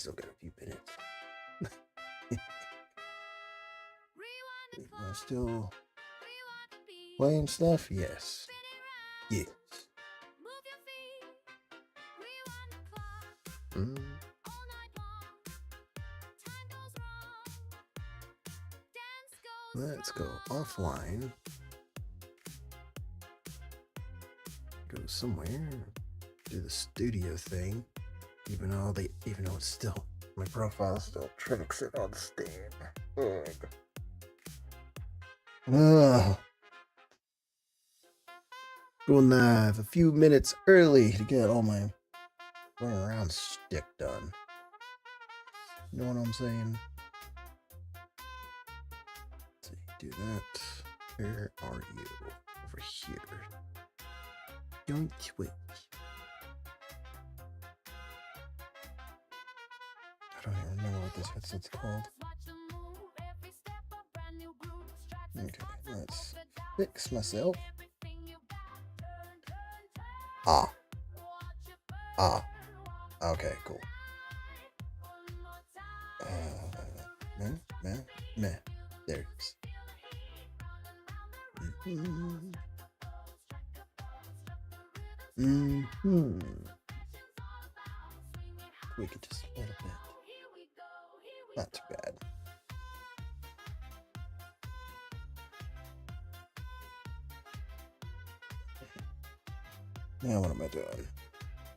Still got a few minutes. Am I still playing stuff? Yes. Yes. Let's go offline. Go somewhere. Do the studio thing. Even though it's still my profile still tracks it on Steam. Going live a few minutes early to get all my running around stick done. You know what I'm saying? Let's see, do that. Where are you? Over here. Don't switch. I don't even remember what this headset's called. Okay, let's fix myself. Okay, cool. Meh. There it is. Tweak it just a little bit. Not too bad. Now what am I doing?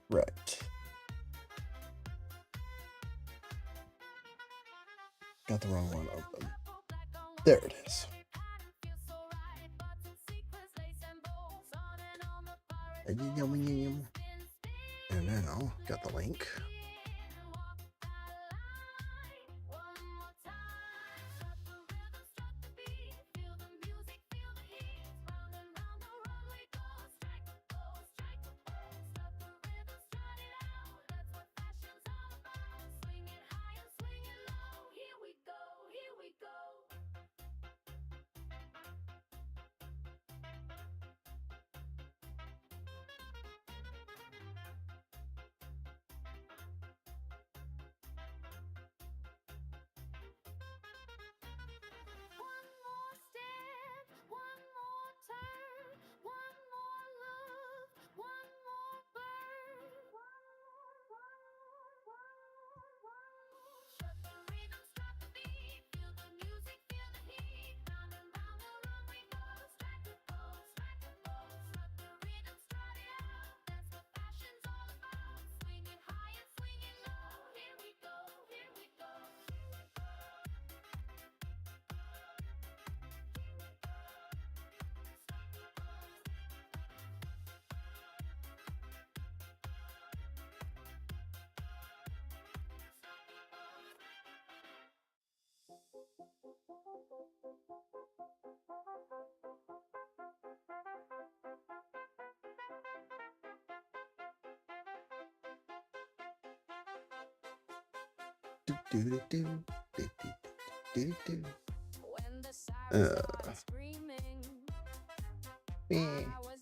Right. Got the wrong one open. There it is. And now, got the link.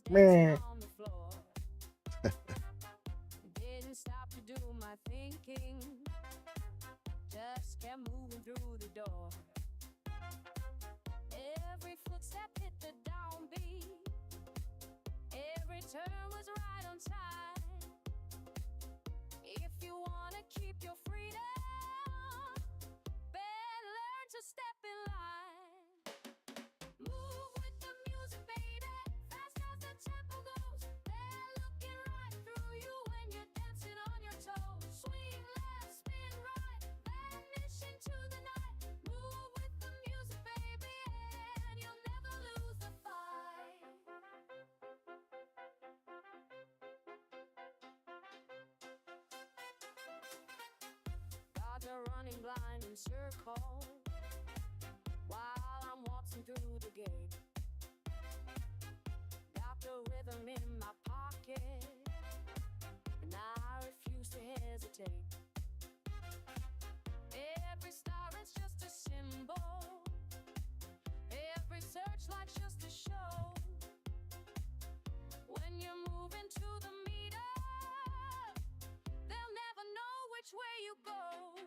Meh. Didn't stop to do my thinking, just kept moving through the door. Every footstep hit the downbeat, every turn was right on time. If you wanna keep your freedom, better learn to step in line. Move with the music, baby, fast as the tempo goes. They're looking right through you when you're dancing on your toes. Swing left, spin right, vanish into the night. Move with the music, baby, and you'll never lose the fight. Gods are running blind in circles while I'm waltzing through the gate. Got the rhythm in my pocket, and I refuse to hesitate. Every star is just a symbol, every searchlight's just a show. When you're moving to the meter, they'll never know which way you go.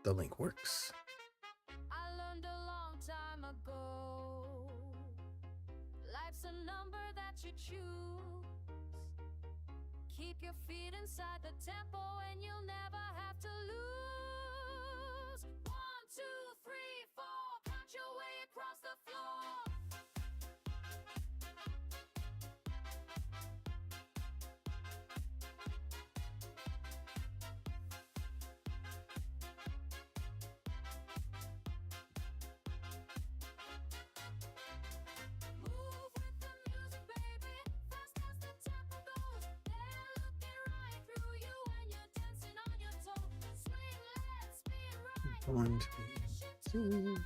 the link works. I learned a long time ago. Life's a number that you choose. Keep your feet inside the tempo and you'll never have to lose. 1, 2, 3, 4. Count your way across the floor. Move with the music, baby. Fast as the tempo goes. They're looking right through you when you're dancing on your toes. Swing, let's spin right. 1, 2,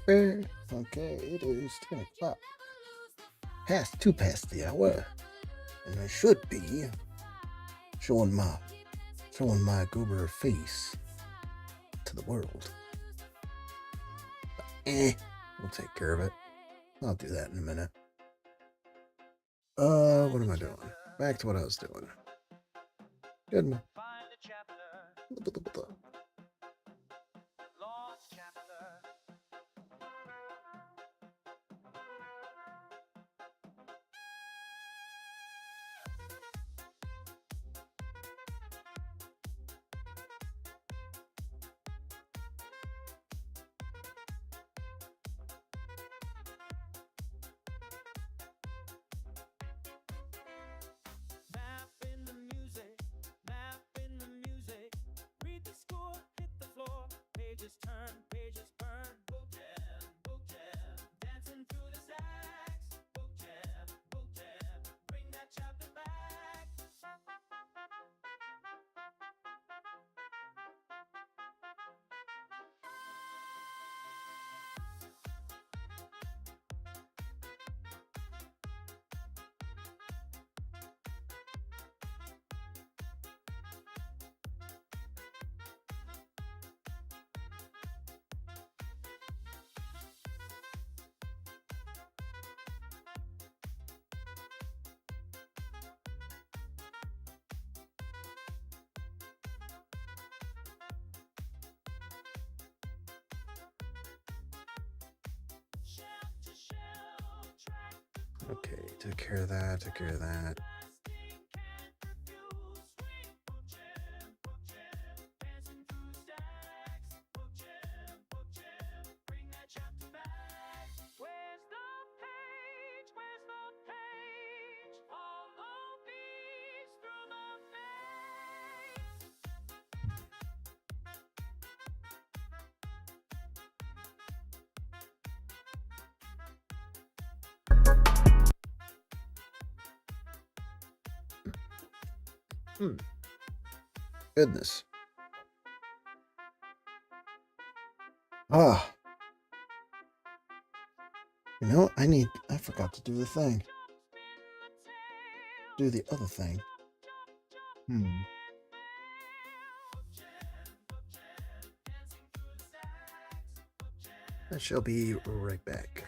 3. Okay, it is 10 o'clock. Past the hour. And I should be showing my goober face to the world. We'll take care of it. I'll do that in a minute. What am I doing? Back to what I was doing. Good. Okay, took care of that. Goodness. You know, I forgot to do the thing. Do the other thing. I shall be right back.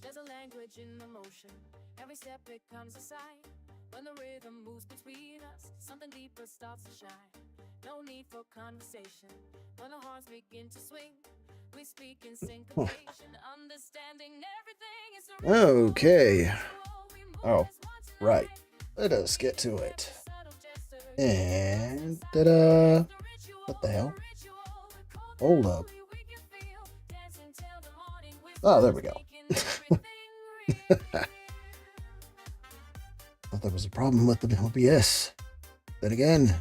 There's a language in the motion. Every step becomes a sign. When the rhythm moves between us, something deeper starts to shine. No need for conversation. When the hearts begin to swing, we speak in syncopation. Understanding everything is okay. Oh, right. Let us get to it. And ta-da! What the hell? Hold up. Oh, there we go. Thought there was a problem with the OBS. Then again,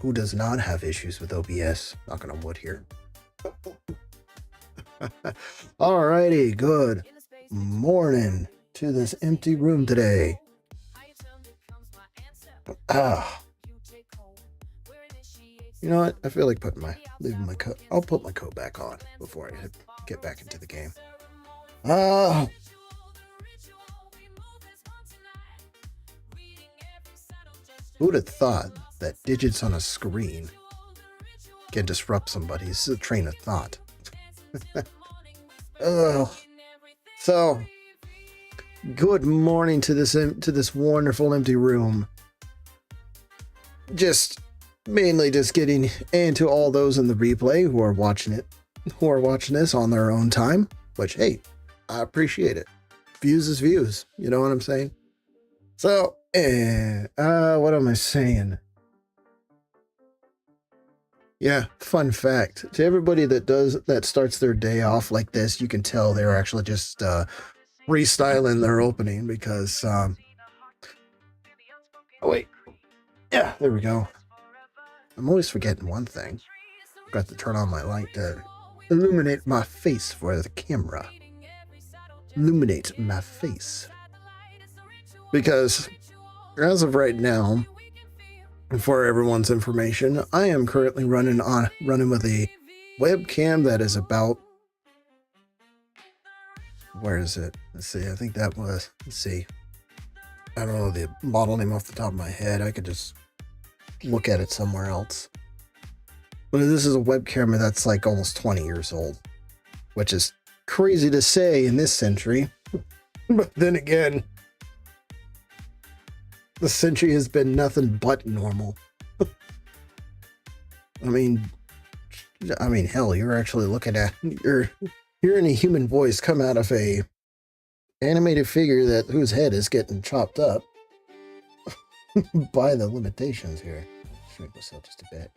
who does not have issues with OBS? Knocking on wood here. Alrighty, good morning to this empty room today. You know what? I feel like leaving my coat. I'll put my coat back on before I get back into the game. Who'd have thought that digits on a screen can disrupt somebody's train of thought? So, good morning to this wonderful empty room. Mainly just getting into all those in the replay who are watching this on their own time, which, hey, I appreciate it. Views is views. You know what I'm saying? So, what am I saying? Yeah, fun fact. To everybody that starts their day off like this, you can tell they're actually just restyling their opening because oh wait. Yeah, there we go. I'm always forgetting one thing. Forgot to turn on my light to illuminate my face for the camera. Illuminate my face. Because as of right now, for everyone's information, I am currently running with a webcam that is about, where is it? Let's see. I think that was, let's see. I don't know the model name off the top of my head. I could just look at it somewhere else. But this is a webcam that's like almost 20 years old, which is crazy to say in this century. But then again, the century has been nothing but normal. I mean, hell, you're actually looking at you're hearing a human voice come out of a animated figure whose head is getting chopped up by the limitations here. Shrink myself just a bit.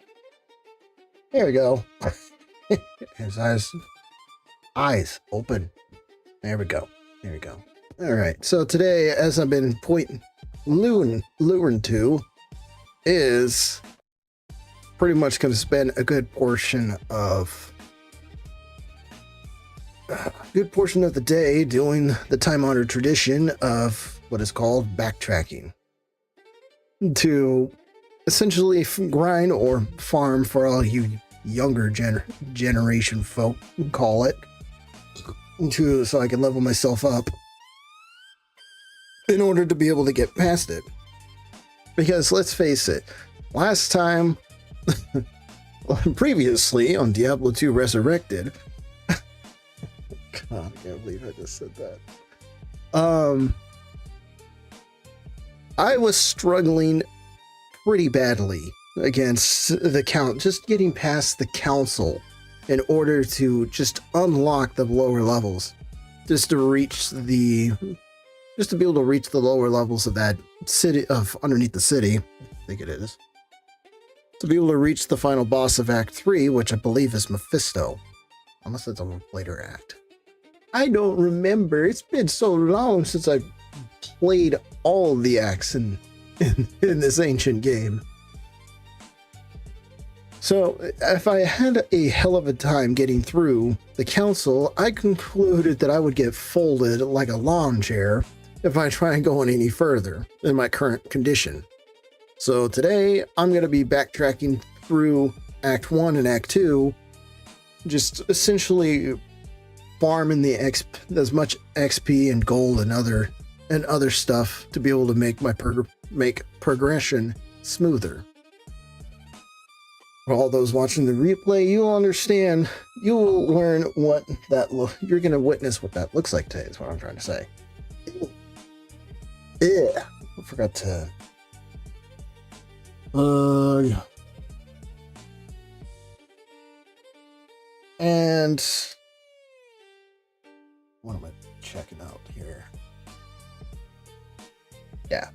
There we go. His eyes open. There we go. All right. So today, as I've been luring to, is pretty much going to spend a good portion of the day doing the time-honored tradition of what is called backtracking to essentially grind or farm, for all you younger generation folk call it, so I can level myself up in order to be able to get past it. Because let's face it, last time, previously on Diablo II Resurrected, God, I can't believe I just said that. I was struggling pretty badly against the just getting past the council in order to just unlock the lower levels, just to be able to reach the lower levels of that city, of underneath the city, I think it is, to be able to reach the final boss of Act 3, which I believe is Mephisto, unless it's a later act. I don't remember. It's been so long since I played all the acts in this ancient game. So if I had a hell of a time getting through the council, I concluded that I would get folded like a lawn chair if I try going any further in my current condition. So today I'm going to be backtracking through Act 1 and Act 2, just essentially farming as much XP and gold and other stuff to be able to make my progression smoother. For all those watching the replay, you'll understand, you will learn what that you're going to witness what that looks like today, is what I'm trying to say. Yeah, I forgot to and what am I checking out here? Yeah.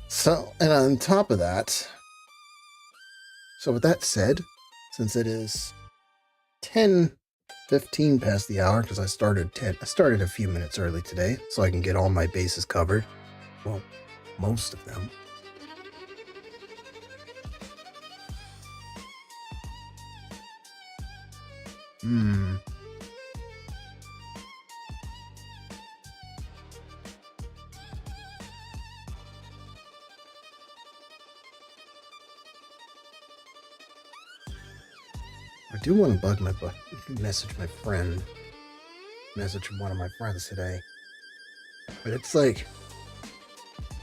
So, and on top of that, so with that said, since it is 10 15 past the hour because I started a few minutes early today so I can get all my bases covered. Well, most of them. I do want to message my friend. Message from one of my friends today. But it's like,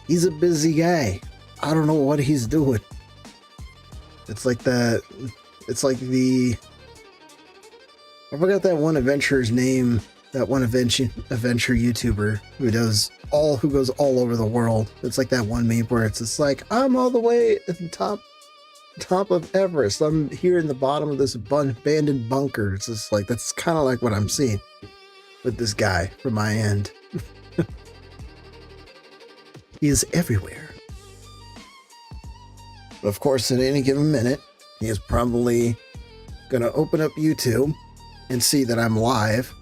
he's a busy guy. I don't know what he's doing. It's like I forgot that one adventurer's name, that one adventure YouTuber who goes all over the world. It's like that one meme where it's just like, I'm all the way at the top of Everest. I'm here in the bottom of this abandoned bunker. It's just like, that's kind of like what I'm seeing with this guy from my end. He is everywhere. But of course, at any given minute, he is probably gonna open up YouTube and see that I'm live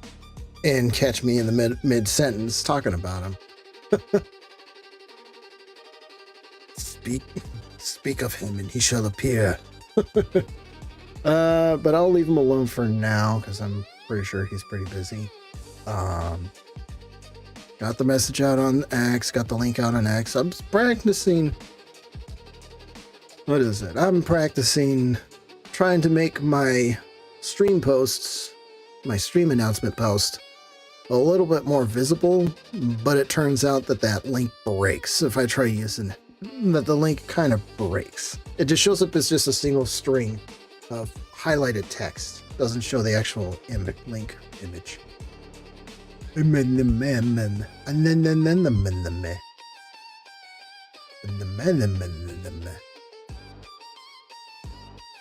and catch me in the mid-sentence talking about him. Speak of him and he shall appear. But I'll leave him alone for now because I'm pretty sure he's pretty busy. Got the message out on X, got the link out on X. I'm practicing. What is it? I'm practicing trying to make my stream posts, my stream announcement post, a little bit more visible, but it turns out that link breaks if I try using it. That the link kind of breaks. It just shows up as just a single string of highlighted text. Doesn't show the actual link image.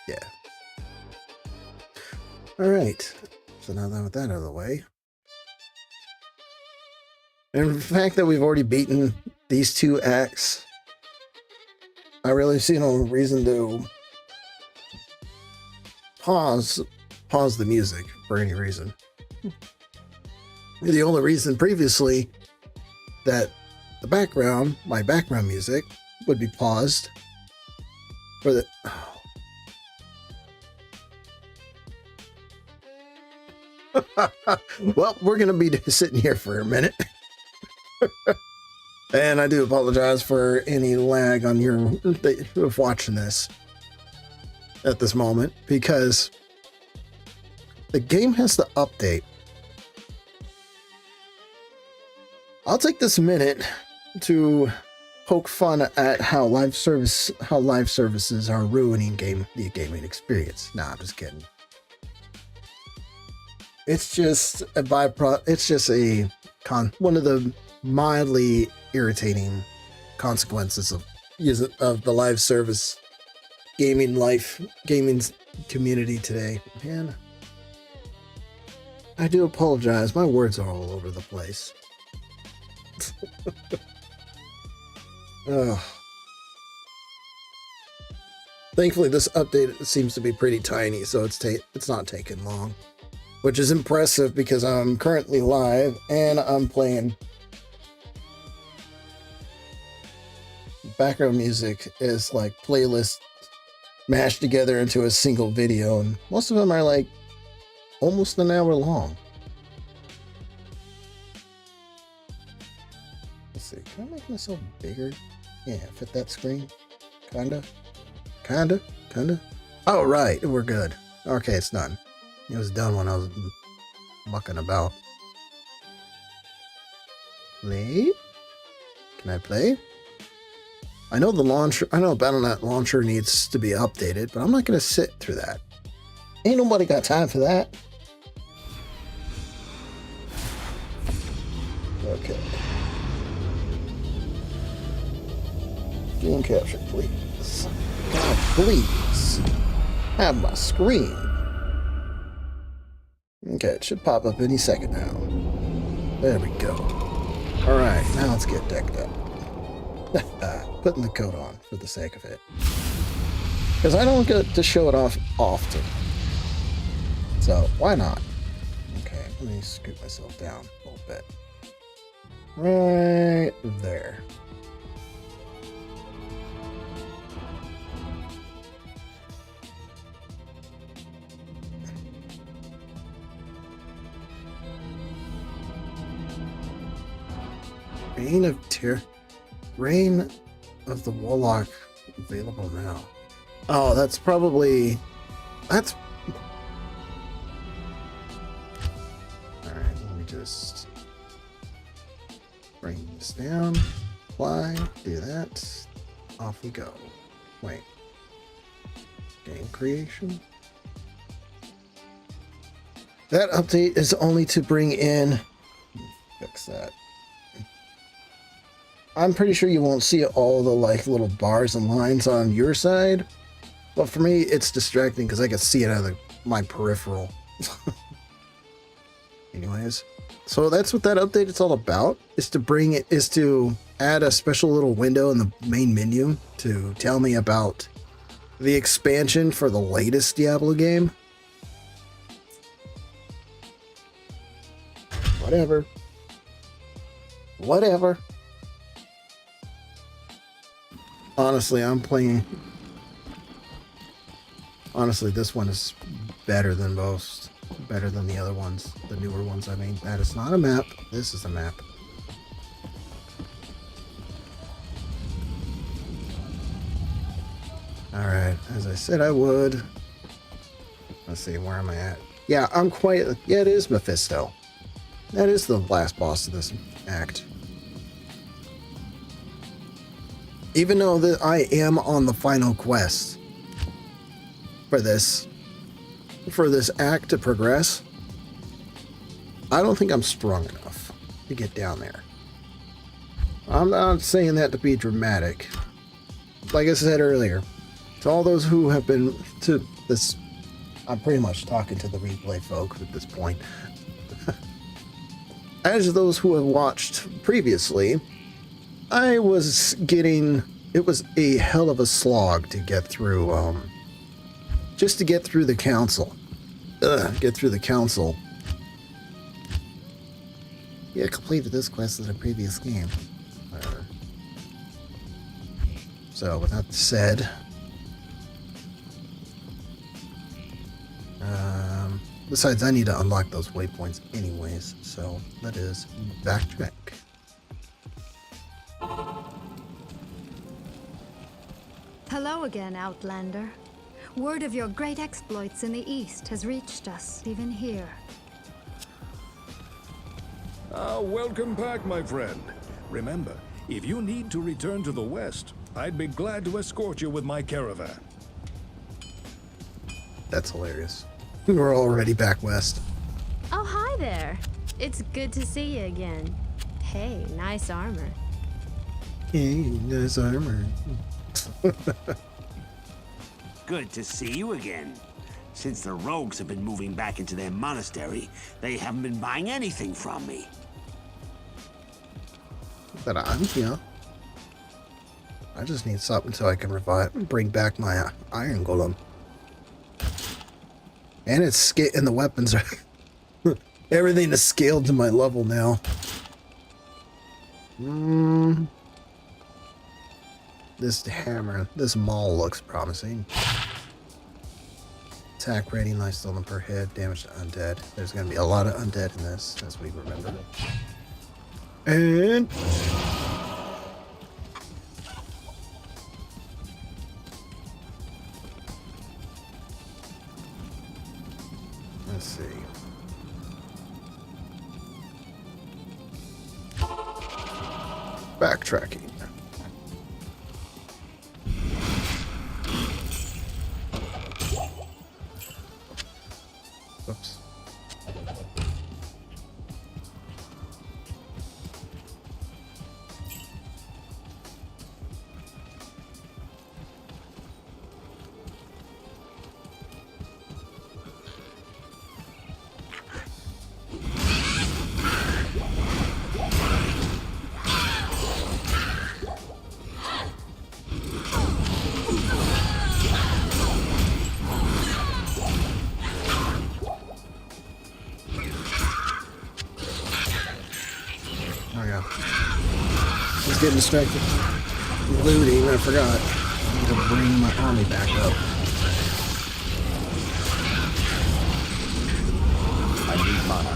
Yeah. All right. So now that with that out of the way, and the fact that we've already beaten these two acts, I really see no reason to pause the music for any reason. The only reason previously that my background music would be paused for the... Well, we're going to be sitting here for a minute. And I do apologize for any lag on your of watching this at this moment, because the game has to update. I'll take this minute to poke fun at how live services are ruining the gaming experience. Nah, I'm just kidding. It's just a byproduct. It's just one of the mildly irritating consequences of the live service gaming community today. Man, I do apologize. My words are all over the place. Thankfully, this update seems to be pretty tiny, so it's not taking long, which is impressive because I'm currently live and I'm playing. Background music is like playlists mashed together into a single video, and most of them are like almost an hour long. Let's see, can I make myself bigger? Yeah, fit that screen. Kinda. Oh, right, we're good. Okay, it's done. It was done when I was mucking about. Play? Can I play? I know Battle.net launcher needs to be updated, but I'm not going to sit through that. Ain't nobody got time for that. Okay. Game capture, please. God, please. Have my screen. Okay, it should pop up any second now. There we go. Alright, now let's get decked up. Putting the coat on for the sake of it. Because I don't get to show it off often. So, why not? let me scoot myself down a little bit. Right there. Reign of the Warlock available now. Oh, that's probably... That's... Alright, let me just bring this down. Apply, do that. Off we go. Wait. Game creation. That update is only to bring in... Fix that. I'm pretty sure you won't see all the like little bars and lines on your side, but for me it's distracting because I can see it out of my peripheral. Anyways, so that's what that update is all about, is to add a special little window in the main menu to tell me about the expansion for the latest Diablo game. Whatever. Honestly, honestly, this one is better than most. Better than the other ones. The newer ones, I mean. That is not a map. This is a map. Alright, as I said I would. Let's see, where am I at? Yeah, yeah, it is Mephisto. That is the last boss of this act. Even though that I am on the final quest for this act to progress, I don't think I'm strong enough to get down there. I'm not saying that to be dramatic. Like I said earlier, to all those who have been to this, I'm pretty much talking to the replay folk at this point. As those who have watched previously, it was a hell of a slog to get through, just to get through the council. Get through the council. Yeah, completed this quest in a previous game. So, with that said, besides, I need to unlock those waypoints anyways, so let us backtrack. Hello again, Outlander. Word of your great exploits in the East has reached us, even here. Welcome back, my friend. Remember, if you need to return to the West, I'd be glad to escort you with my caravan. That's hilarious. We're already back west. Oh, hi there. It's good to see you again. Hey, nice armor. Hey, nice armor. Good to see you again. Since the rogues have been moving back into their monastery, they haven't been buying anything from me. But I'm here. I just need something so I can bring back my iron golem. And and the weapons are everything is scaled to my level now. This hammer, this maul looks promising. Attack rating, life stolen per head, damage to undead. There's gonna be a lot of undead in this, as we remember. And let's see. Backtracking. Oops. getting distracted. Looting, I forgot. I need to bring my army back up. I need mana.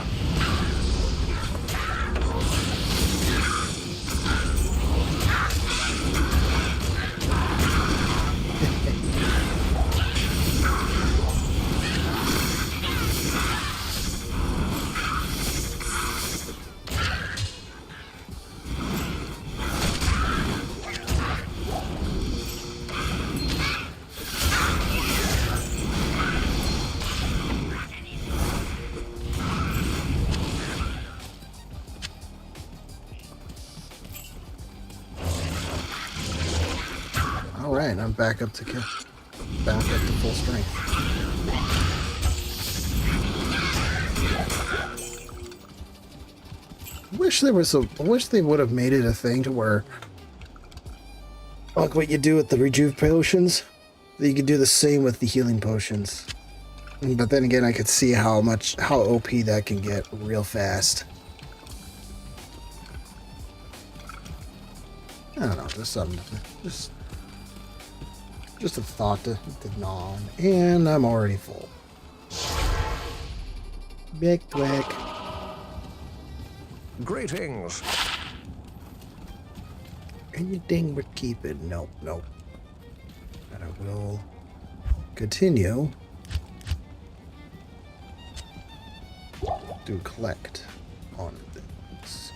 Alright, I'm back up to full strength. I wish they would have made it a thing to where, like what you do with the rejuve potions, that you could do the same with the healing potions. But then again, I could see how OP that can get real fast. I don't know, just something, just a thought to gnaw on, and I'm already full. Big thwack. Greetings. Anything but keep it. Nope, nope. And I will continue to collect on things.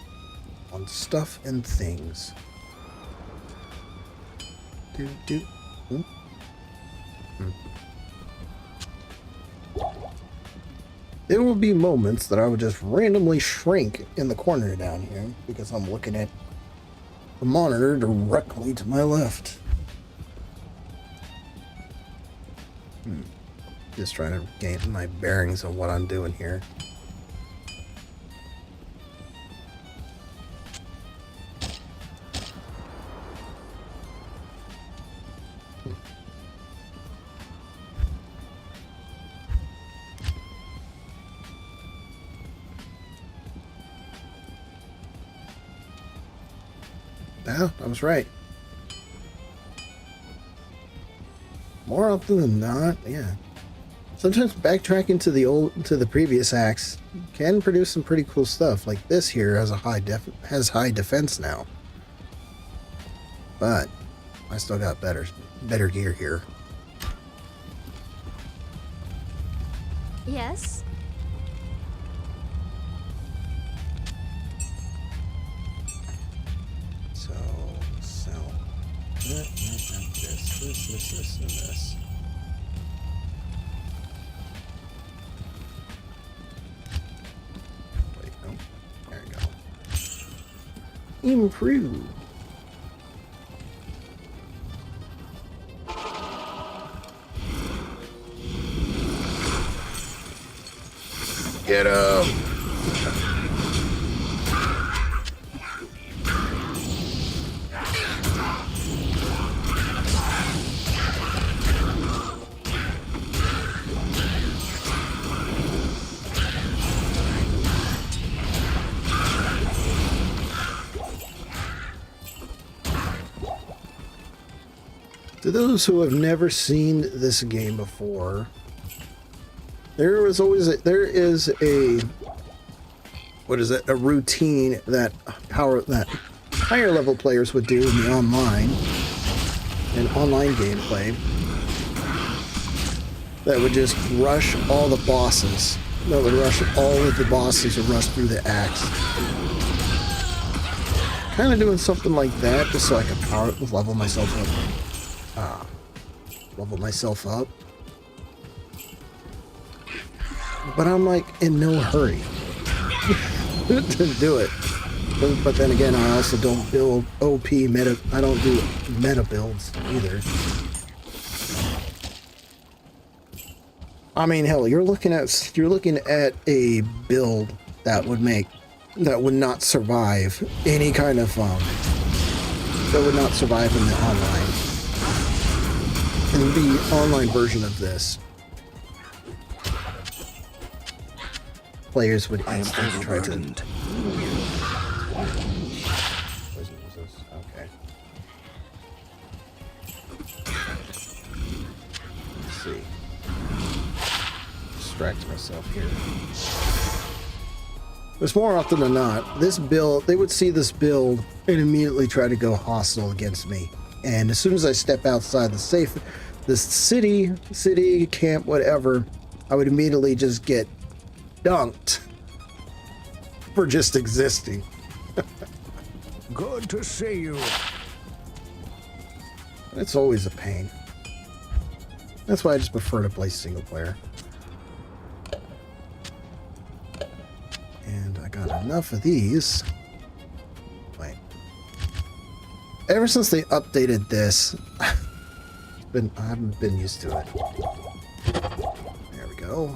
On stuff and things. Hmm? There will be moments that I would just randomly shrink in the corner down here because I'm looking at the monitor directly to my left. Just trying to gain my bearings on what I'm doing here. Yeah, I was right. More often than not, yeah. Sometimes backtracking to the previous acts can produce some pretty cool stuff. Like this here has high defense now, but I still got better gear here. Yes? So sell this, and this. Wait, no. There we go. Improve. Get up. To those who have never seen this game before, there is a a routine that higher level players would do in the online gameplay that would just rush all the bosses. That would rush all of the bosses and rush through the acts. Kind of doing something like that just so I could level myself up. But I'm like in no hurry to do it. But then again, I also don't build OP meta. I don't do meta builds either. I mean, hell, you're looking at a build that would not survive any kind of that would not survive in the online. In the online version of this, players would instantly try to. Okay. Let's see. Distract myself here. But more often than not, this build, they would see this build and immediately try to go hostile against me. And as soon as I step outside the safe, this city, camp, whatever, I would immediately just get dunked for just existing. Good to see you. It's always a pain. That's why I just prefer to play single player. And I got enough of these. Wait. Ever since they updated this, I haven't been used to it. There we go.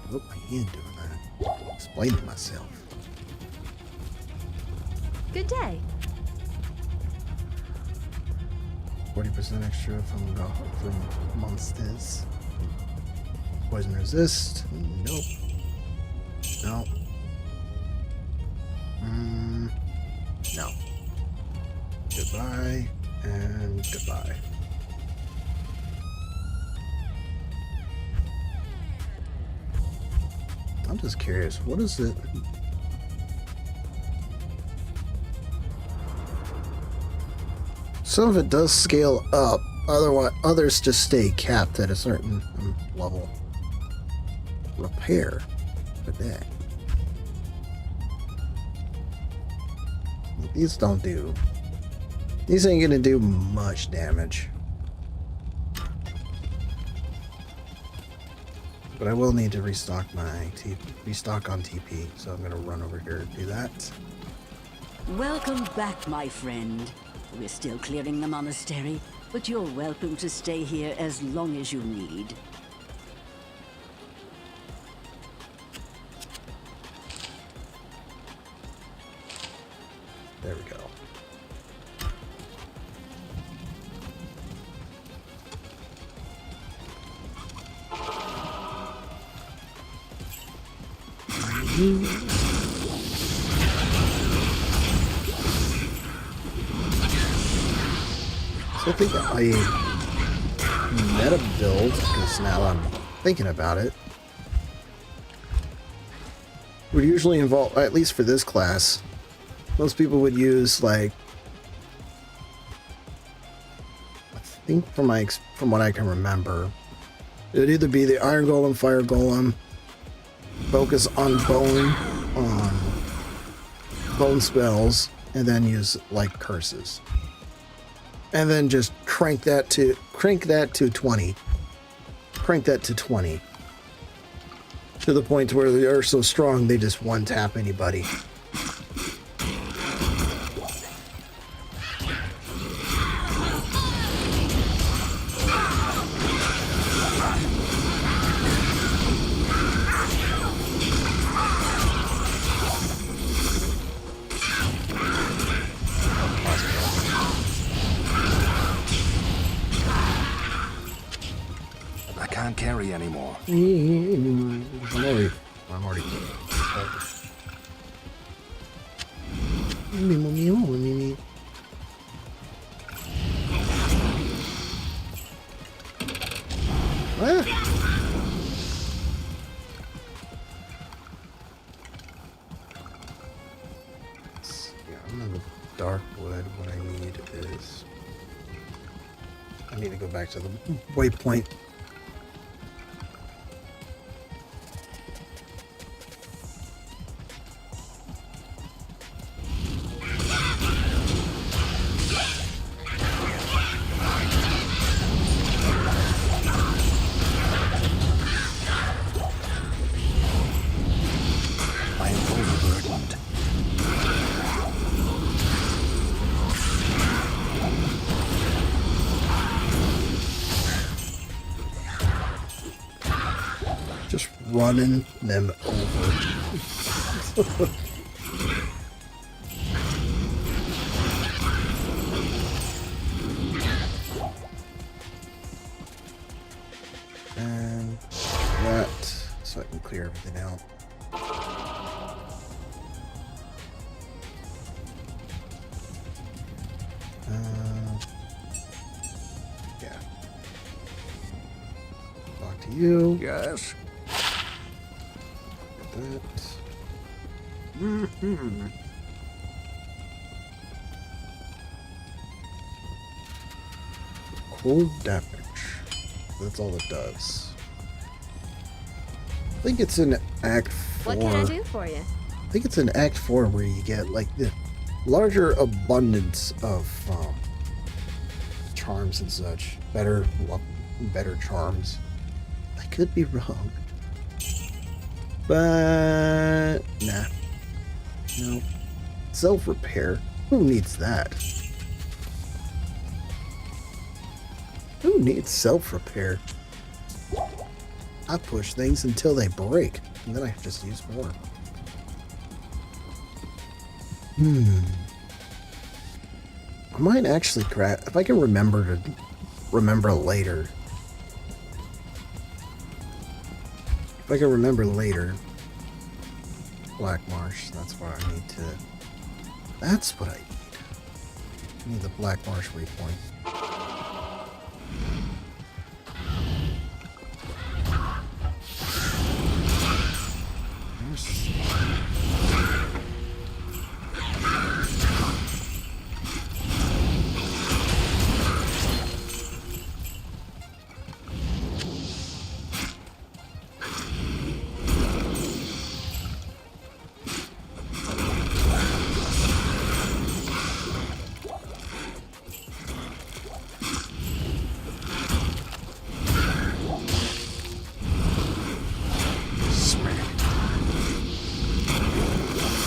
What my hand doing that? Explaining myself. Good day. 40% extra from monsters. Poison resist. Nope. No. No. Goodbye and goodbye. I'm just curious, what is it? Some of it does scale up, otherwise others just stay capped at a certain level. Repair for that. These don't do. These ain't gonna do much damage. But I will need to restock my restock on TP, so I'm gonna run over here and do that. Welcome back, my friend. We're still clearing the monastery, but you're welcome to stay here as long as you need. There we go. So I think I meta build, because now I'm thinking about it, would usually involve, at least for this class, most people would use, like, I think from what I can remember, it would either be the Iron Golem, Fire Golem, focus on bone spells, and then use like curses, and then just crank that to 20, to the point where they are so strong they just one tap anybody. I can't carry anymore. I'm already. Ah. Yeah, I'm in the dark wood. What I need is I need to go back to the waypoint. I am overburdened. Just running them over. And that, so I can clear everything out. you. Yes? That. Cold damage. That's all it does. I think it's in Act 4. What can I do for you? I think it's in Act 4 where you get like the larger abundance of charms and such. Better charms. I could be wrong. But nah. No. Self-repair. Who needs that? Who needs self-repair? I push things until they break, and then I just use more. I might actually grab, if I can remember later. If I can remember later. Black Marsh, that's what I need to. That's what I need. I need the Black Marsh waypoint.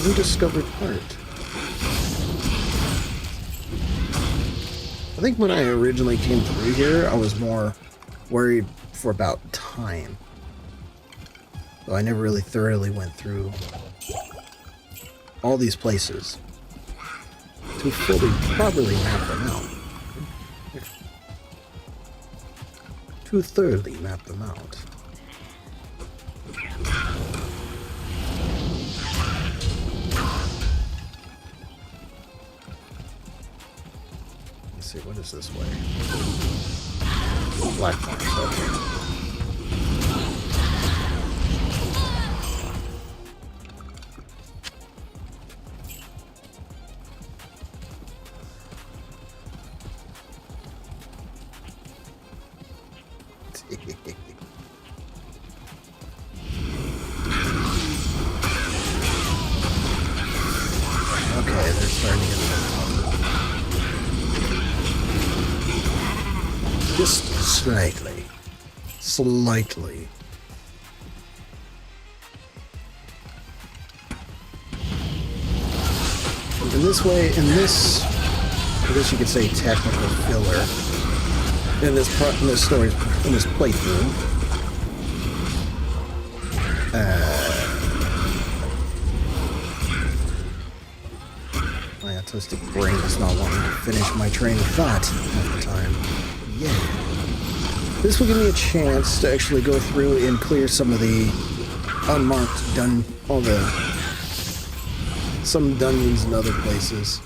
Rediscovered part. I think when I originally came through here, I was more worried about time. So I never really thoroughly went through all these places to fully, properly map them out. To thoroughly map them out. Let's see, what is this way? Black Marsh, okay. Okay, they're starting to get a little tougher. Just slightly. Slightly. In this way, in this, I guess you could say technical filler, in this story, in this playthrough, my autistic brain is not wanting to finish my train of thought at the time. Yeah. This will give me a chance to actually go through and clear some of the unmarked some dungeons and other places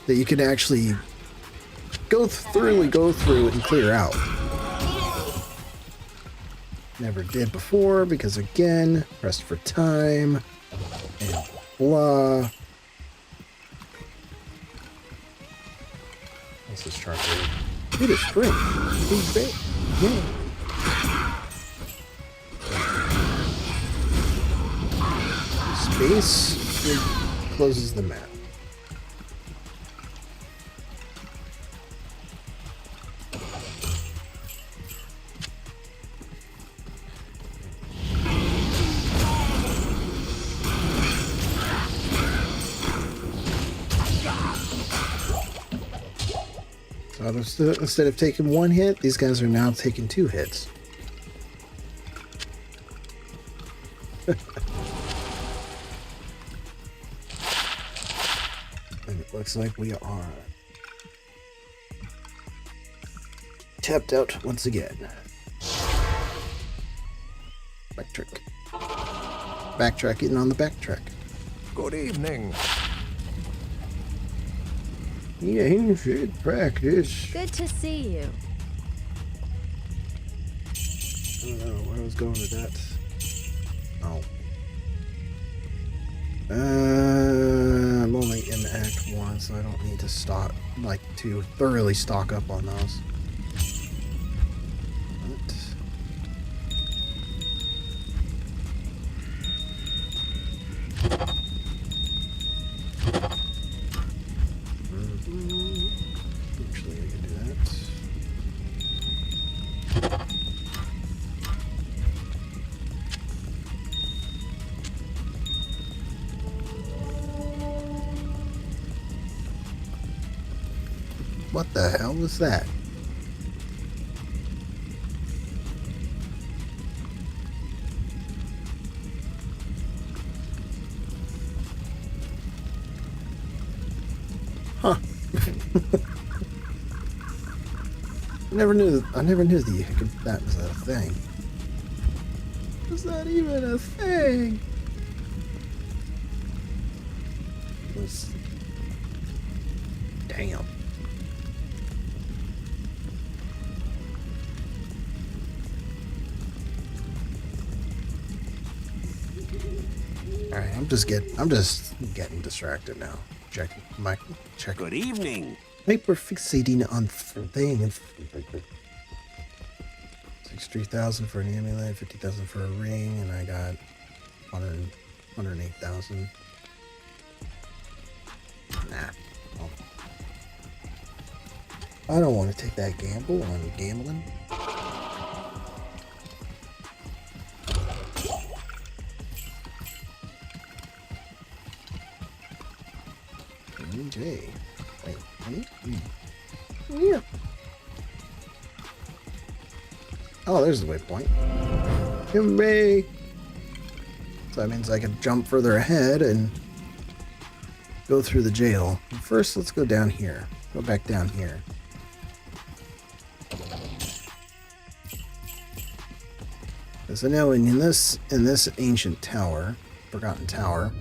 that you can actually thoroughly go through and clear out. Never did before because, again, pressed for time and blah. What's this chart read? It is spring. Big bait. Yeah. Space closes the map. So instead of taking one hit, these guys are now taking 2 hits. And it looks like we are tapped out once again. Backtrack. Backtracking on the backtrack. Good evening. Yeah, he should practice. Good to see you. don't know where I was going with that. Oh. I'm only in Act 1, so I don't need to to thoroughly stock up on those. Actually, I can do that. What the hell was that? Huh. I never knew that was a thing. Was that even a thing? Damn. Alright, I'm just getting distracted now. Check. Good evening. Hyper fixating on thing. 63,000 for an amulet, 50,000 for a ring, and I got 108,000. Nah. Oh. I don't want to take that gamble on gambling. Okay. Wait. Yeah. Oh, there's the waypoint. Hooray! So that means I can jump further ahead and go through the jail. First, let's go down here. Go back down here. So now in this ancient tower, forgotten tower,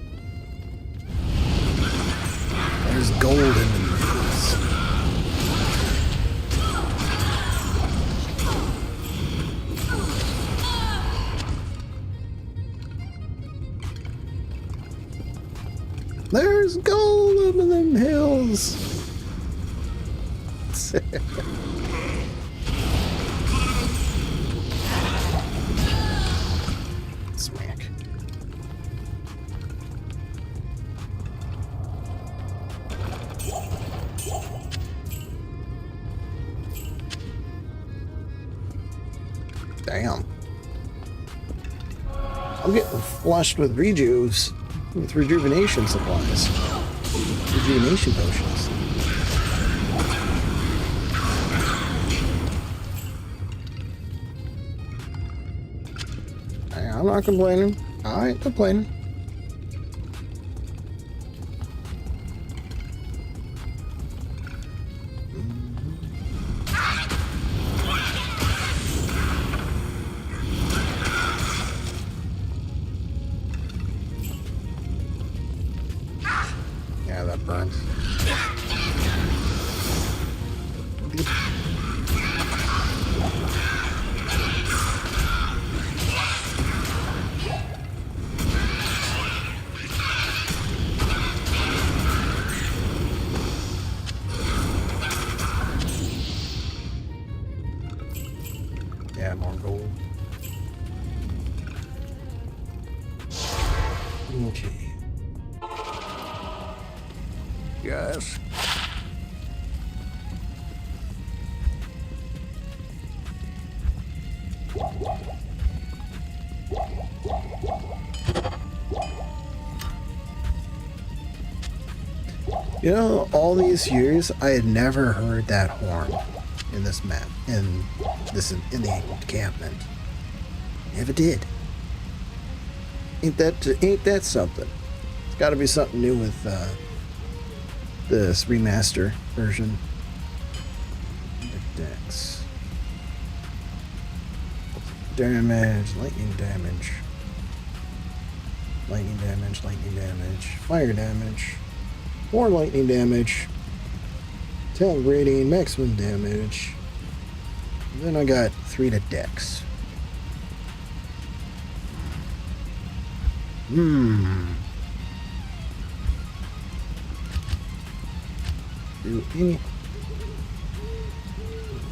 there's gold in the hills. There's gold in them hills. Smack. Damn. I'm getting flushed with rejuvenation supplies. Rejuvenation potions. Hey, I'm not complaining. I ain't complaining. Yeah, that burns. Yeah, more gold. Okay. Yes? You know, all these years, I had never heard that horn in this map, in the encampment. Never did. Ain't that something? It's got to be something new with this remaster version. Dex. Damage, lightning damage. Lightning damage, lightning damage, fire damage. More lightning damage. Talent rating, maximum damage. And then I got 3 to Dex. Do any...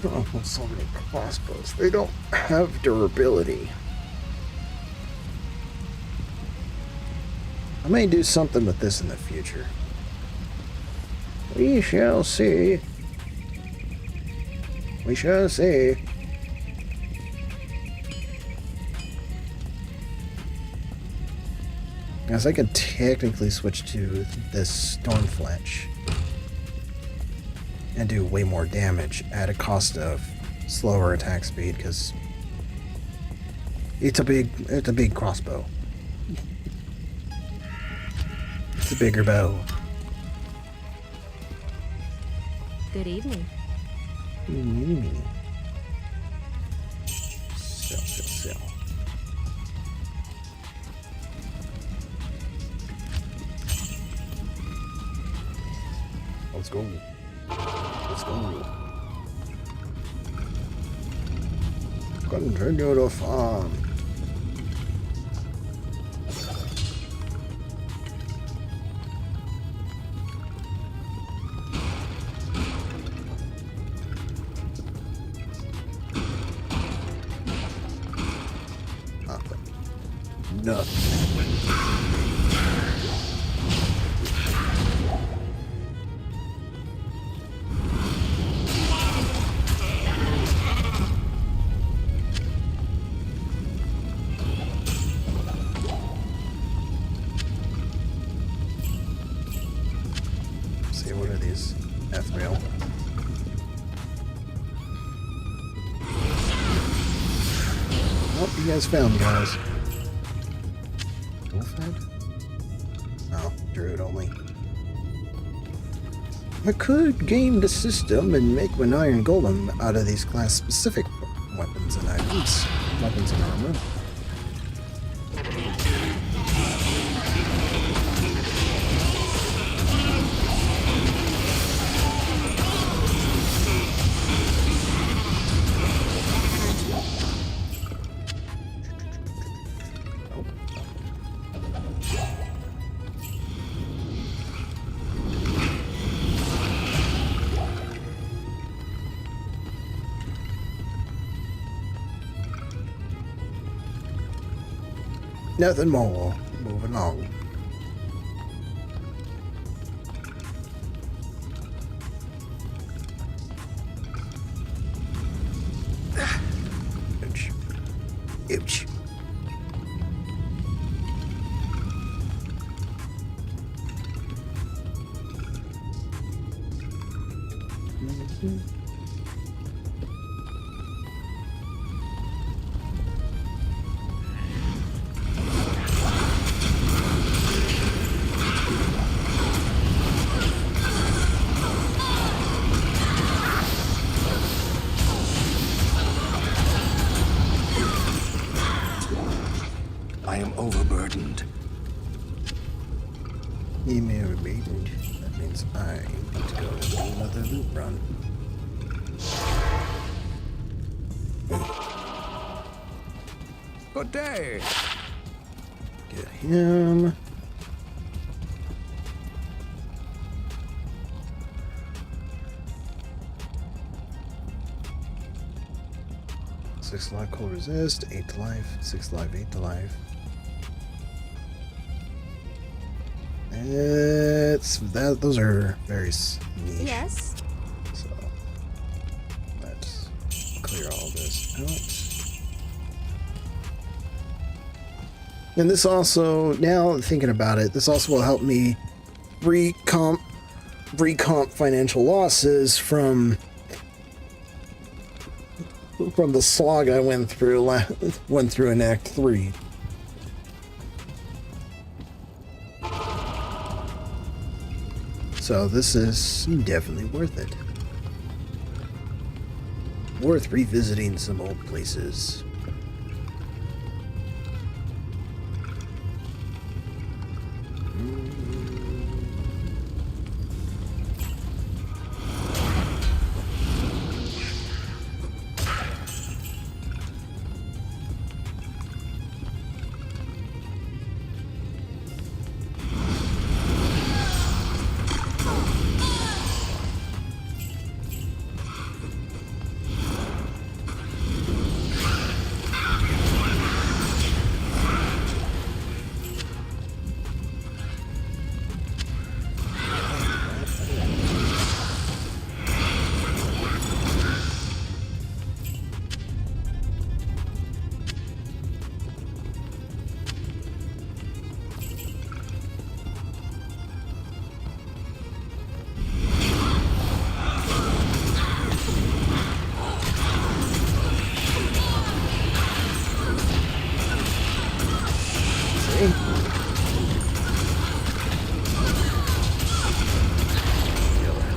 Oh, so many crossbows. They don't have durability. I may do something with this in the future. We shall see. We shall see. As I could technically switch to this Stormfletch and do way more damage at a cost of slower attack speed, because it's a big crossbow. It's a bigger bow. Good evening. Sell. Let's go. Let's go. Continue to farm. Nothing. See, what are these? Ethereal. Oh, you guys found me, guys. No, Druid only. I could game the system and make an Iron Golem out of these class-specific weapons and items. Weapons and armor. Nothing more. Moving on. Ouch. Ouch. I am overburdened. Email repeated. That means I need to go do another loot run. Good day. Get him. Six life, cold resist, 8 to life, 6 life, 8 to life. It's that. Those are very niche. Yes. So let's clear all this out. And this also, now thinking about it, this also will help me recomp financial losses from the slog I went through in Act 3. So this is definitely worth it. Worth revisiting some old places.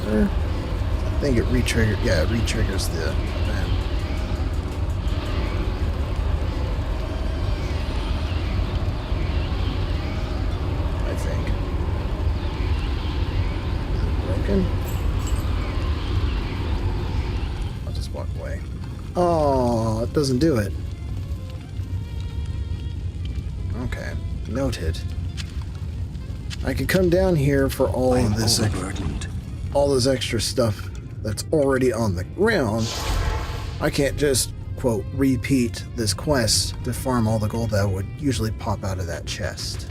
sure? I think it re-triggers. Yeah, it re-triggers the event. I think. Is it broken? I'll just walk away. Oh, it doesn't do it. Okay, noted. I could come down here for all I am of this, overburdened. all this extra stuff that's already on the ground. I can't just, quote, repeat this quest to farm all the gold that would usually pop out of that chest.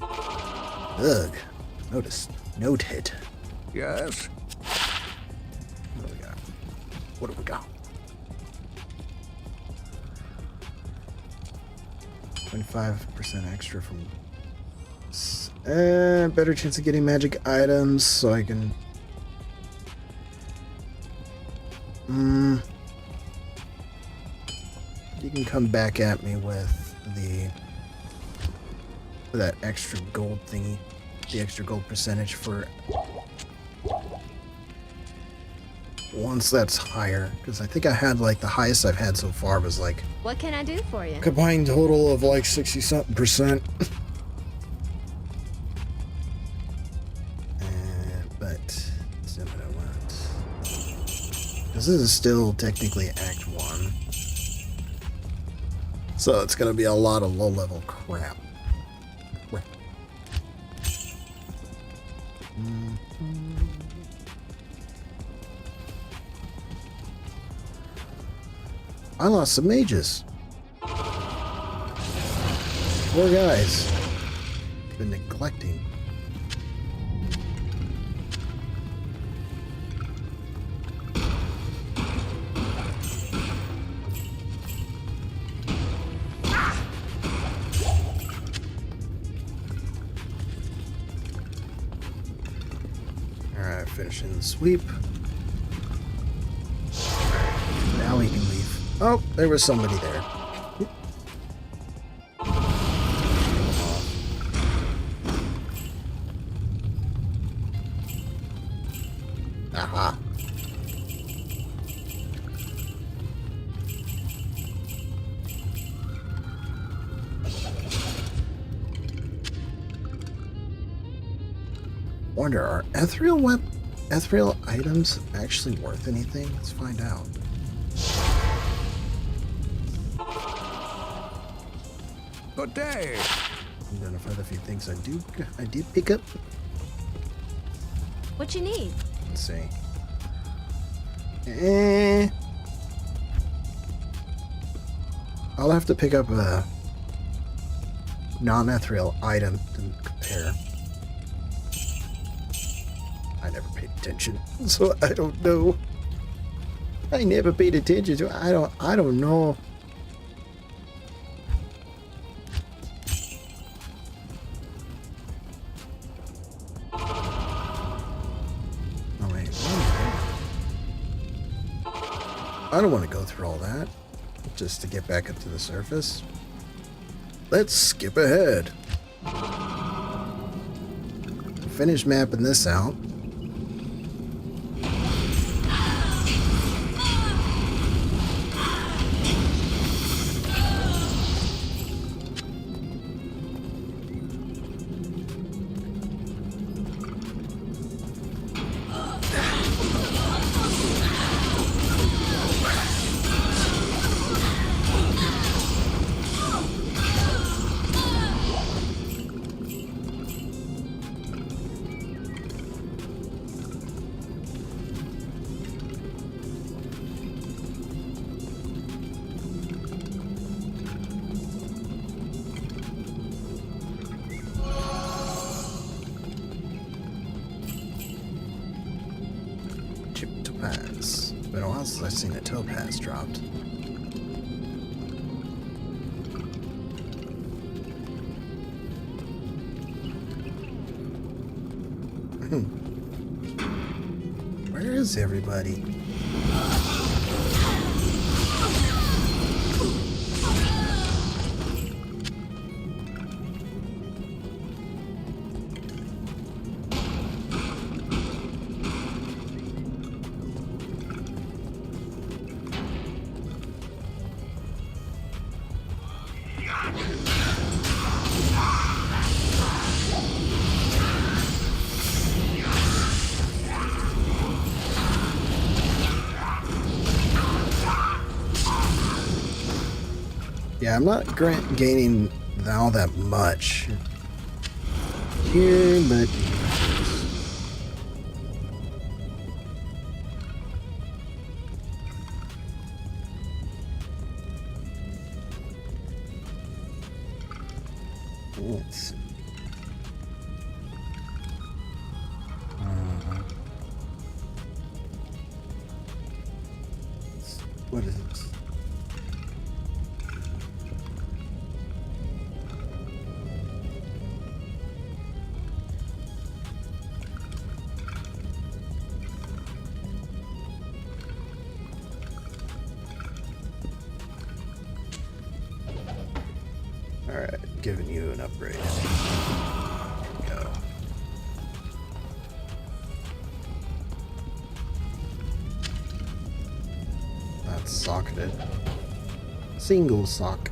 Ugh. Noted. Yes? What do we got? What do we got? 25% extra from... better chance of getting magic items, so I can... You can come back at me with that extra gold thingy. The extra gold percentage for... Once that's higher, because I think I had like the highest I've had so far was like What can I do for you? combined total of like 60-something%. But that's not what I want. This is still technically Act 1. So it's gonna be a lot of low-level crap. I lost some mages. 4 guys. Been neglecting. Alright, finishing the sweep. Now we can leave. Oh, there was somebody there. Aha. Wonder, are ethereal items actually worth anything? Let's find out. Good day. Identify the few things I did pick up. What you need? Let's see. I'll have to pick up a non-ethereal item to compare. I never paid attention, so I don't know. I never paid attention to. I don't know. I don't want to go through all that just to get back up to the surface. Let's skip ahead. Finish mapping this out. Topaz. It's been a while since I've seen a topaz dropped. Where is everybody? Yeah, I'm not gaining all that much here, but let's see. What is this? Alright, giving you an upgrade. There we go. That's socketed. Single sock.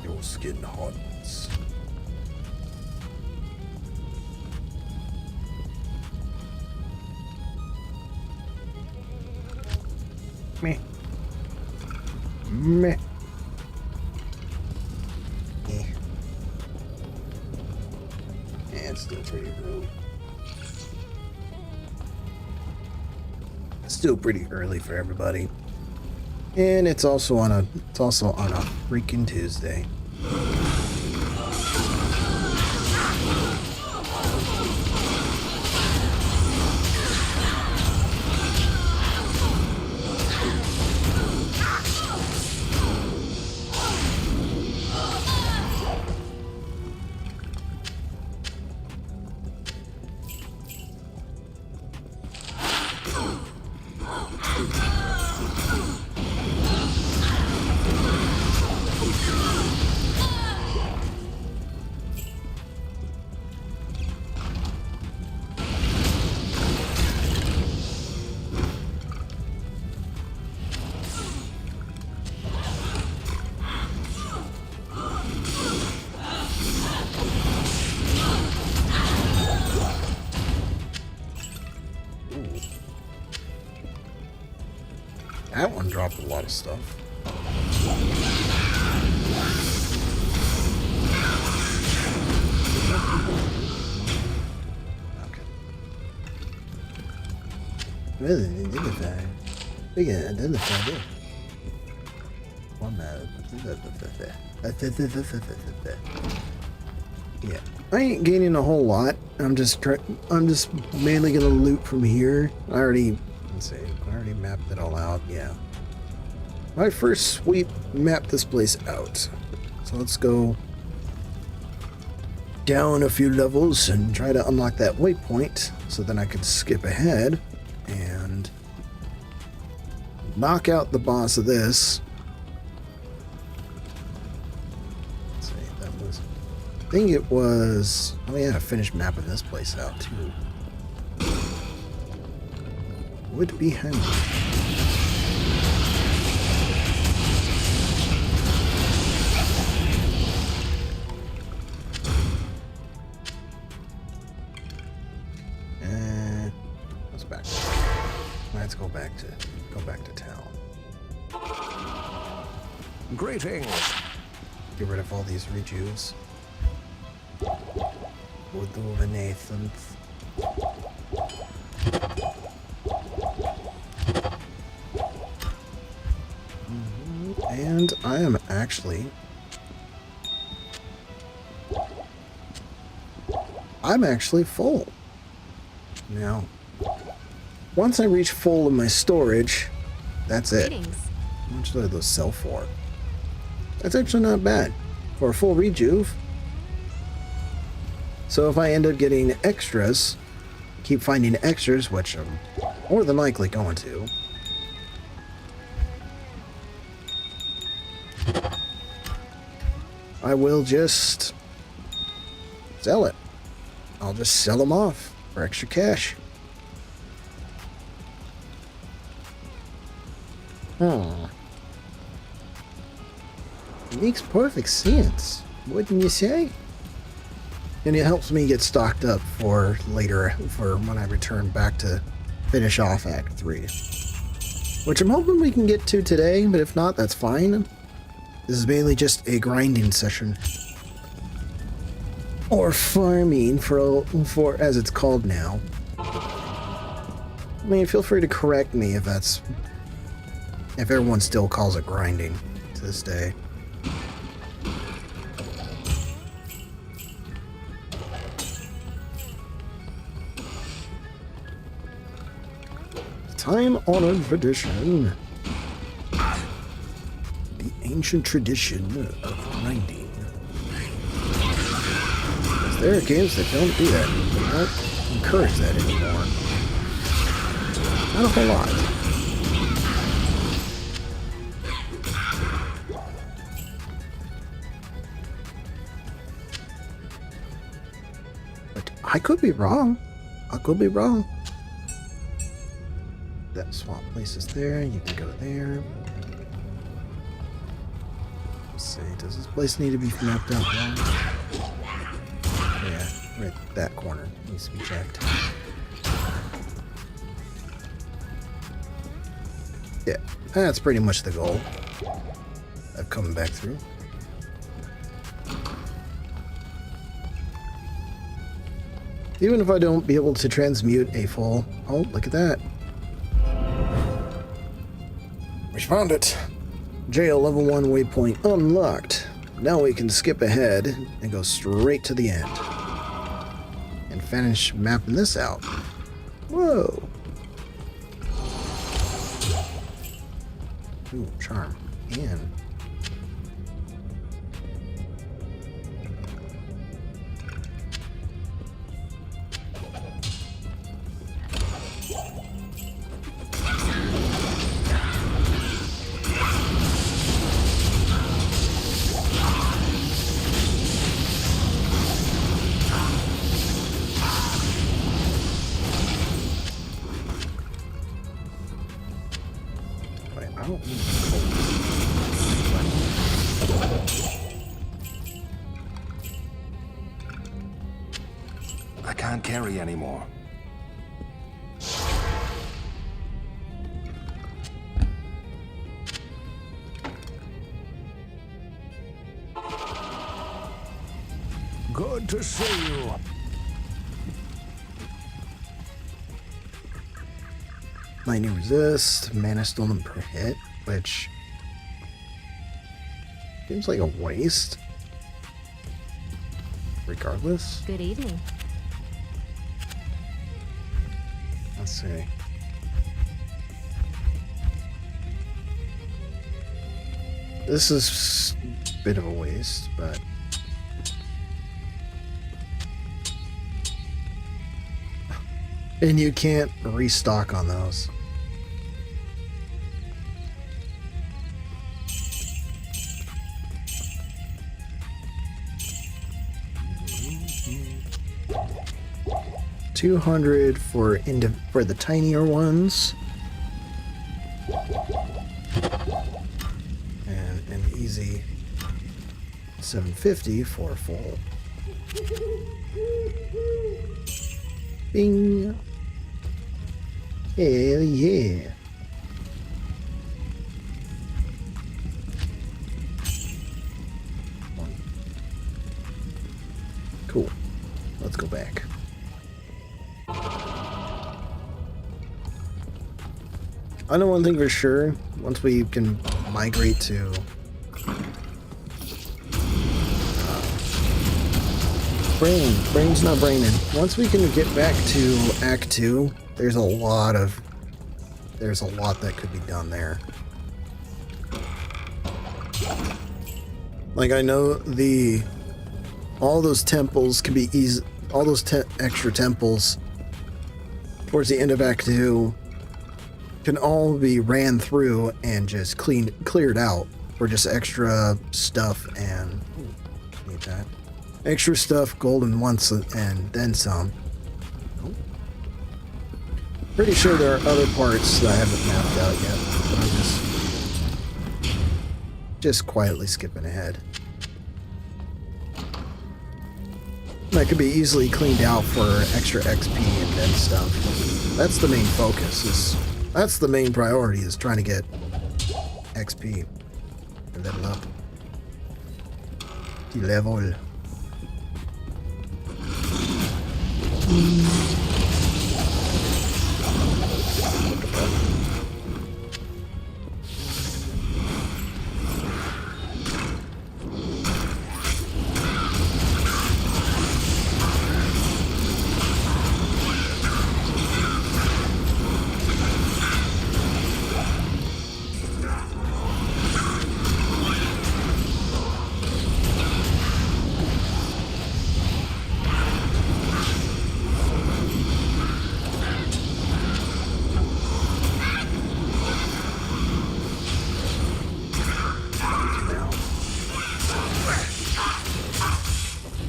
Your skin hardens. Meh. Meh. Eh. It's still pretty early. Still pretty early for everybody. And it's also on a freaking Tuesday. That one dropped a lot of stuff. Okay. Really identify. We can identify it. One yeah, I ain't gaining a whole lot. I'm just mainly gonna loot from here. Let's see. I already mapped it all out. Yeah. My first sweep mapped this place out. So let's go down a few levels and try to unlock that waypoint so then I can skip ahead and knock out the boss of this. Let's see. That was. I think it was. Oh yeah, I finished mapping this place out too. Would be handy. Let's back. Let's go back to town. Greetings. Get rid of all these rejuves. Rejuvenations. And I am actually full. Now, once I reach full in my storage, that's it. Greetings. How much do those sell for? That's actually not bad for a full rejuve. So if I end up getting extras, keep finding extras, which I'm more than likely going to. I will just sell it. I'll just sell them off for extra cash. Makes perfect sense, wouldn't you say? And it helps me get stocked up for later, for when I return back to finish off Act 3. Which I'm hoping we can get to today, but if not, that's fine. This is mainly just a grinding session. Or farming, for as it's called now. I mean, feel free to correct me if everyone still calls it grinding to this day. Time-honored tradition. The ancient tradition of grinding. There are games that don't do that, but don't encourage that anymore. Not a whole lot. But I could be wrong. I could be wrong. That swap place is there. You can go there. Let's see. Does this place need to be mapped out now? Yeah, right. That corner needs to be checked. Yeah, that's pretty much the goal of coming back through. Even if I don't be able to transmute a full... Oh, look at that. We found it. Jail level 1 waypoint unlocked. Now we can skip ahead and go straight to the end. And finish mapping this out. Whoa. Ooh, charm. And... I can't carry anymore. Good to see you. Lightning resist, mana stolen per hit, which seems like a waste. Regardless. Good evening. Let's see. This is a bit of a waste, but... And you can't restock on those. $200 for the tinier ones. And an easy $750 for a full. Bing. Hell yeah. Cool. Let's go back. I know one thing for sure. Once we can migrate to brain's not braining. Once we can get back to Act 2, there's a lot that could be done there. Like, I know all those temples can be easy. All those extra temples towards the end of Act 2 can all be ran through and just cleared out for just extra stuff and with that. Extra stuff, golden once and then some. Oh. Pretty sure there are other parts that I haven't mapped out yet. But I'm just quietly skipping ahead. That could be easily cleaned out for extra XP and then stuff. That's the main focus. That's the main priority, is trying to get XP and level up. Level.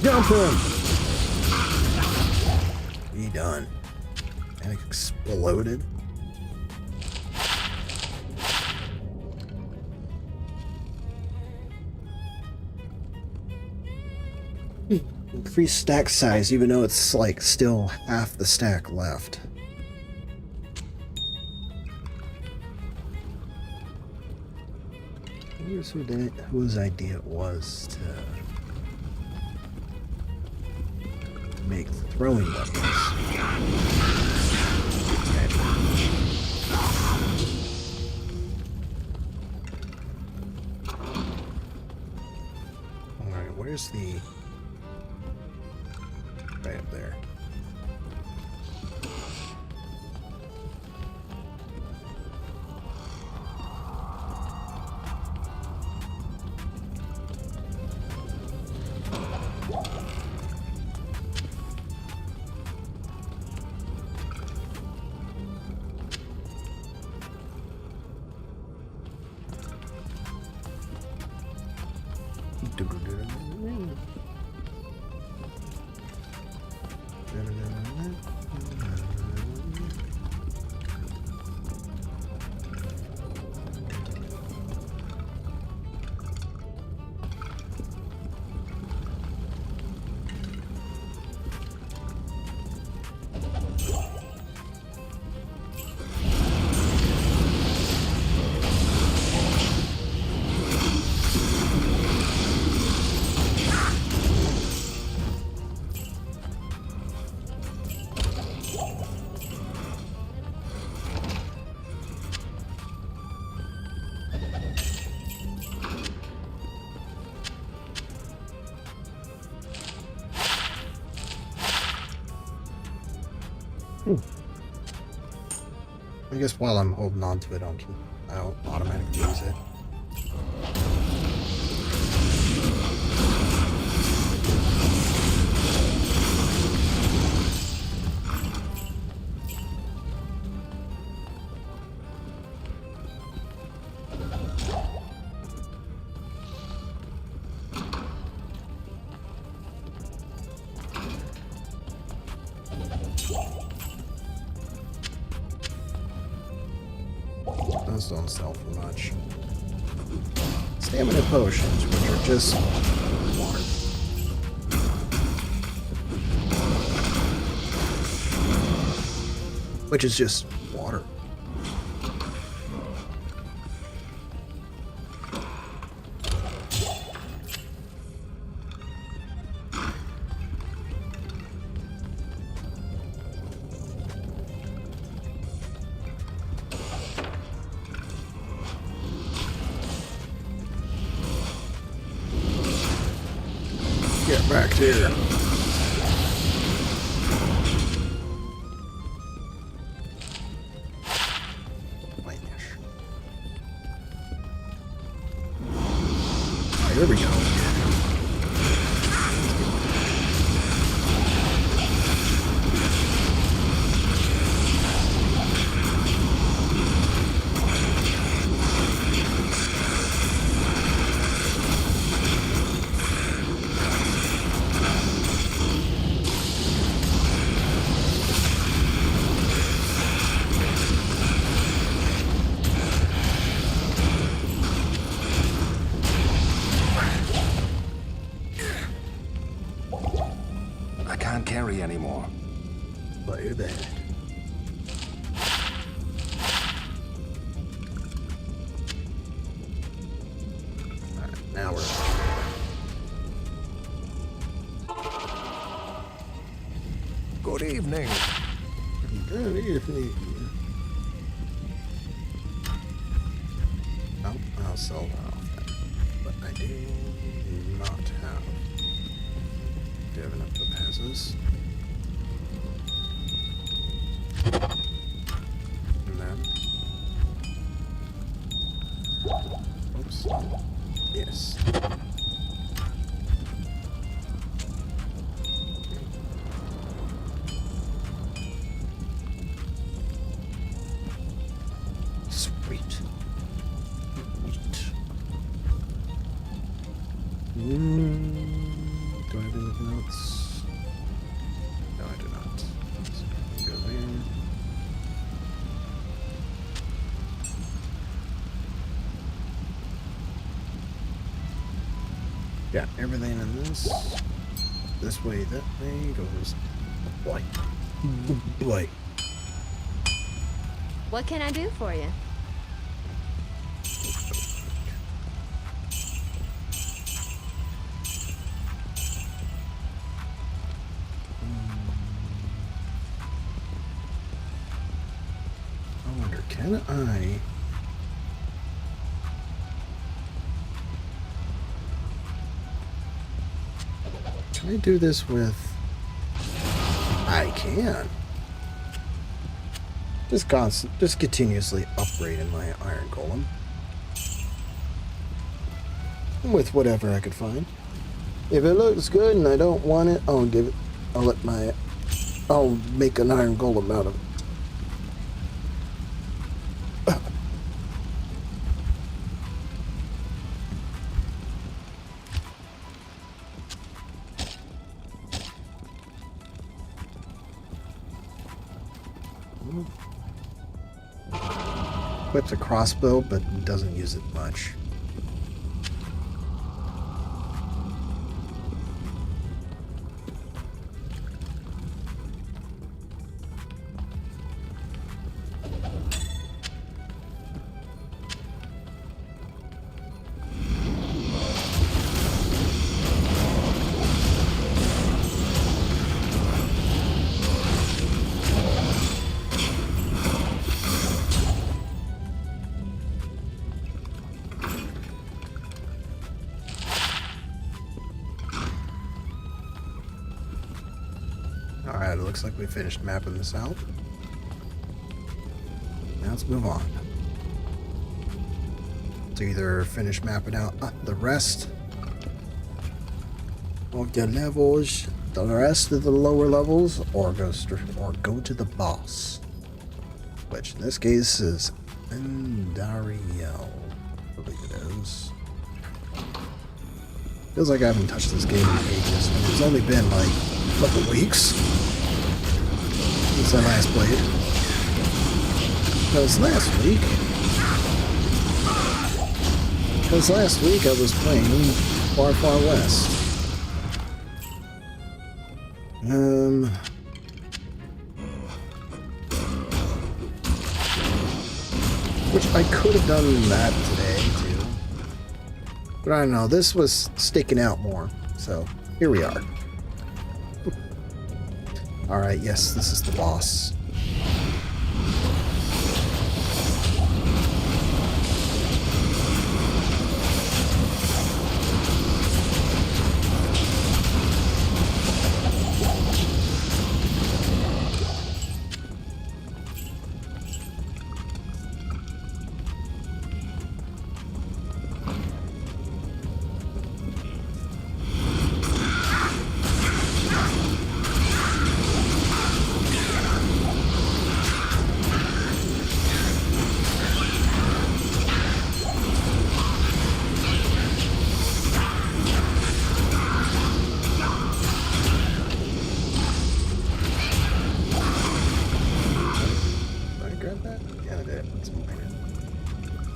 Jump him! Be done. And it exploded. Increase stack size, even though it's like still half the stack left. Here's whose idea it was to make throwing weapons. Okay. Alright, where's the... right up there. I guess while I'm holding on to it, I'll automatically use it. Those don't sell for much. Stamina potions, which are just water. Which is just water. Get back here. Oh, here we go. can't carry anymore. Fire that. Alright, now we're... Good evening. Good evening. Oh, I'll sell that off then. But I do not have. Do you have enough topazes? And then... Oops. Yes. Sweet. Do I have anything else? No, I do not. So, go there. Yeah, everything in this way, that way goes white. White. What can I do for you? I wonder, can I... Can I do this with... I can. Just continuously upgrading my iron golem. With whatever I could find. If it looks good and I don't want it, I'll make an iron golem out of it. Equips a crossbow, but doesn't use it much. Alright, it looks like we finished mapping this out. Now let's move on. To either finish mapping out the rest of the levels, the rest of the lower levels, or go to the boss. Which in this case is Endariel, I believe it is. Feels like I haven't touched this game in ages. It's only been like a couple weeks since I last played. Because last week I was playing Far Far West. Which I could have done that today too. But I don't know, this was sticking out more. So here we are. Alright, yes, this is the boss.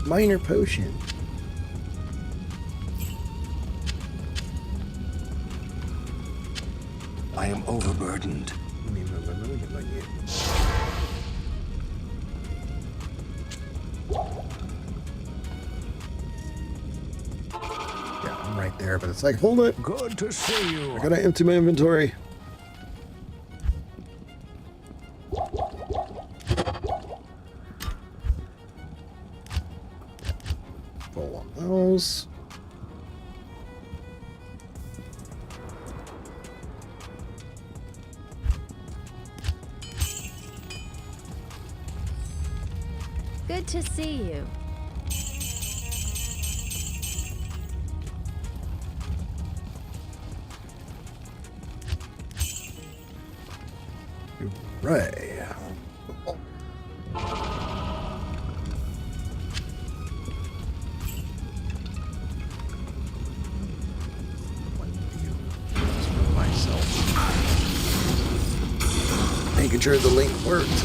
Minor potion. I I am overburdened. Let me get my game. Yeah, I'm right there, but it's like, hold it. Good to see you. I gotta empty my inventory. Full on those. Good to see you. Right. Myself. Making sure the link worked.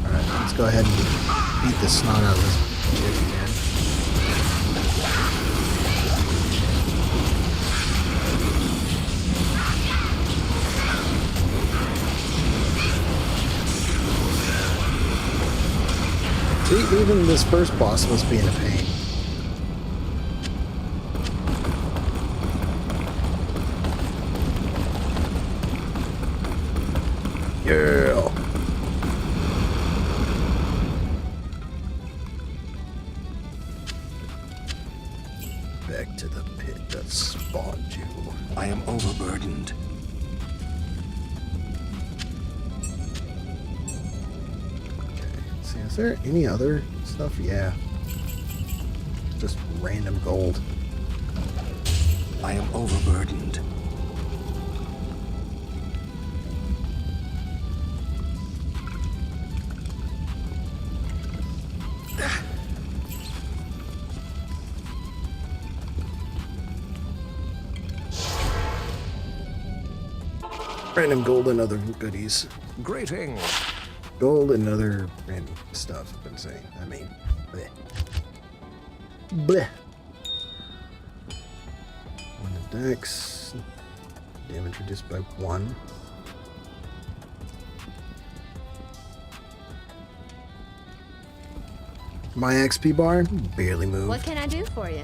Alright, let's go ahead and beat the snot out of this chick again. See, even this first boss must be in a pain. Yeah. Back to the pit that spawned you. I am overburdened. Okay. See, is there any other stuff? Yeah. Just random gold. I am overburdened. Random gold and other goodies. Greetings. Gold and other random stuff, I've been saying. I mean, bleh. Bleh. One dex. Damage reduced by 1. My XP bar barely moved. What can I do for you?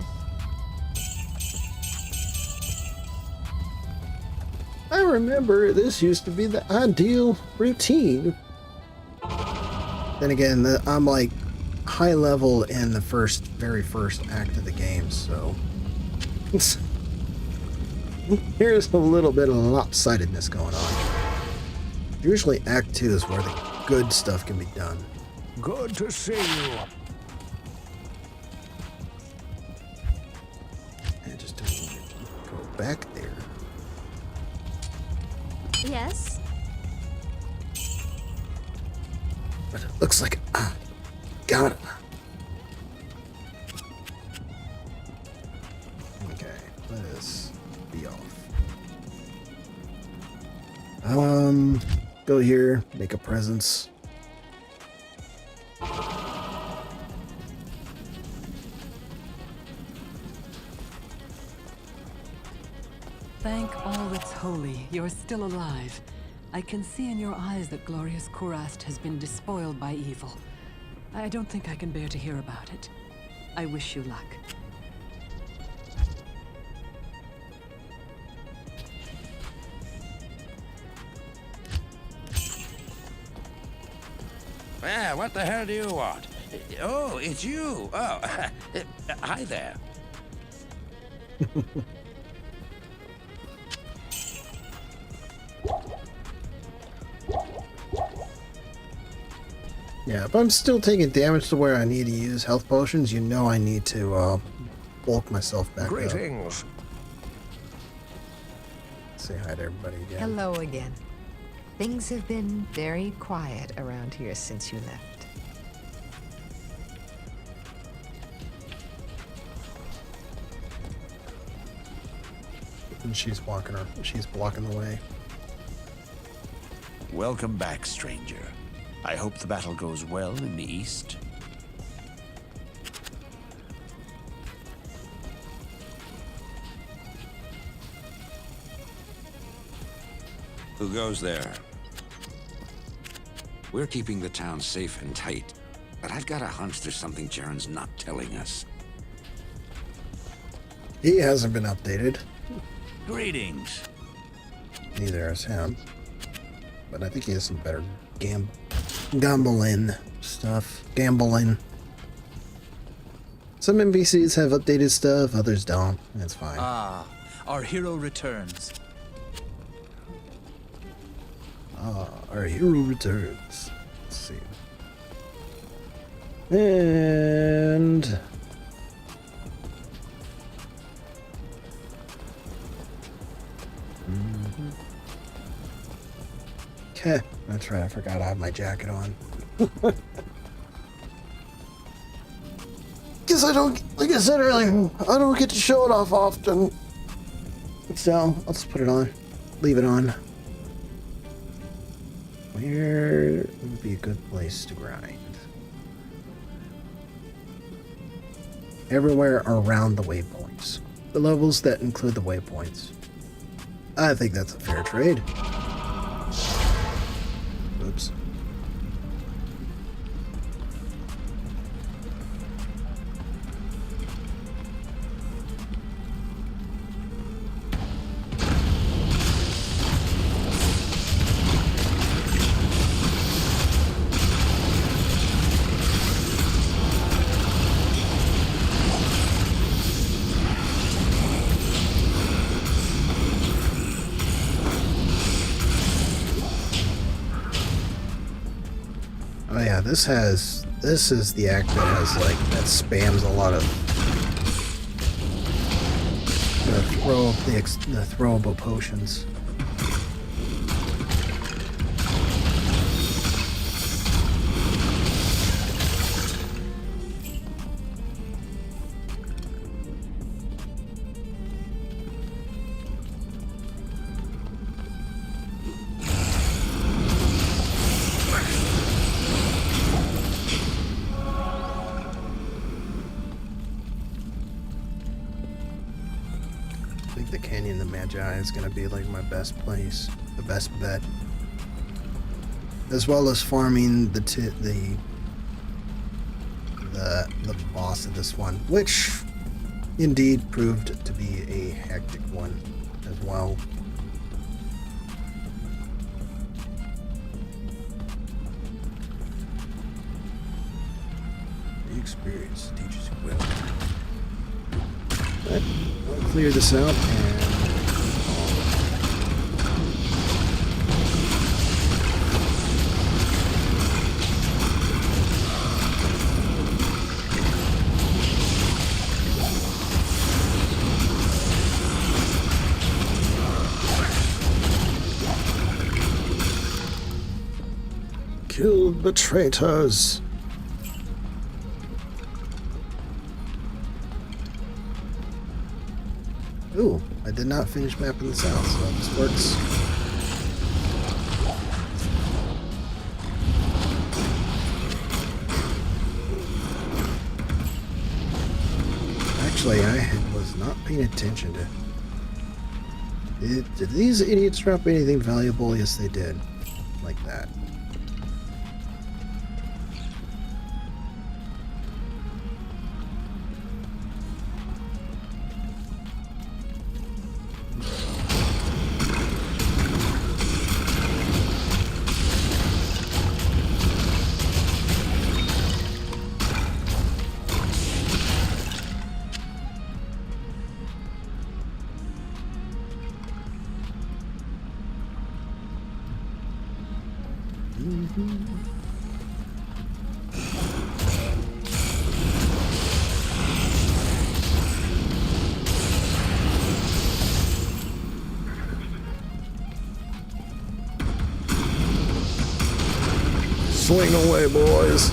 I remember this used to be the ideal routine. Then again, I'm like high level in the very first act of the game, so here's a little bit of lopsidedness going on. Usually Act 2 is where the good stuff can be done. Good to see you. I just don't want to go back there. Yes? But it looks like I got it. Okay, let us be off. Go here, make a presence. Thank all that's holy, you're still alive. I can see in your eyes that glorious Kurast has been despoiled by evil. I don't think I can bear to hear about it. I wish you luck. Ah, what the hell do you want? Oh, it's you. Oh, hi there. Yeah, if I'm still taking damage to where I need to use health potions, you know I need to bulk myself back up. Greetings. Say hi to everybody again. Hello again. Things have been very quiet around here since you left. And she's blocking the way. Welcome back, stranger. I hope the battle goes well in the east. Who goes there? We're keeping the town safe and tight, but I've got a hunch there's something Jaren's not telling us. He hasn't been updated. Greetings. Neither has him. But I think he has some better gambling stuff. Gambling. Some NPCs have updated stuff, others don't. That's fine. Ah, our hero returns. Our hero returns. Let's see. And... Okay, that's right. I forgot I have my jacket on. Guess I don't, like I said earlier, I don't get to show it off often. So, I'll just put it on. Leave it on. Where would be a good place to grind? Everywhere around the waypoints. The levels that include the waypoints. I think that's a fair trade. Oops. Oh yeah, this is the act that has that spams a lot of the throwable potions. I think the Canyon of the Magi is going to be like my best place, the best bet, as well as farming the boss of this one, which indeed proved to be a hectic one as well. The experience teaches you well. But I'll clear this out and kill the traitors. Ooh, I did not finish mapping this out, so this works. Actually, I was not paying attention to... Did these idiots drop anything valuable? Yes, they did. Like that. Swing away, boys.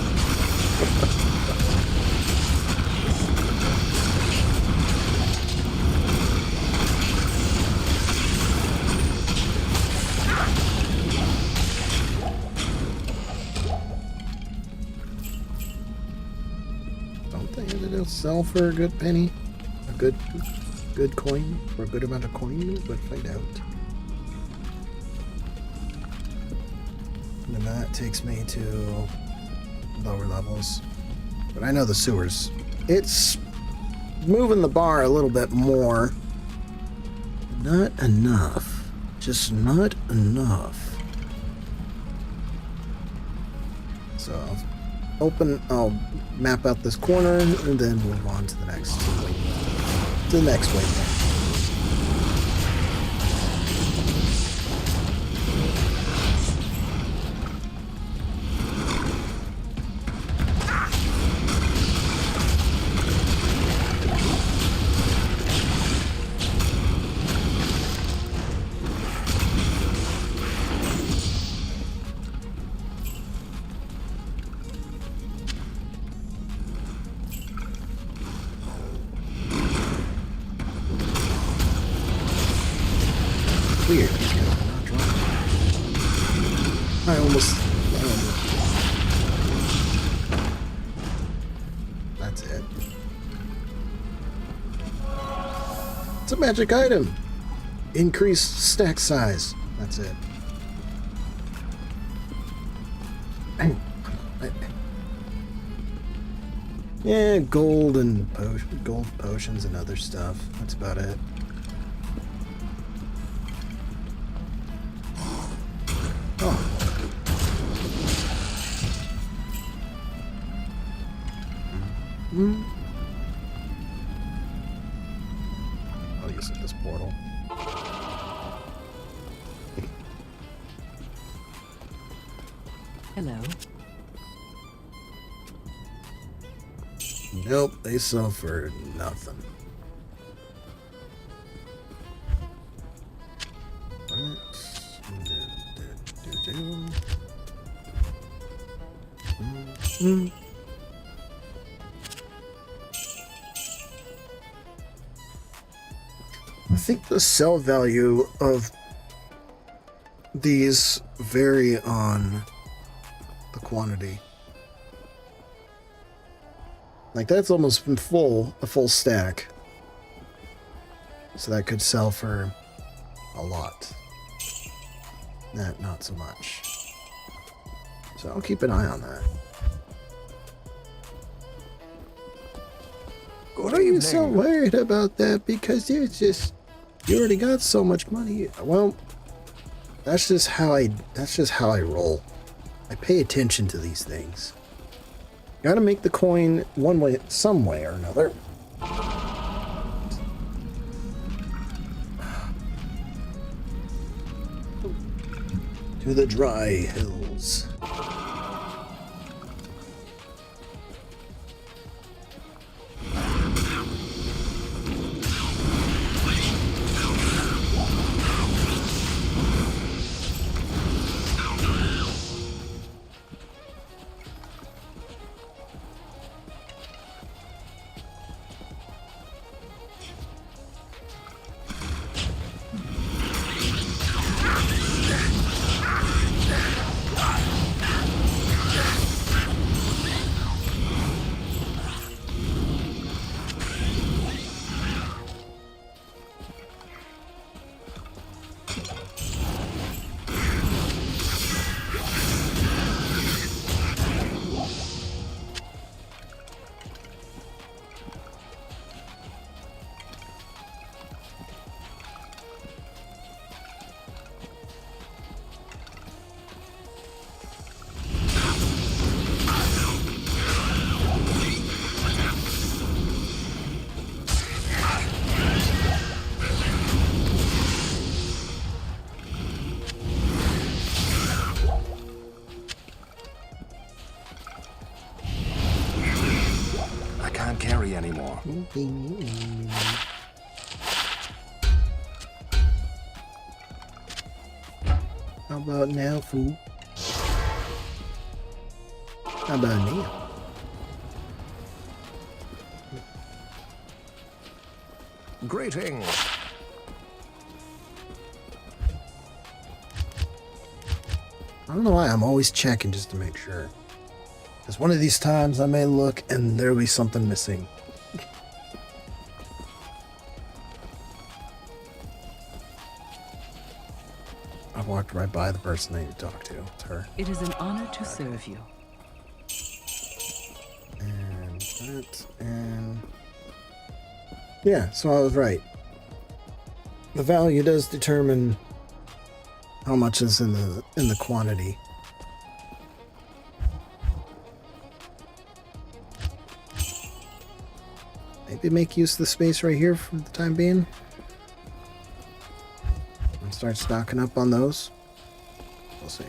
sell for a good penny? A good coin? For a good amount of coin? But find out. And then that takes me to lower levels. But I know the sewers. It's moving the bar a little bit more. Not enough. Just not enough. So I'll map out this corner and then move on to the next waypoint. Weird. I almost. That's it. It's a magic item. Increased stack size. That's it. Yeah, gold potions and other stuff. That's about it. I'll use this portal. Hello. Nope, they sell for nothing. I think the sell value of these vary on the quantity. Like that's almost a full stack. So that could sell for a lot. That not so much. So I'll keep an eye on that. What are you so worried about that? Because you already got so much money. Well, that's just how I roll. I pay attention to these things. Gotta make the coin one way, some way or another. To the dry hills. Anymore. How about now, fool? How about now? Greetings. I don't know why I'm always checking just to make sure. Because one of these times I may look and there'll be something missing. walked right by the person I need to talk to. It's her. It is an honor to serve you. And that, and... Yeah, so I was right. The value does determine how much is in the quantity. Maybe make use of the space right here for the time being. And start stocking up on those. We'll see.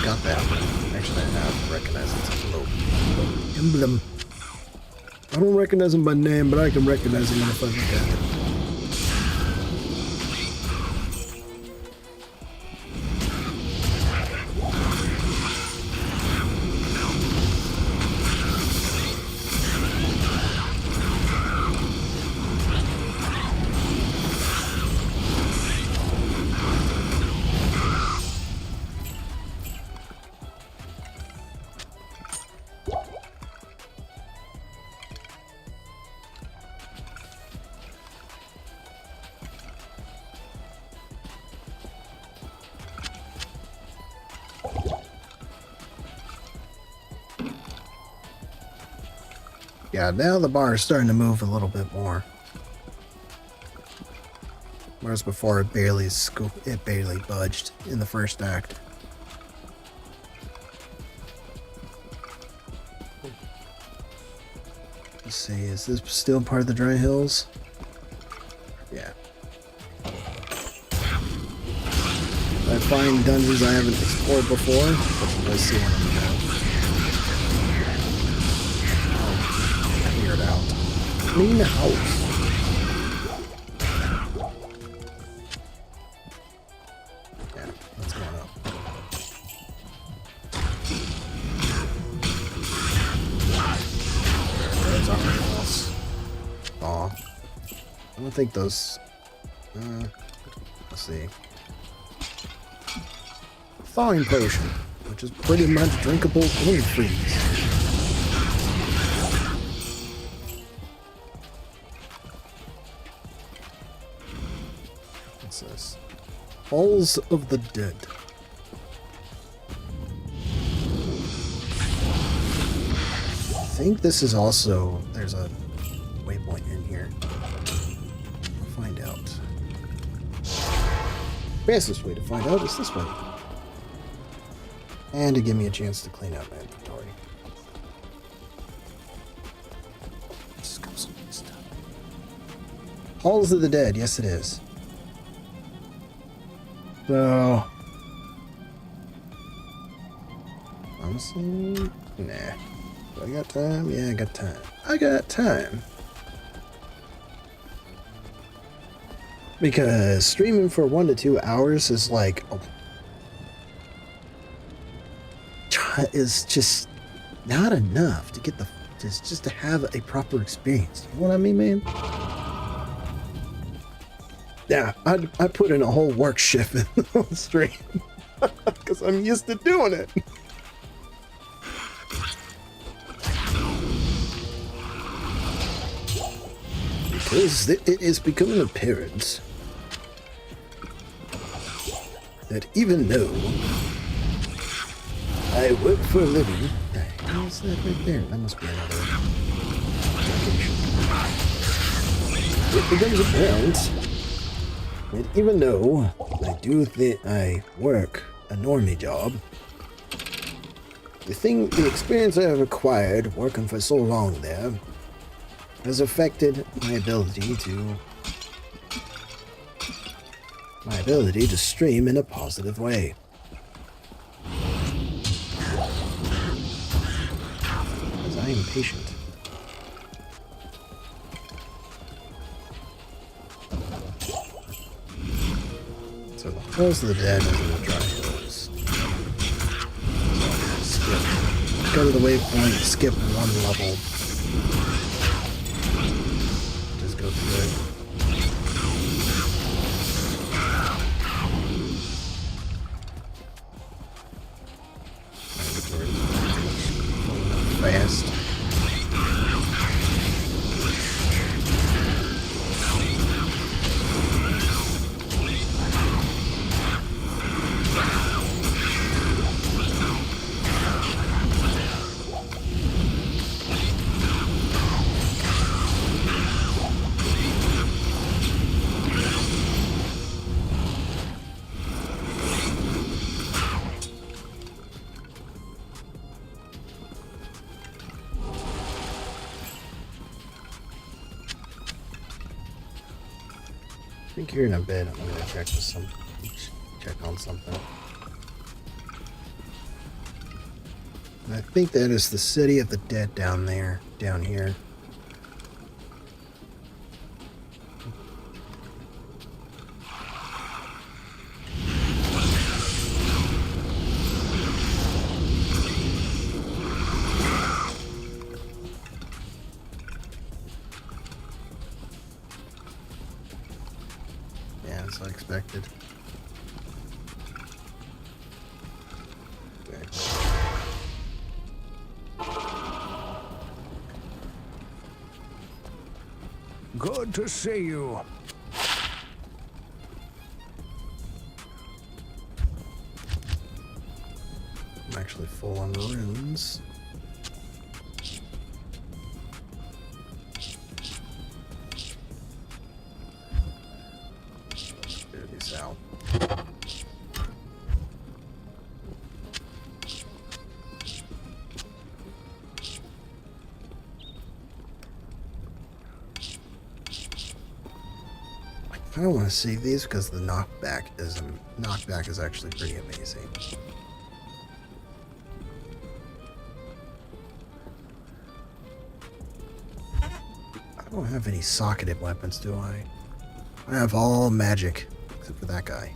Got that. Actually, I have recognized it's a little emblem. I don't recognize him by name, but I can recognize him if I look at it. Yeah, now the bar is starting to move a little bit more. Whereas before it barely budged in the first act. Let's see, is this still part of the Dry Hills? Yeah. I find dungeons I haven't explored before, but let's see what I'm about. Clear it out. Clean the house. Yeah, that's going up. There's our house. Aw. I don't think those... let's see. Thawing potion, which is pretty much drinkable cold freeze. What's this? Halls of the Dead. I think this is also... There's a waypoint in here. I'll find out. Fastest way to find out is this way. And to give me a chance to clean out my inventory. Just go some stuff. Halls of the Dead, yes it is. So... honestly, nah. Do I got time? Yeah, I got time. I got time. Because streaming for 1 to 2 hours is like... is just not enough to get the... just to have a proper experience. You know what I mean, man? Yeah, I put in a whole work shift in the stream. Because I'm used to doing it. Because it is becoming apparent that even though I work for a living... What's that right there? That must be another location. It becomes apparent that even though I work a normie job, the experience I have acquired working for so long there has affected my ability to stream in a positive way. Because I am patient. So the Halls of the Dead is in the Dry Hills. Go to the waypoint, skip one level. Just go through it. Fast. I think here in a bit I'm gonna check on something. And I think that is the city of the dead down here. Yeah, as I expected. Okay. Good to see you. I'm actually full on runes. Figure these out. I don't want to save these because the knockback is actually pretty amazing. I don't have any socketed weapons, do I? I have all magic except for that guy.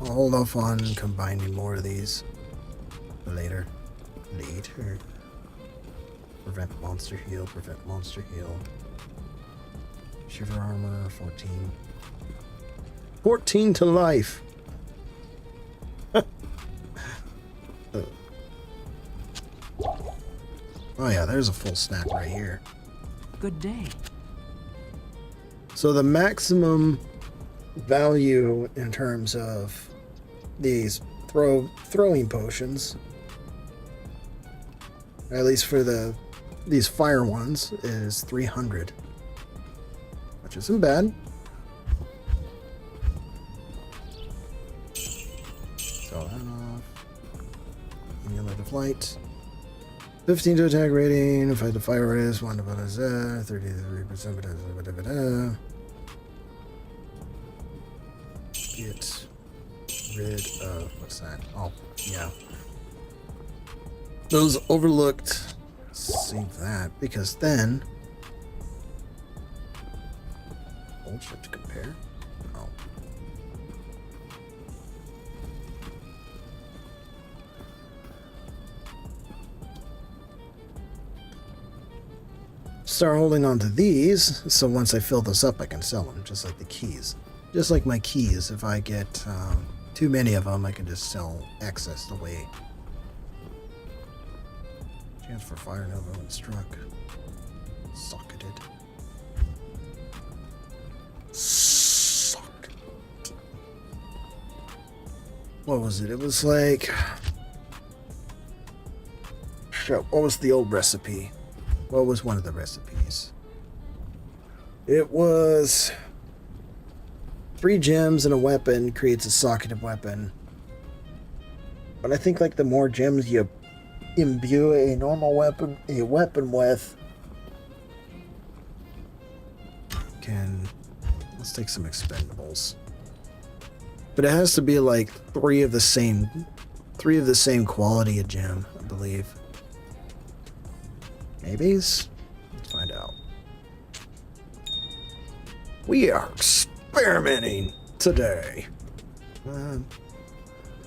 I'll hold off on combining more of these later. Prevent monster heal, Shiver armor, 14. 14 to life! Oh yeah, there's a full stack right here. Good day. So the maximum value in terms of these throwing potions, at least for these fire ones, is 300, which isn't bad. So that off. Amulet of Light. 15 to attack rating. If I had the fire radius, 1 to 33%. Get rid of what's that? Oh, yeah. Those overlooked. Save that because then. Hold shift to compare. Oh. Start holding on to these, so once I fill those up, I can sell them, just like the keys. Just like my keys, if I get too many of them, I can just sell excess away. Chance for fire nova when struck. Socketed. Sock. What was it? It was like... Shit, what was the old recipe? What was one of the recipes? It was 3 gems and a weapon creates a socketed weapon. But I think like the more gems you imbue a normal weapon with, let's take some expendables. But it has to be like 3 of the same quality of gem, I believe. Maybe? Let's find out. We are experimenting today.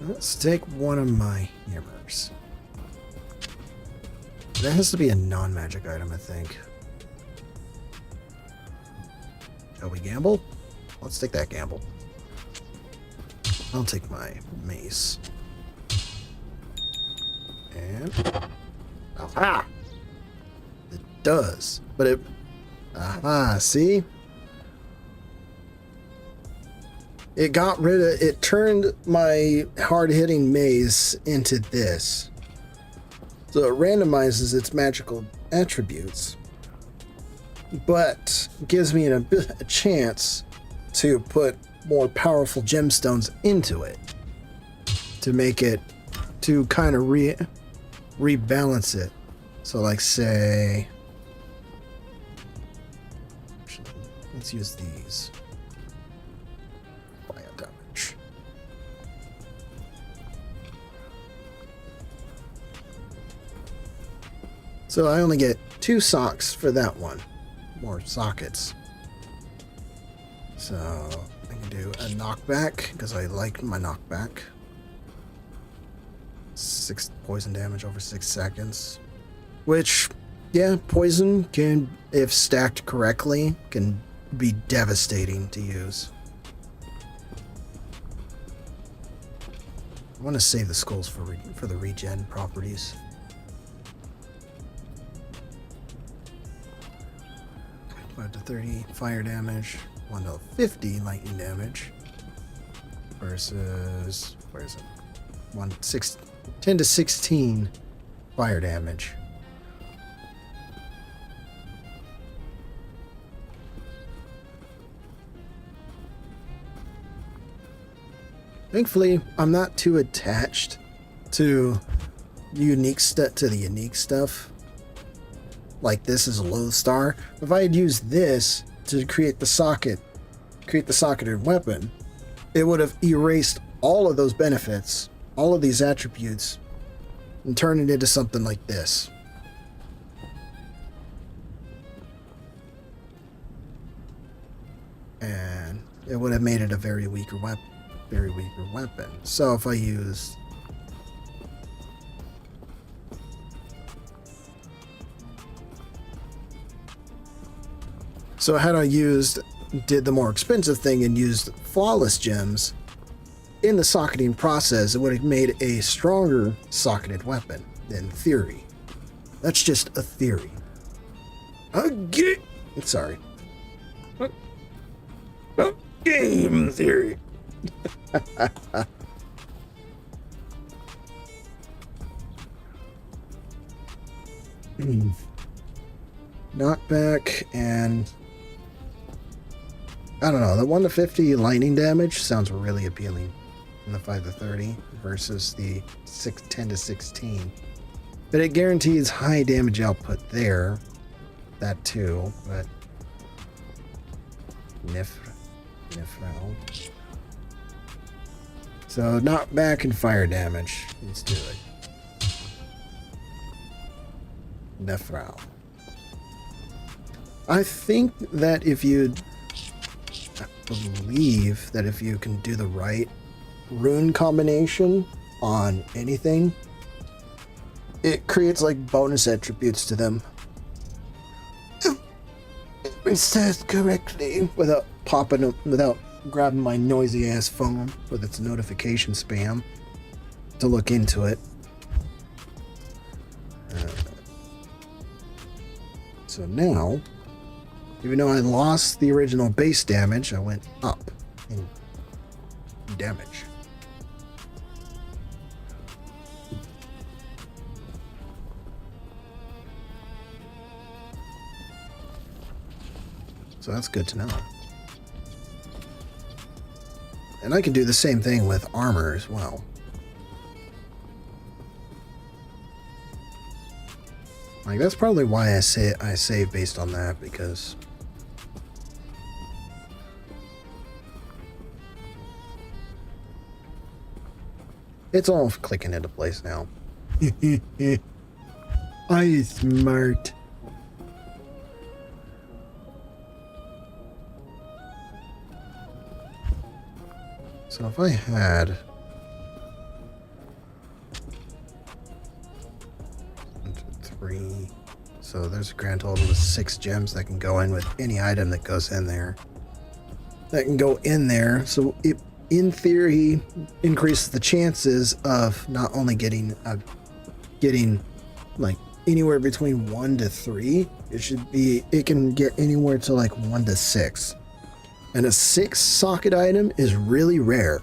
Let's take one of my hammers. That has to be a non-magic item, I think. Shall we gamble? Let's take that gamble. I'll take my mace. And... aha! It does. But it... aha, see? It got rid of... it turned my hard-hitting mace into this. So it randomizes its magical attributes. But gives me a chance to put more powerful gemstones into it. To make it... to kind of rebalance it. So like say... actually, let's use these. Fire damage. So I only get 2 socks for that one. More sockets. So I can do a knockback because I like my knockback. 6 poison damage over 6 seconds. Which, yeah, poison can, if stacked correctly, can be devastating to use. I want to save the skulls for the regen properties. 5 to 30 fire damage, 1 to 50 lightning damage. Versus, where is it? 10 to 16 fire damage. Thankfully, I'm not too attached to the unique stuff. Like this is a lodestar. If I had used this to create the socketed weapon, it would have erased all of those benefits, all of these attributes, and turned it into something like this. And it would have made it a very weaker weapon. So if I used did the more expensive thing and used flawless gems in the socketing process, it would have made a stronger socketed weapon in theory. That's just a theory. Sorry. Game theory. Knockback and I don't know, the 1 to 50 lightning damage sounds really appealing in the 5 to 30 versus the 10 to 16. But it guarantees high damage output there. That too, but Nifral. So knockback and fire damage. Let's do it. Nifral. I believe that if you can do the right rune combination on anything, it creates like bonus attributes to them. It says correctly without grabbing my noisy ass phone with its notification spam to look into it. So now, even though I lost the original base damage, I went up in damage. So that's good to know. And I can do the same thing with armor as well. Like, that's probably why I save based on that, because it's all clicking into place now. I smart. So if I had 1, 2, 3, so there's a grand total of 6 gems that can go in with any item that goes in there. That can go in there, so it, in theory, increases the chances of not only getting like anywhere between 1 to 3. It can get anywhere to like 1 to 6. And a 6 socket item is really rare,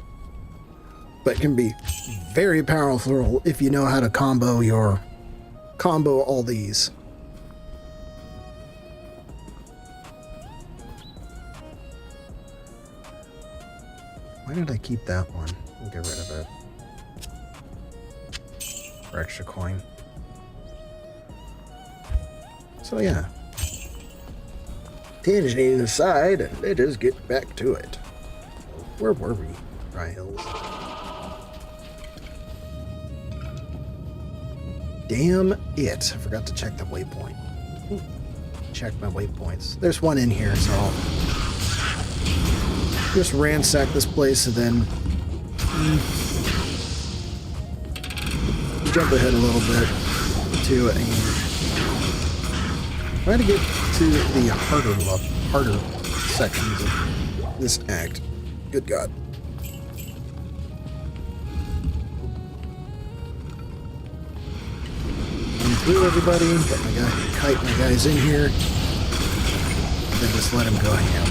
but can be very powerful if you know how to combo all these. Why did I keep that one? I'll get rid of it. For extra coin. So yeah. Tangent aside, let us get back to it. Where were we? Dry Hills. Damn it. I forgot to check the waypoint. Check my waypoints. There's one in here, so I'll just ransack this place and then jump ahead a little bit to try to get to the harder sections of this act. Good God. Run through everybody, get my guys in here, then just let him go ham.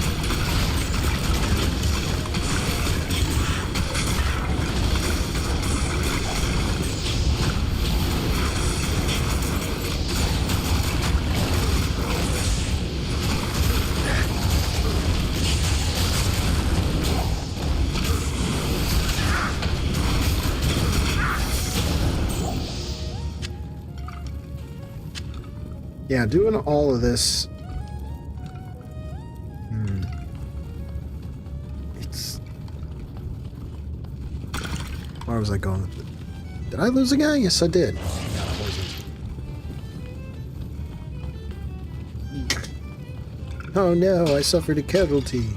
Yeah, doing all of this. It's. Where was I going with it? Did I lose a guy? Yes, I did. Oh no, I suffered a casualty.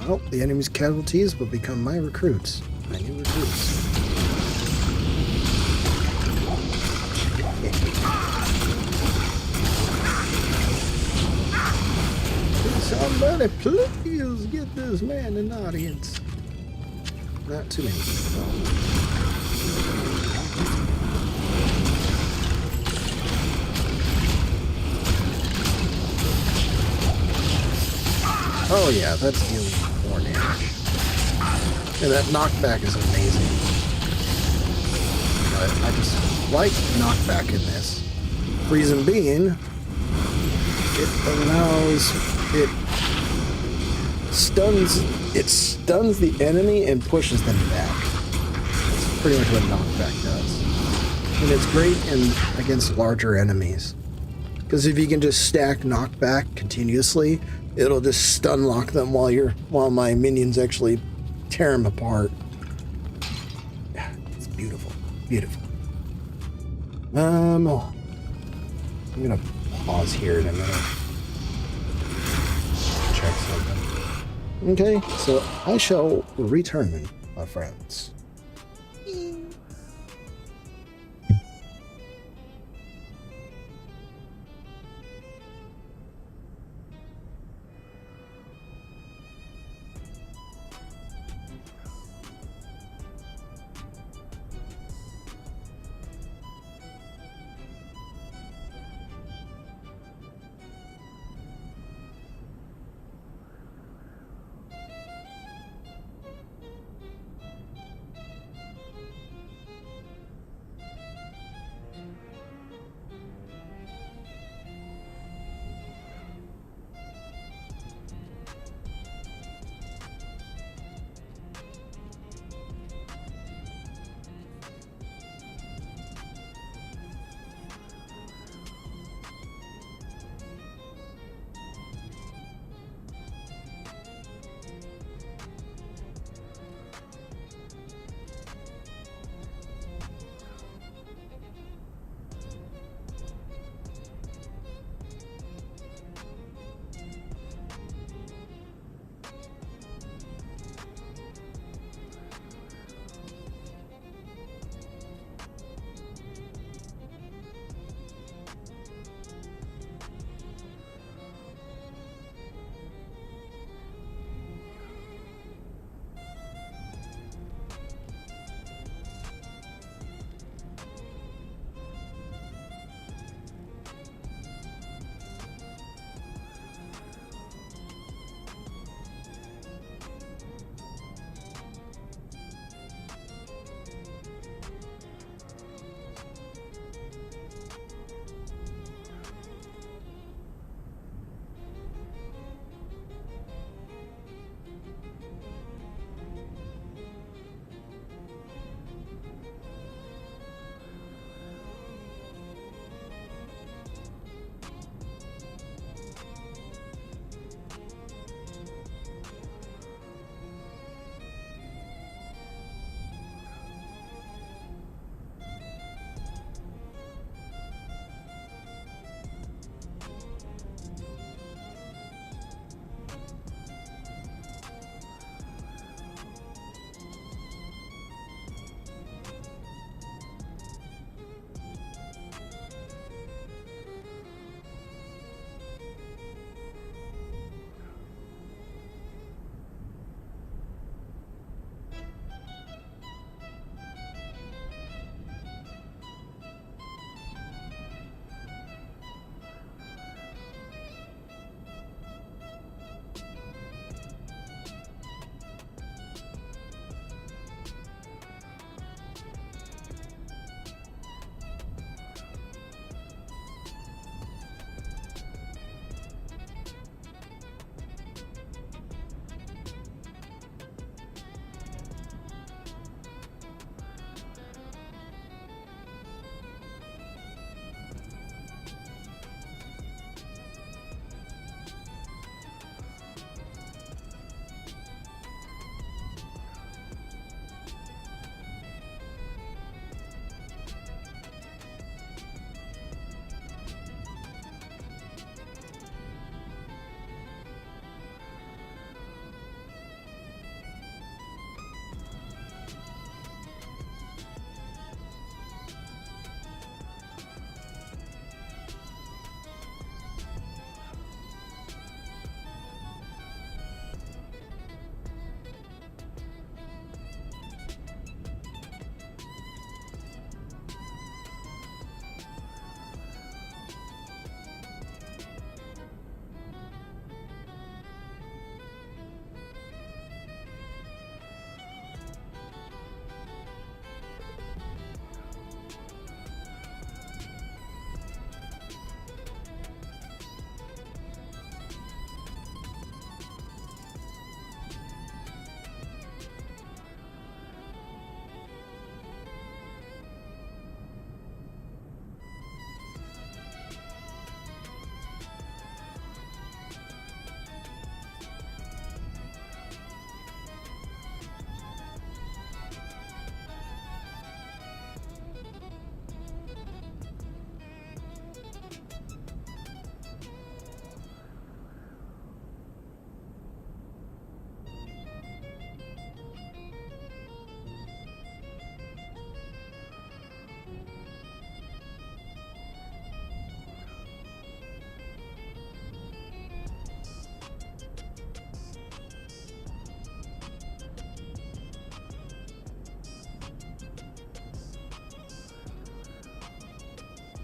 Well, the enemy's casualties will become my recruits. My new recruits. Somebody please get this man an audience. Not too many. Oh yeah, that's dealing 4 damage. And that knockback is amazing. But I just like knockback in this. Reason being, it stuns the enemy and pushes them back. That's pretty much what knockback does. And it's great against larger enemies. Because if you can just stack knockback continuously, it'll just stun lock them while my minions actually tear them apart. It's beautiful. Beautiful. I'm gonna pause here in a minute. Check something. Okay, so I shall return, my friends.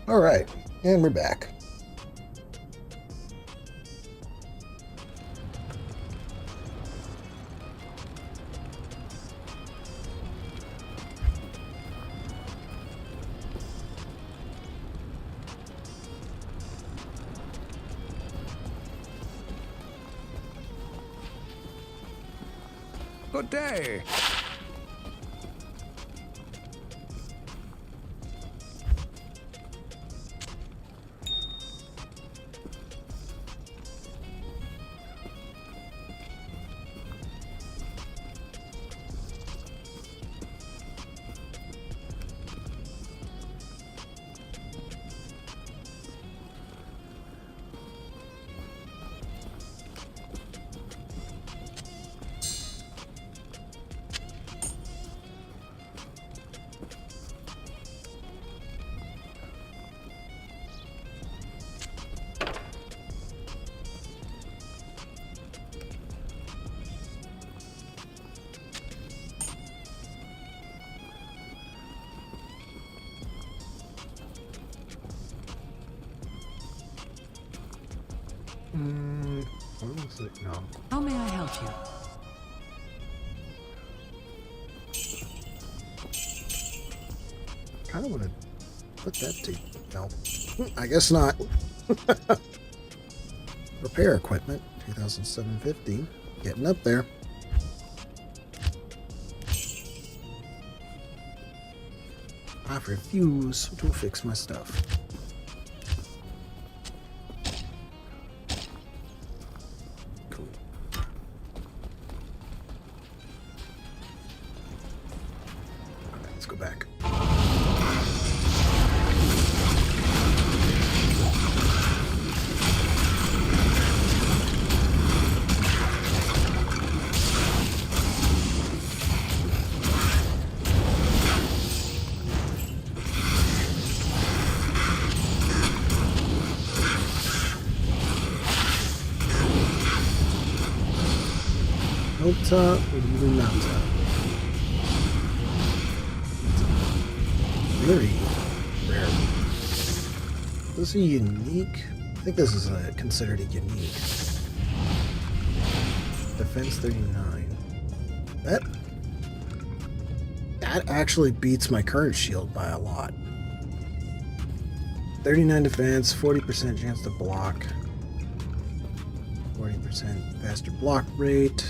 All right, and we're back. Good day. What looks like no. How may I help you? Kind of want to put that to no. I guess not. Repair equipment, 2,750. Getting up there. I refuse to fix my stuff. Cool. Alright, let's go back. Nota Illuminata. Very rare. This is a unique. I think this is considered a unique. Defense 39. That actually beats my current shield by a lot. 39 defense, 40% chance to block, 40% faster block rate.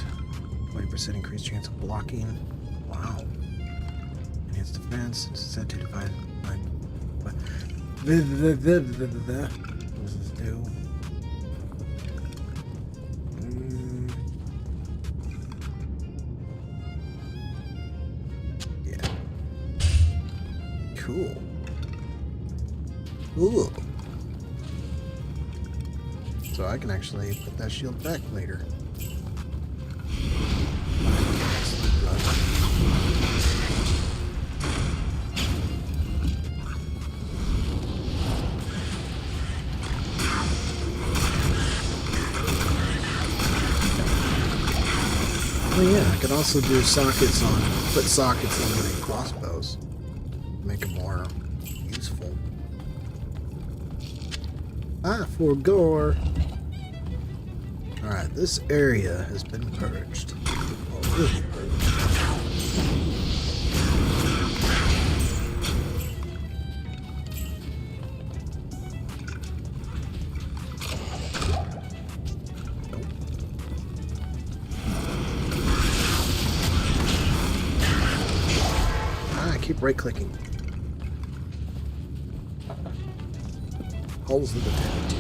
20% increased chance of blocking. Wow. Enhanced defense. It's set to divide. What does this do? Yeah. Cool. Cool. So I can actually put that shield back later. Oh yeah, I can also do sockets on, put sockets on my crossbows. Make them more useful. Ah, for gore. Alright, this area has been purged. Oh, really purged. Nope. Ah, I keep right-clicking. Holes in the tattoo.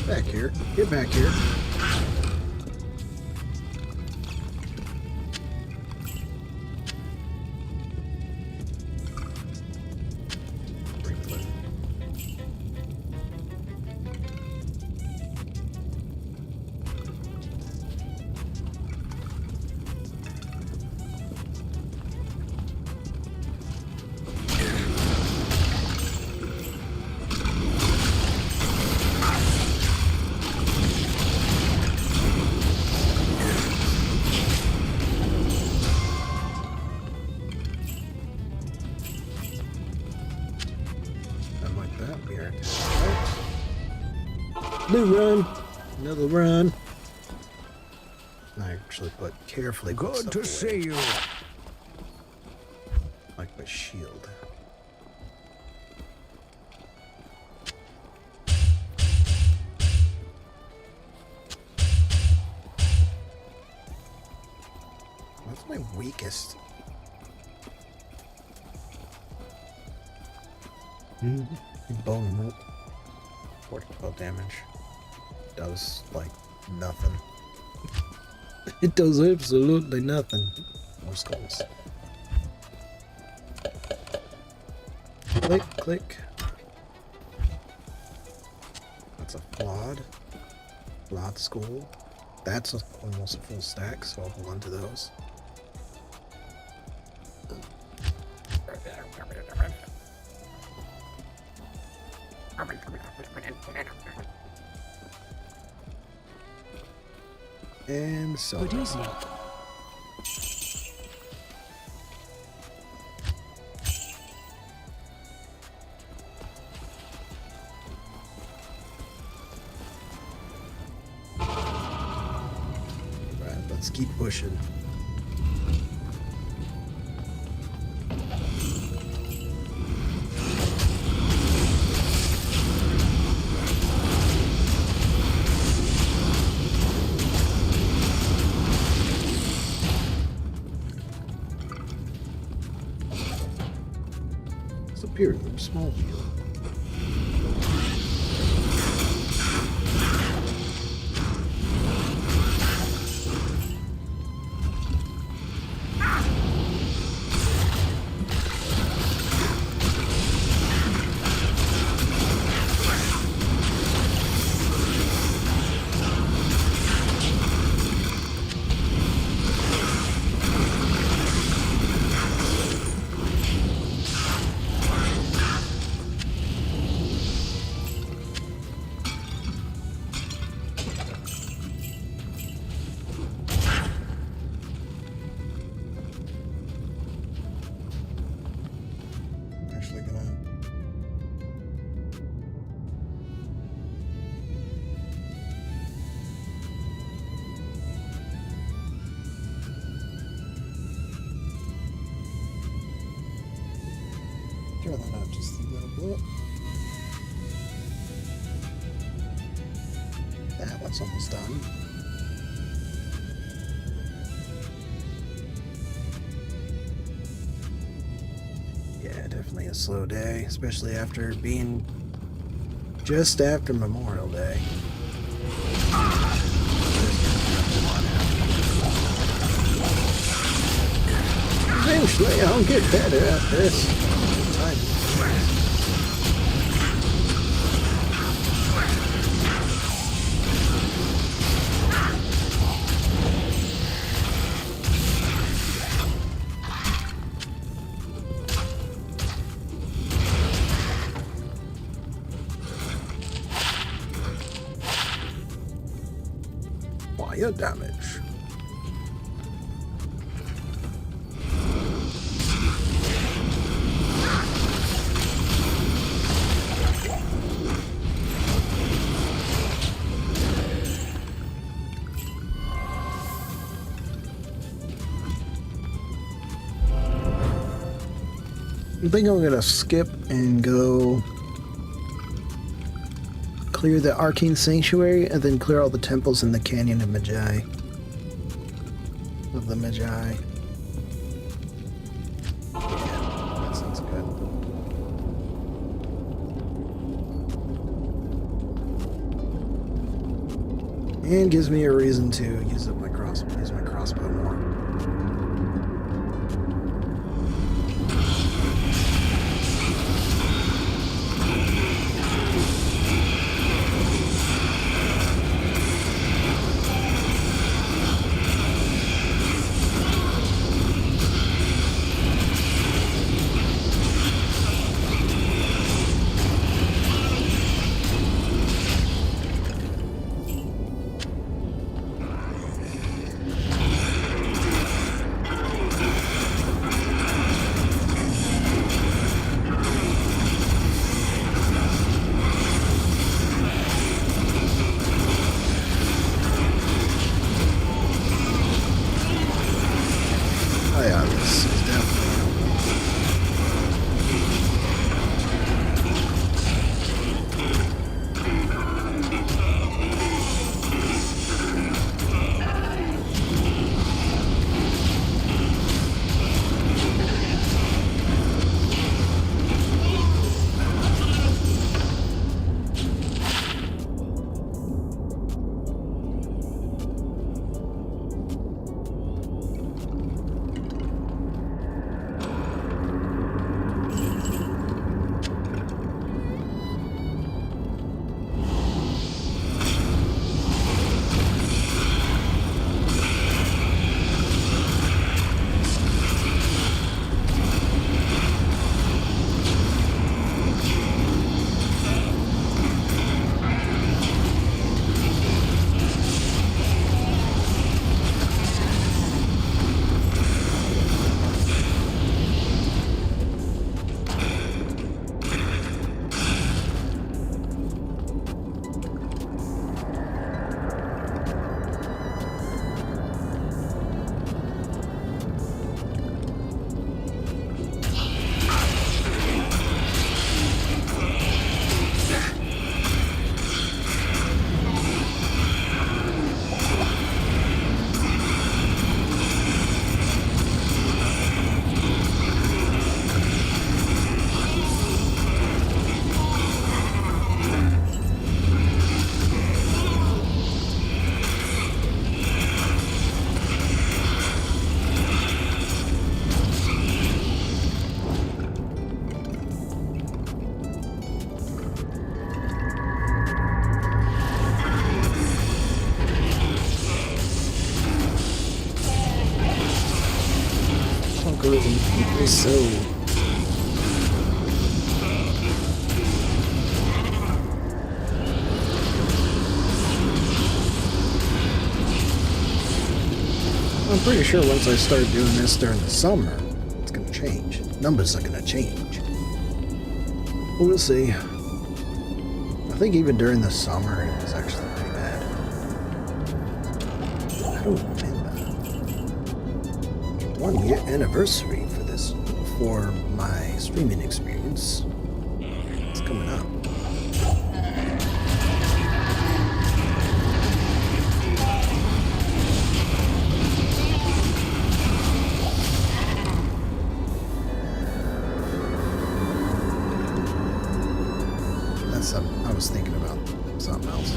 Back here. Get back here. Another run. Another run. I actually put carefully. Good to see you. Like my shield. What's my weakest? Bone root. 40 damage. Does like nothing. It does absolutely nothing. More skulls. Click, click. That's a flawed. Flawed skull. That's almost a full stack, so I'll hold on to those. And so. Good evening. Right, let's keep pushing. Superior, small field. Actually gonna try that out just a little bit. That one's almost done. Yeah, definitely a slow day, especially after being just after Memorial Day. Eventually, I'll get better at this. Time. Fire damage. I think I'm gonna skip and go clear the Arcane Sanctuary and then clear all the temples in the Canyon of Magi. Of the Magi. Yeah, that sounds good. And gives me a reason to use my crossbow more. is definitely helpful. So I'm pretty sure once I start doing this during the summer, it's going to change. Numbers are going to change. We'll see. I think even during the summer, it was actually pretty bad. I don't remember. 1 year anniversary for my streaming experience. It's coming up. That's something I was thinking about. Something else.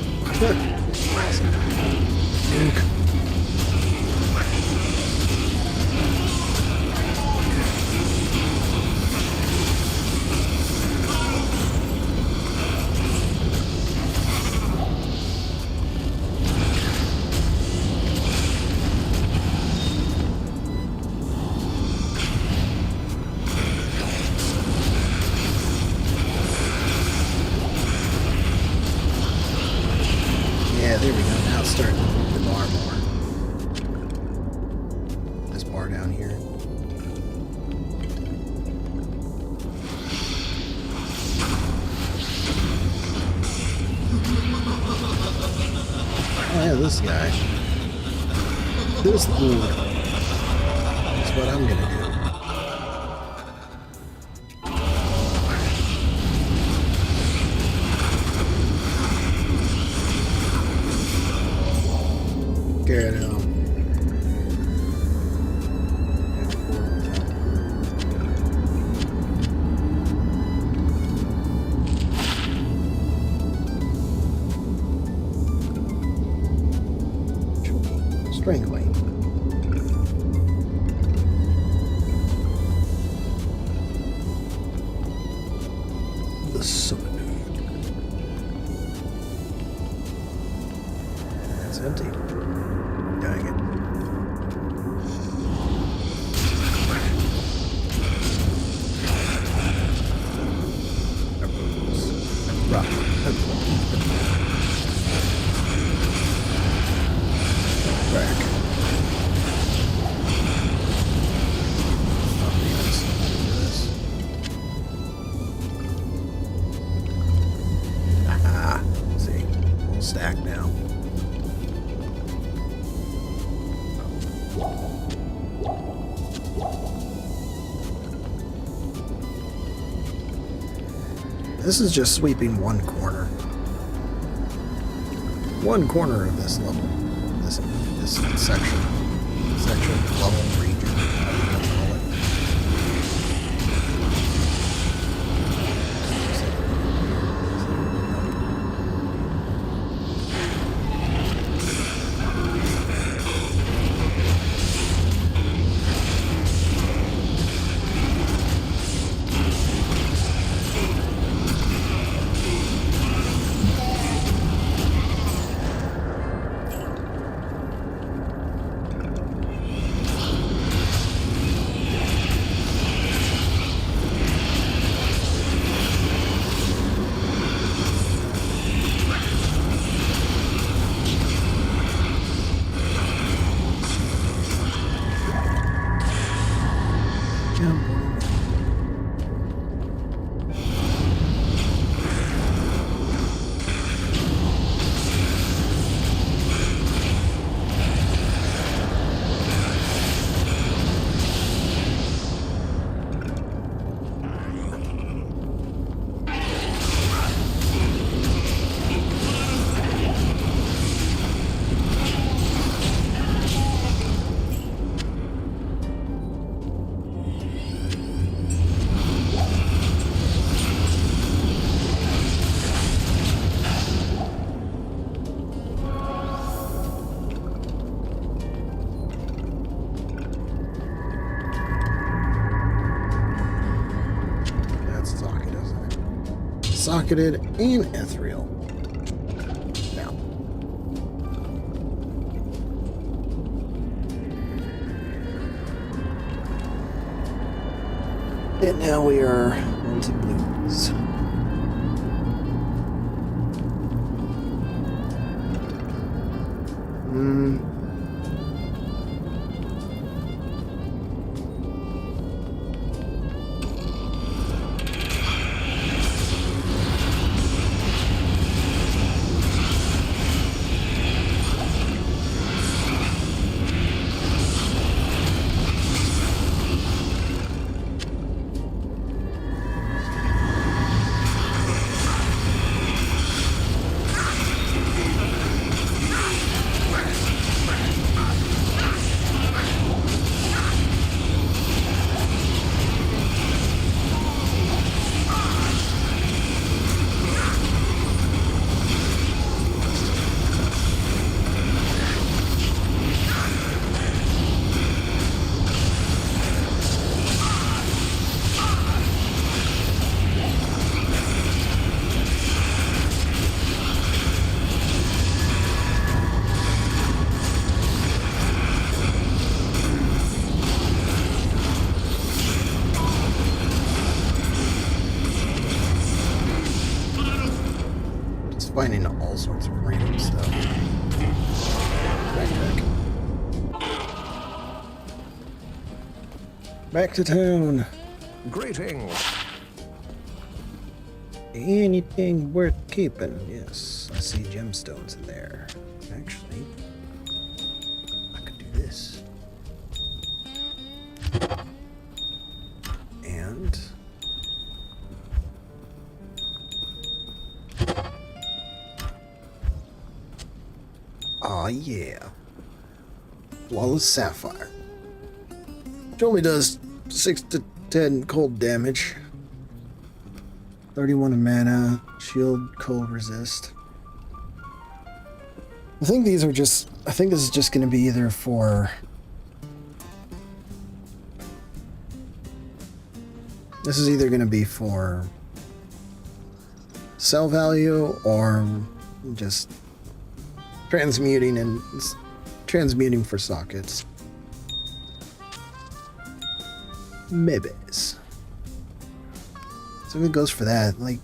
Yeah, there we go. Now it's starting to move the bar more. This bar down here. Oh yeah, this guy. This dude. That's what I'm gonna do. Get strangling. The SOOO. It's empty. this is just sweeping one corner. One corner of this level. This section. Level, region, however you wanna call it. Socketed and ethereal. Now. And now we are into blues. Finding all sorts of random stuff. Back to town. Greetings. Anything worth keeping? Yes, I see gemstones in there. Actually, I could do this. And oh yeah. Flawless Sapphire. Which only does 6 to 10 cold damage. 31 mana, shield, cold resist. I think these are just, I think this is just going to be either for... This is either going to be for sell value or just transmuting and transmuting for sockets. Maybe. So if it goes for that, like...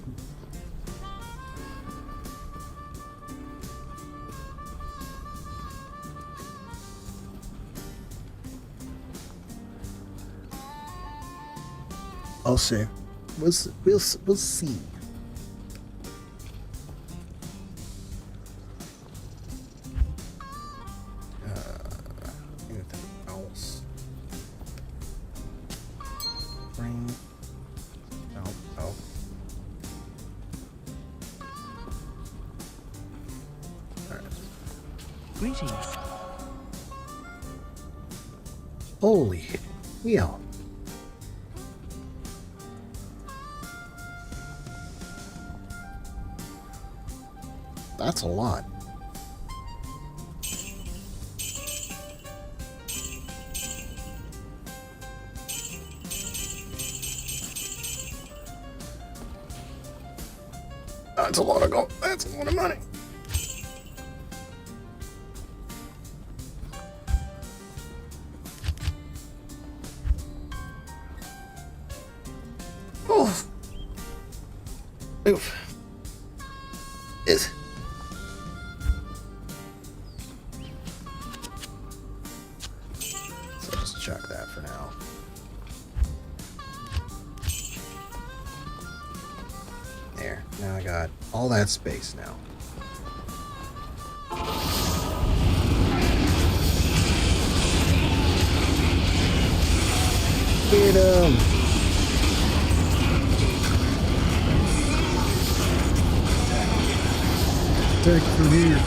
I'll see. We'll see. Anything else? Ring. Oh. Greetings. Holy hell. That's a lot. That's a lot of gold. That's a lot of money. Oh. Oof. Is. So just chuck that for now. There. Now I got all that space now. Get him. Take from here.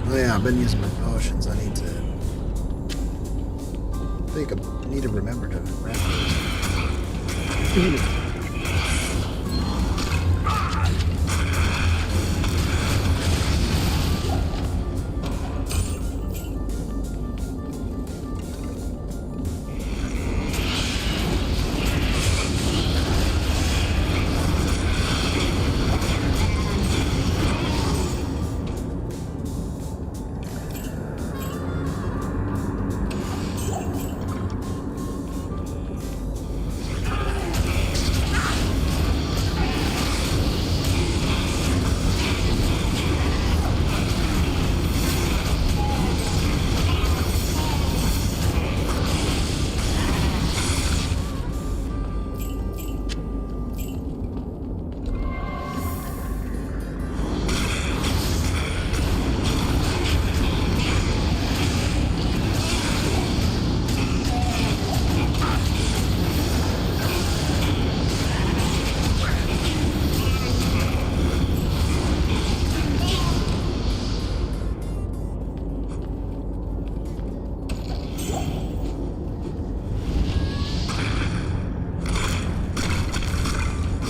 Oh yeah, I've been using my potions. I need to. I think I need to remember to wrap those.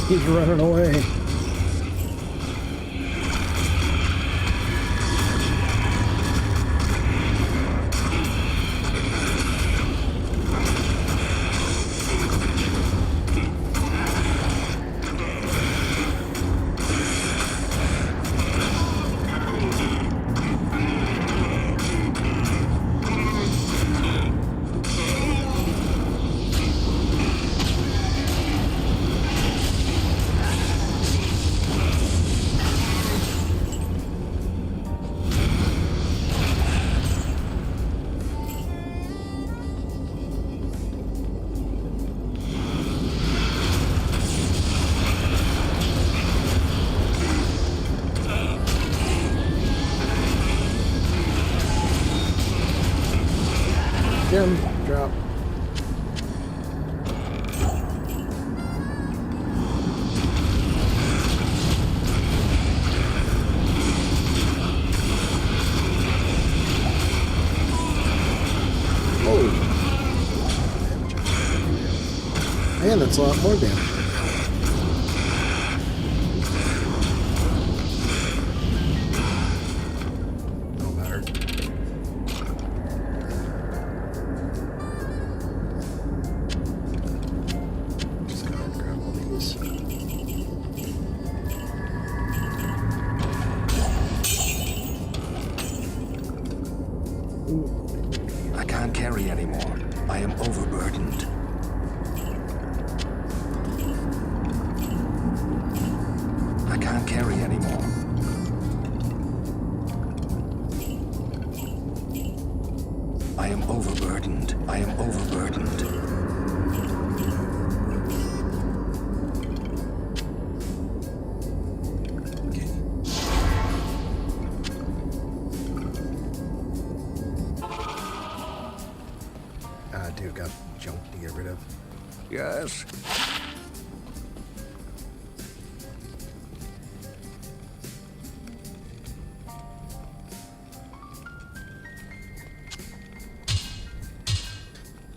He's running away. Jim, drop. Oh. Man, that's a lot more damage. No matter. Just go ahead and grab all these. I can't carry anymore. I am overburdened. I can't carry anymore. I am overburdened. I am overburdened. I do got Yes?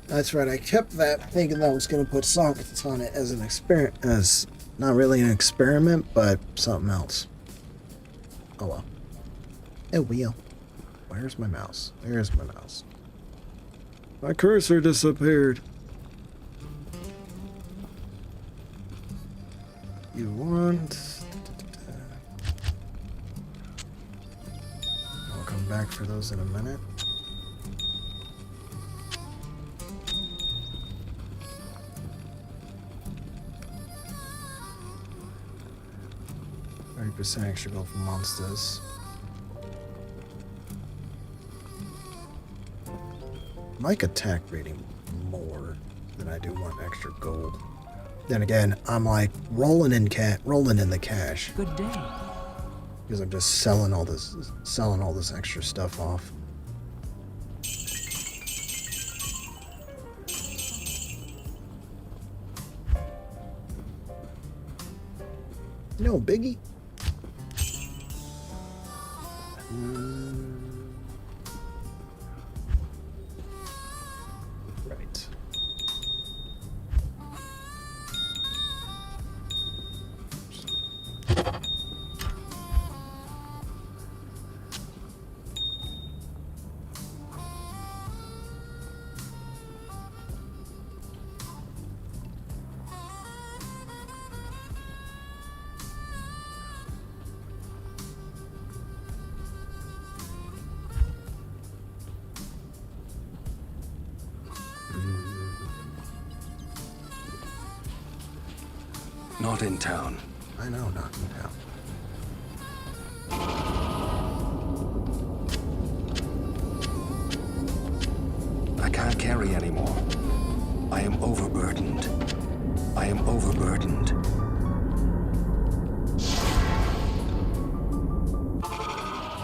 That's right. I kept that thinking that I was going to put sockets on it as an experiment, as not really an experiment, but something else. Oh well. It will. Where's my mouse? There's my mouse. My cursor disappeared. You want... I'll come back for those in a minute. % extra gold for monsters. I like attack rating more than I do want extra gold. Then again, I'm like rolling in the cash. Good day. Because I'm just selling all this extra stuff off. No biggie. Right. Not in town. I know, not in town. I can't carry anymore. I am overburdened. I am overburdened.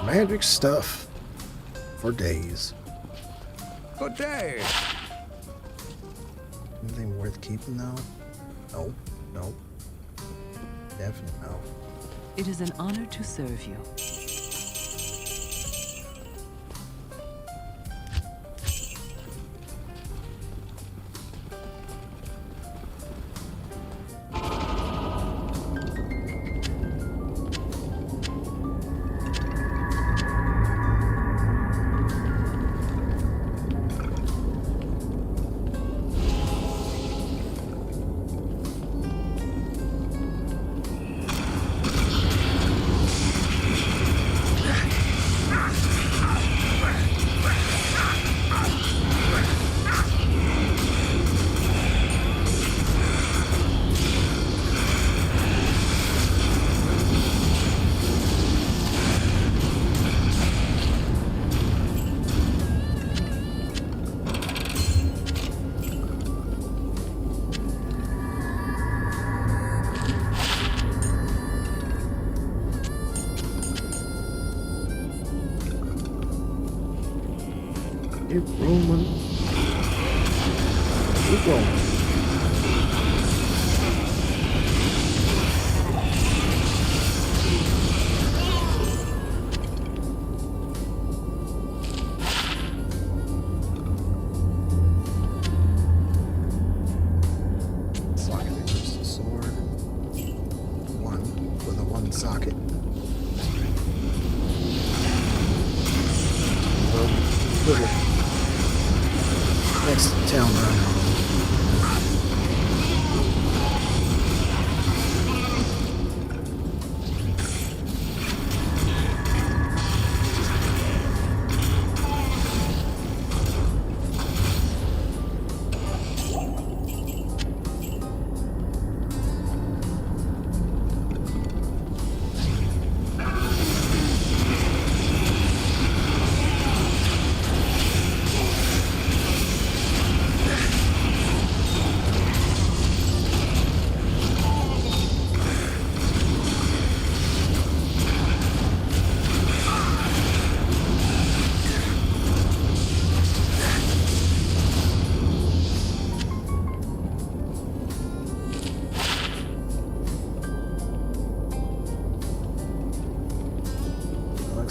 Magic stuff for days. Good day. Anything worth keeping though? No, no. Definitely no. It is an honor to serve you. Keep rolling. Keep rolling. Socket versus the sword. One with a one socket. Little. Next town run.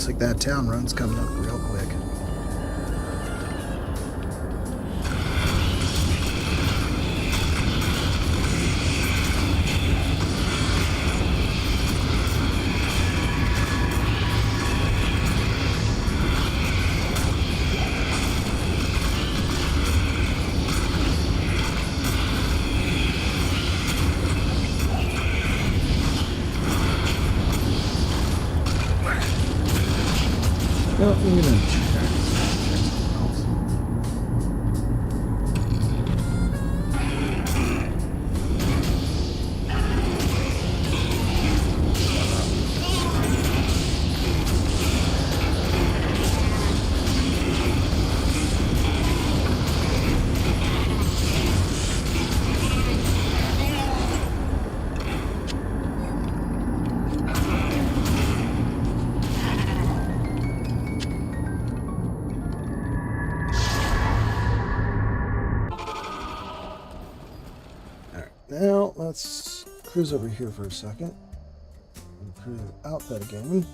looks like that town run's coming up real quick. Well, I'm gonna check something else. Now, let's cruise over here for a second. And cruise out that again.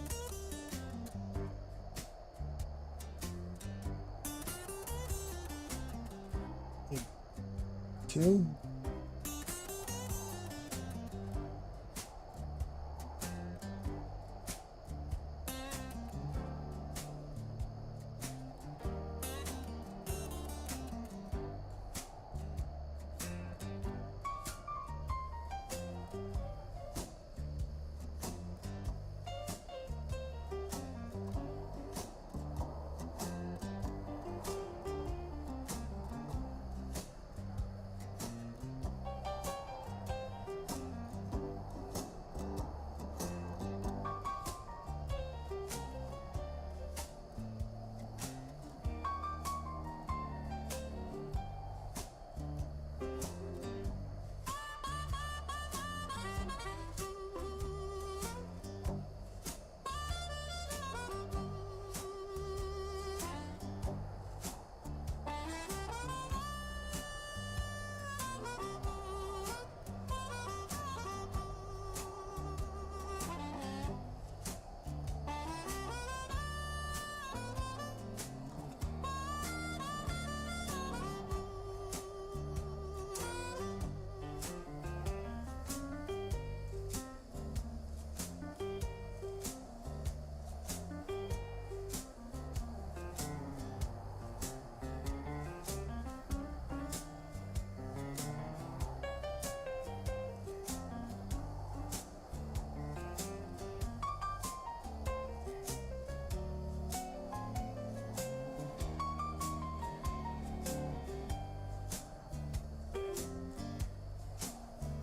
Okay.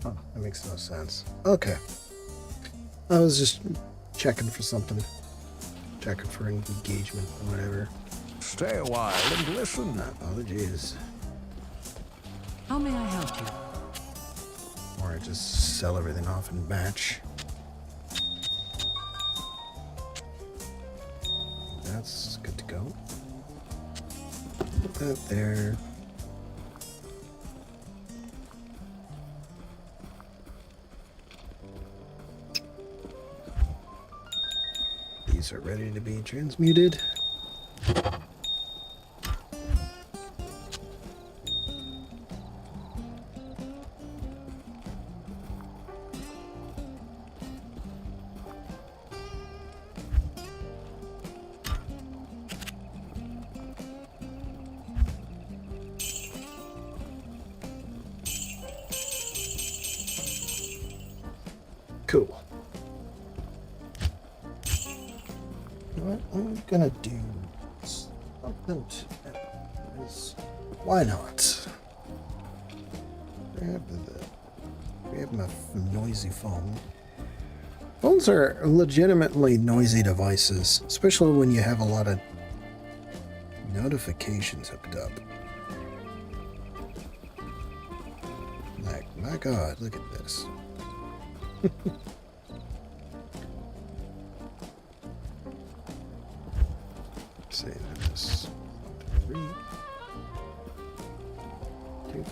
Oh, that makes no sense. Okay. I was just checking for something. Checking for an engagement or whatever. Stay a while and listen. Oh, jeez. How may I help you? Or I just sell everything off in batch. That's good to go. Put that there. These are ready to be transmuted. Cool. You know what I'm gonna do? Something is, why not? Grab my noisy phone. Phones are legitimately noisy devices, especially when you have a lot of notifications hooked up. Like, my God, look at this. Say this 3 2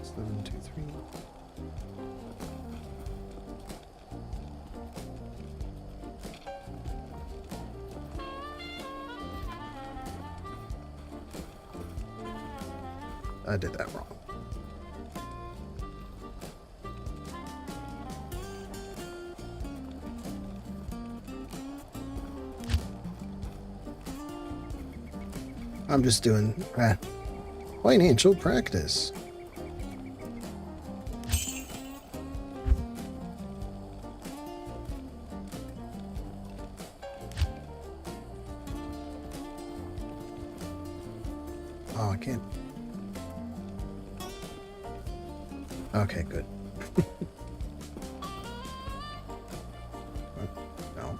7 2 3. I did that wrong. I'm just doing financial practice. Oh, I can't. Okay, good. No.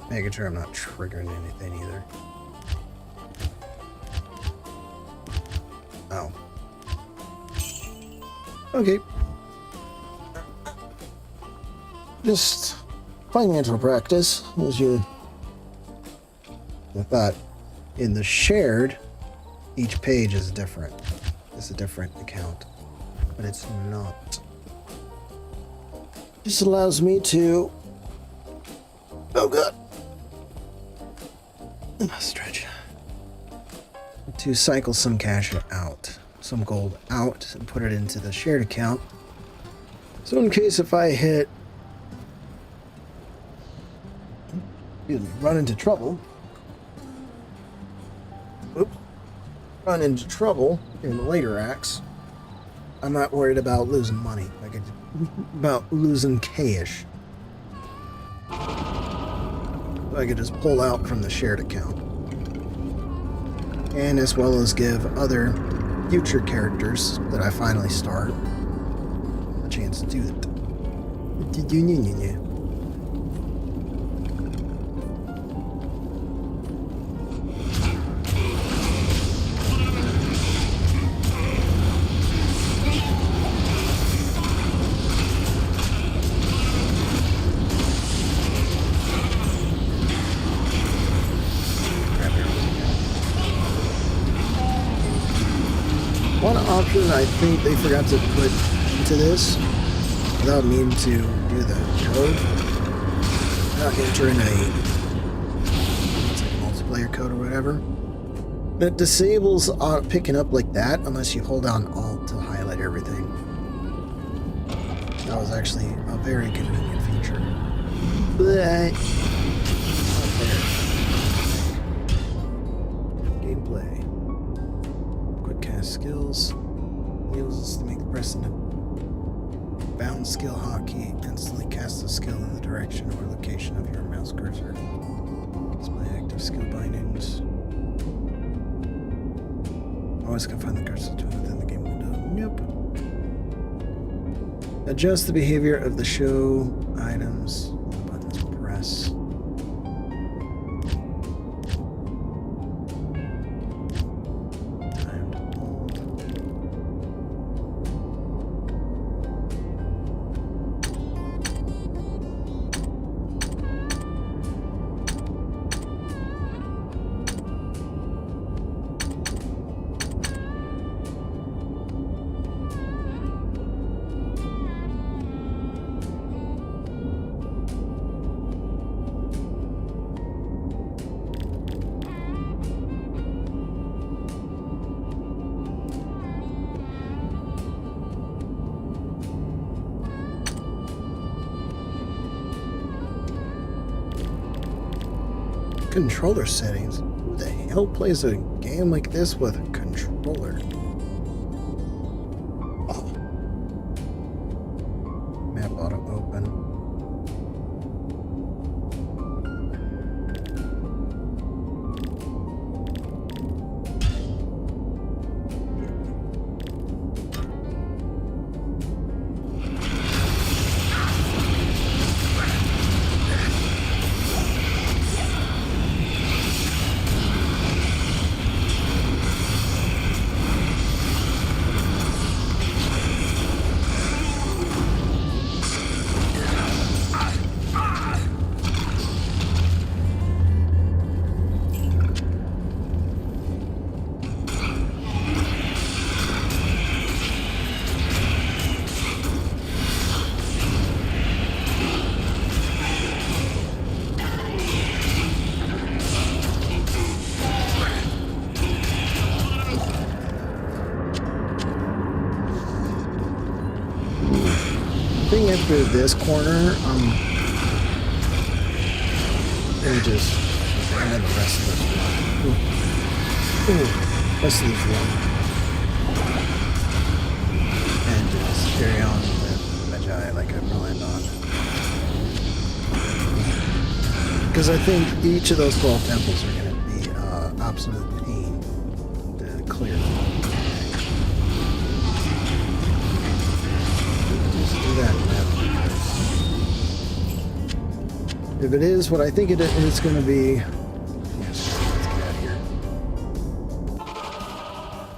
Making sure I'm not triggering anything either. Oh. Okay. Just financial practice, as you thought. In the shared, each page is different. It's a different account, but it's not. This allows me to. Oh god. Stretch. To cycle some cash out, some gold out, and put it into the shared account. So in case if I hit, run into trouble. Oops. Run into trouble in the later acts. I'm not worried about losing money. About losing cash. I could just pull out from the shared account. And as well as give other future characters that I finally start a chance to do that. One option I think they forgot to put into this, without meaning to do the code, without entering it's like a multiplayer code or whatever, that disables picking up like that unless you hold down Alt to highlight everything. That was actually a very convenient feature. But not there. Gameplay. Quick cast skills. Uses to make the pressing bound skill hotkey instantly cast a skill in the direction or location of your mouse cursor. Display active skill bindings. Always can find the cursor to within the game window. Nope. Adjust the behavior of the show items. Buttons press. Controller settings. Who the hell plays a game like this with a controller? Oh. Map auto open. through this corner, gonna just, and then the rest of this run. Rest of this run. And just carry on with Magi like I planned on. Because I think each of those 12 temples are going to be absolute pain to clear. Just do that now. If it is what I think it is going to be, yes, let's get out of here.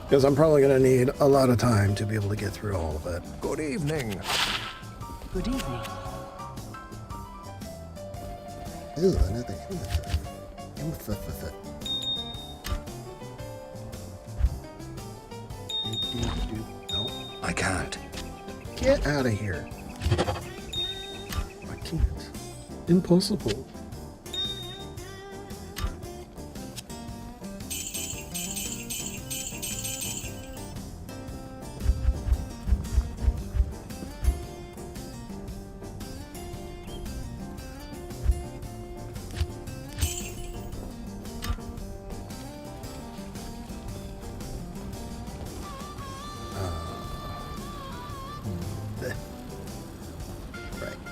Because I'm probably going to need a lot of time to be able to get through all of it. Good evening. Good evening. Ew, another No. I can't. Get out of here. I can't. Impossible.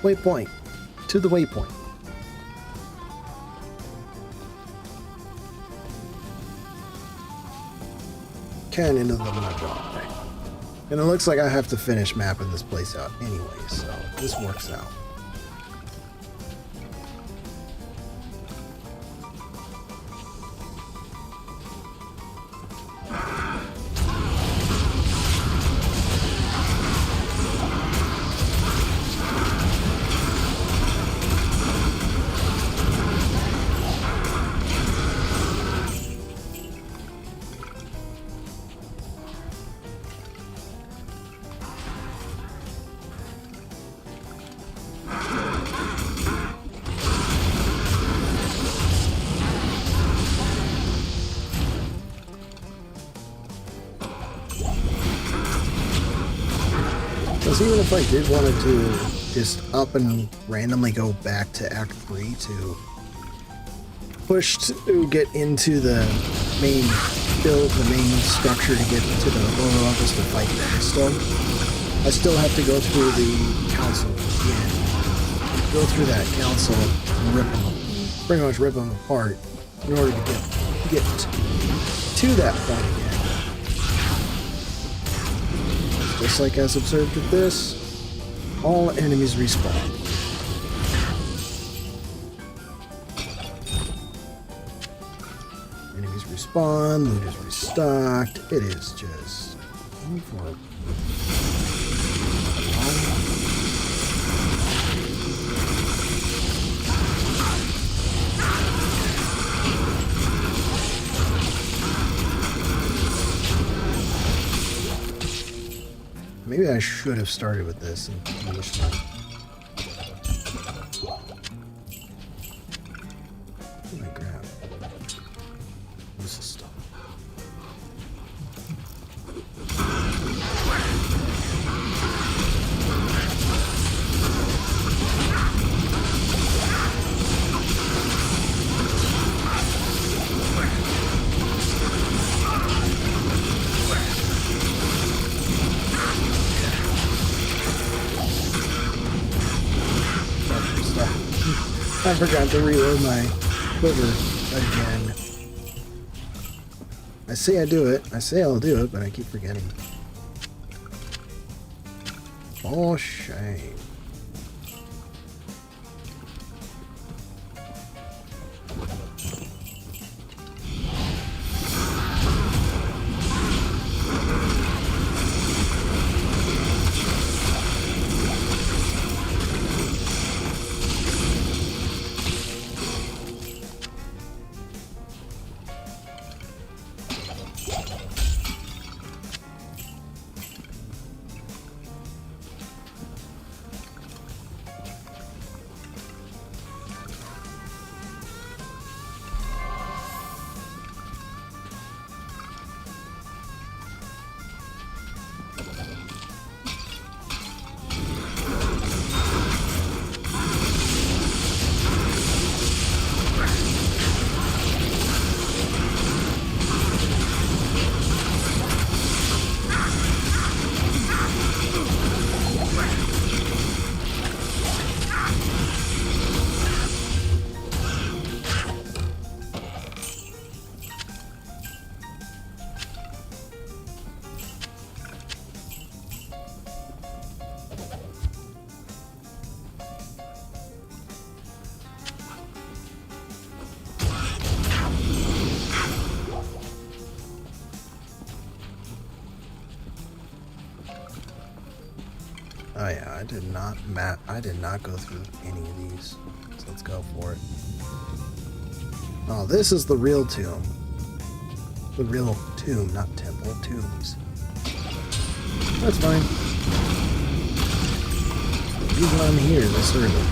Waypoint. To the waypoint. Canyon of the Magi. And it looks like I have to finish mapping this place out anyway, so this works out. Because even if I did want to just up and randomly go back to Act 3 to push to get into the main build, the main structure to get to the lower levels to fight Redstone, I still have to go through the council again. Go through that council and rip them, pretty much rip them apart in order to get to that point again. Just like as observed with this, all enemies respawn. Enemies respawn, loot is restocked. It is just maybe I should have started with this and finished it. What did I grab? What's this stuff? I forgot to reload my quiver again. I say I do it. I say I'll do it, but I keep forgetting. Oh, shame. Oh yeah, I did not go through any of these. So let's go for it. Oh, this is the real tomb. The real tomb, not temple, tombs. That's fine. The reason I'm here this early.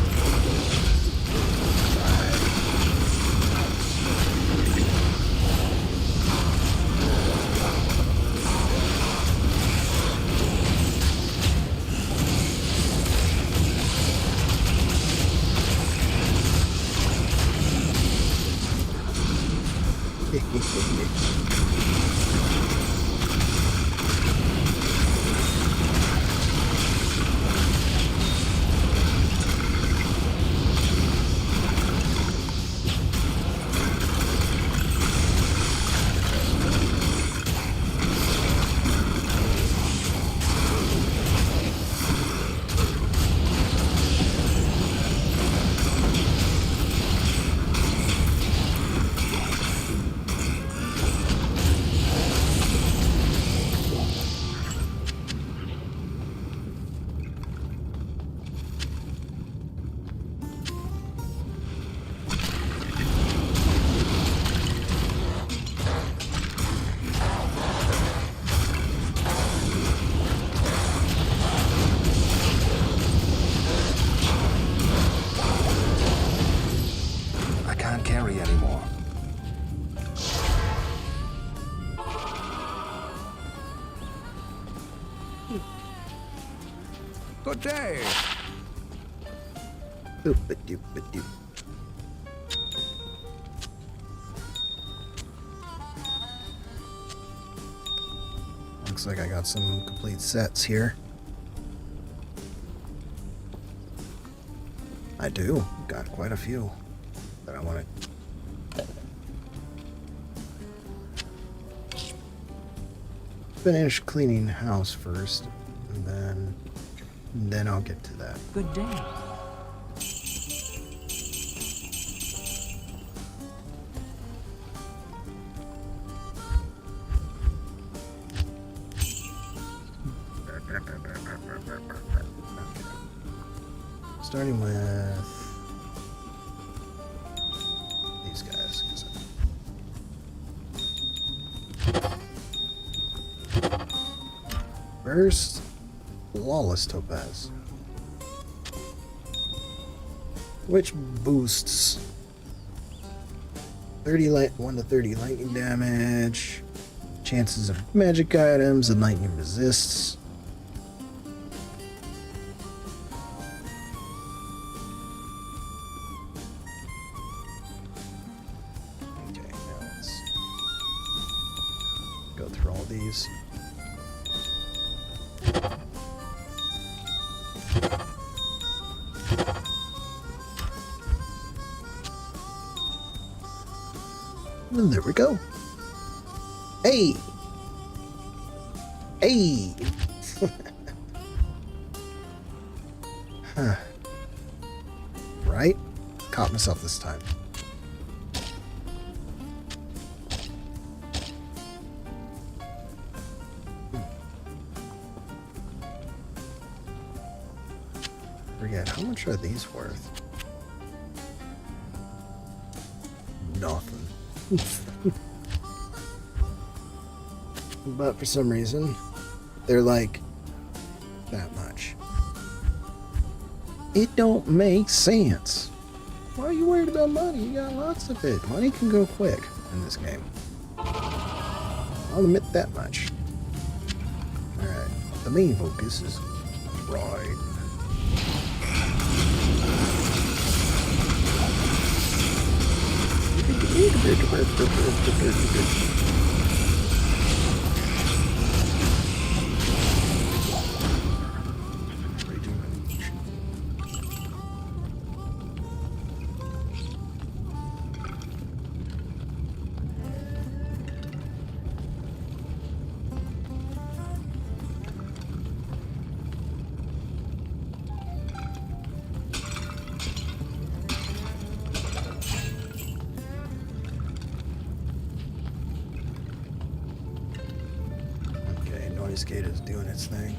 Carry anymore. Good day. Doop-a-doop-a-doop. Looks like I got some complete sets here. I do. Got quite a few that I want to. Finish cleaning the house first, and then I'll get to that. Good day. Starting with these guys. First, Lawless Topaz, which boosts 1 to 30 lightning damage, chances of magic items and lightning resists. Okay, now let's go through all these. And there we go. Hey! Hey! Huh. Right? Caught myself this time. Forget, how much are these worth? Nothing. But for some reason, they're like that much. It don't make sense. Why are you worried about money? You got lots of it. Money can go quick in this game. I'll admit that much. Alright, the main focus is right. Okay, noise gate is doing its thing.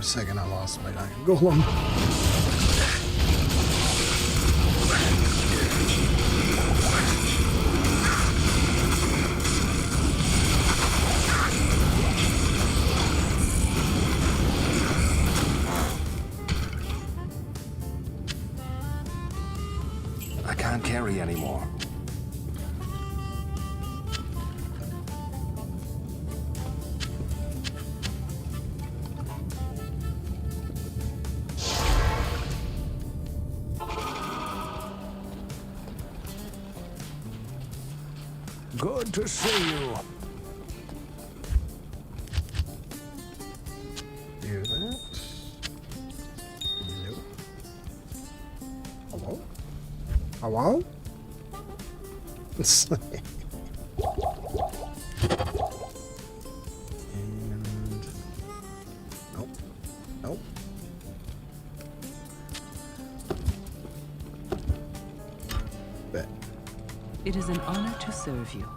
second, I lost my iron golem. I can't carry anymore. Good to see you. Do that. Nope. Hello? Hello? It's like... And... Nope. Nope. Bet. It is an honor to serve you.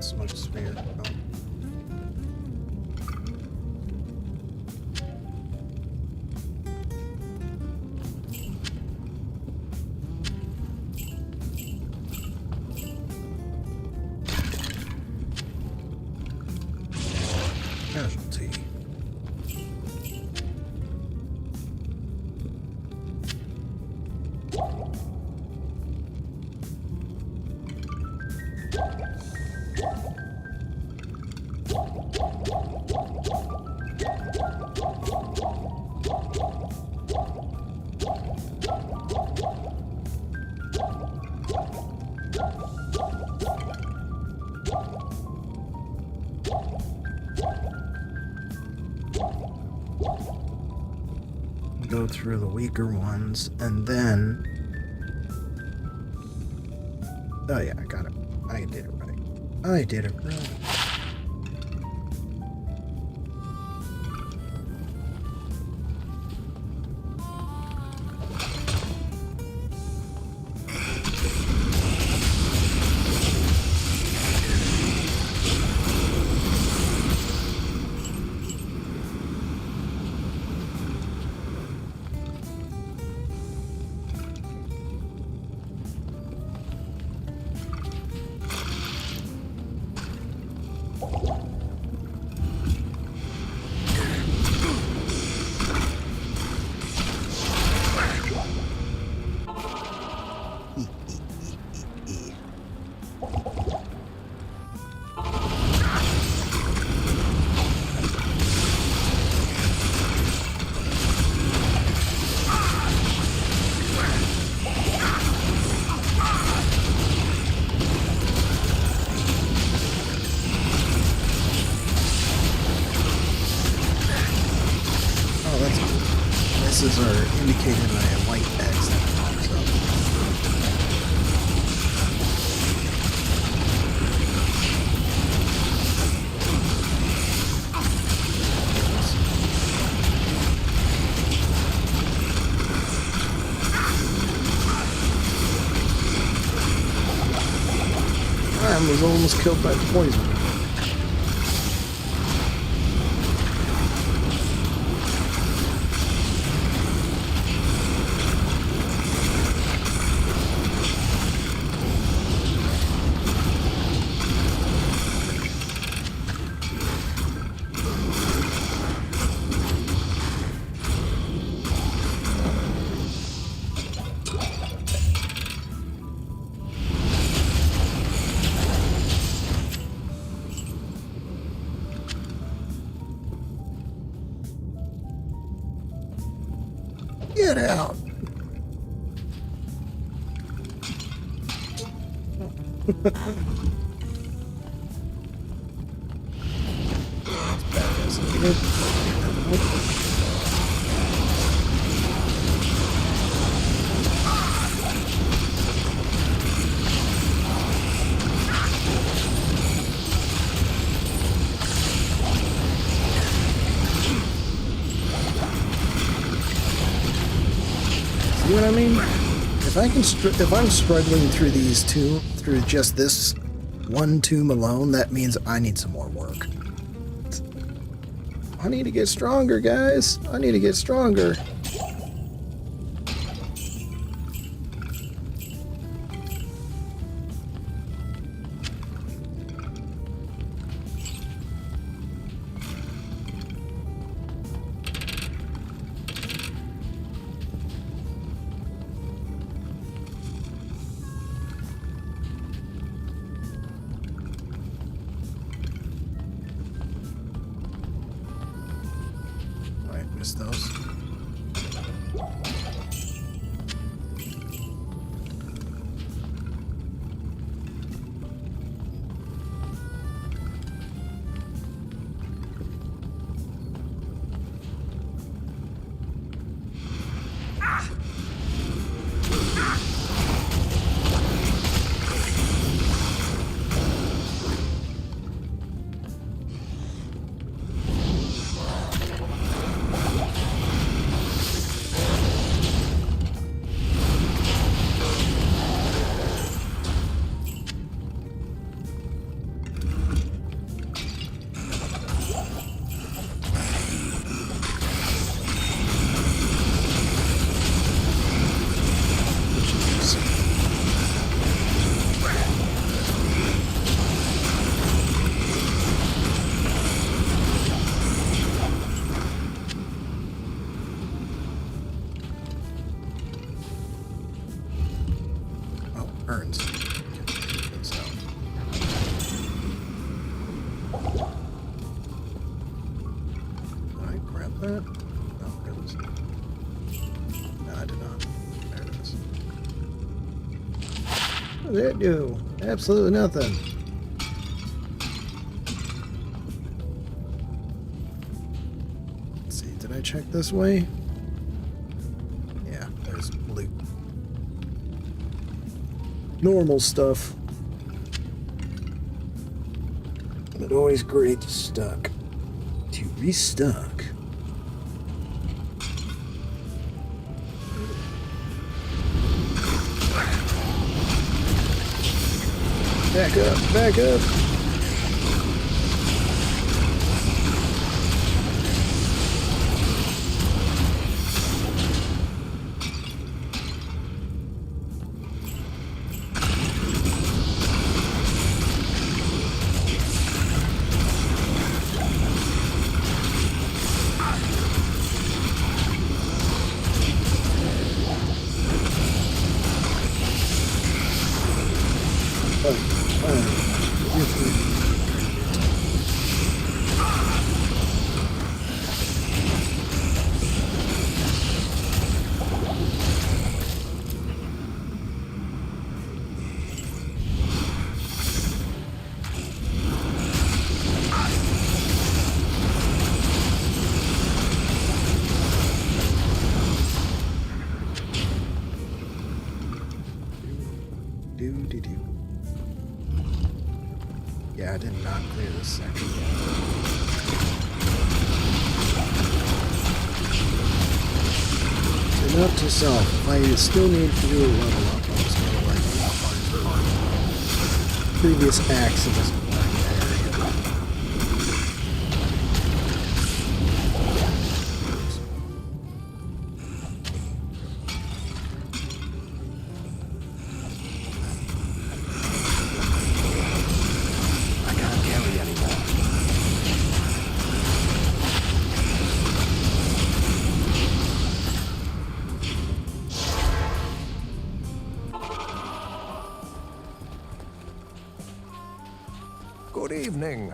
Smoke sphere. Oh. Casualty. Go through the weaker ones and then oh yeah, I got it. I did it right. I did it right. Misses are indicated by a white X that pops up. I'm losing was almost killed by poison. Get out. See what I mean? If I'm struggling through these two, through just this one tomb alone, that means I need some more work. I need to get stronger, guys. I need to get stronger. Those. Urns. Did I grab that? No, there was. No, I did not. There it is. What did that do? Absolutely nothing. Let's see, did I check this way? Yeah, there's loot. Normal stuff. But always great to restock. Back up, back up. Yeah, I did not clear this section yet. Note to self, I still need to do a level up. I'm just gonna like find previous acts of this. I can't carry anymore. Good evening.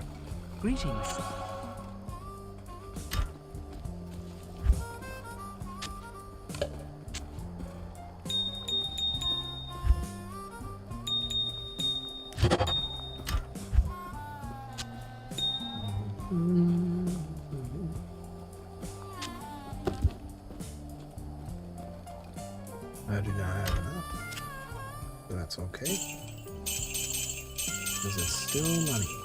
Greetings. I do not have enough. But that's okay. Because it's still money.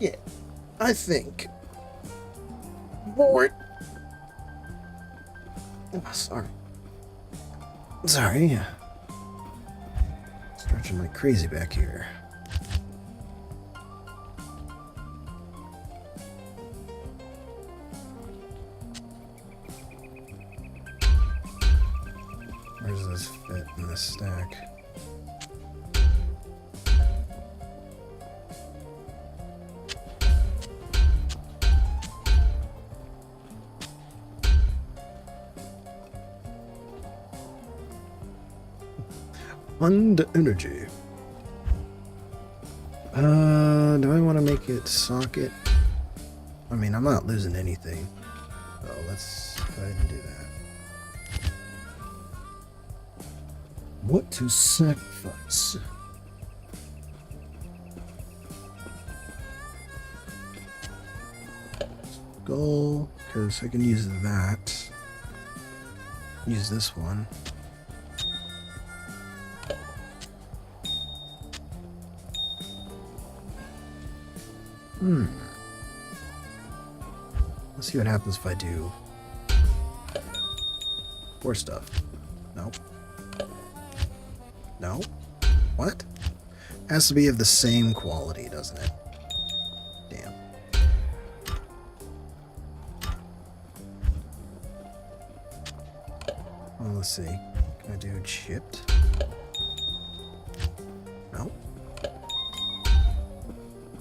Yeah, I think. Board. Oh, sorry. Sorry. Stretching like crazy back here. Where does this fit in this stack? Fund energy. Do I want to make it socket? I mean, I'm not losing anything. So let's go ahead and do that. What to sacrifice? Goal, because I can use that. Use this one. Let's see what happens if I do 4 stuff. Nope. No? What? Has to be of the same quality, doesn't it? Damn. Well, let's see. Can I do chipped? No.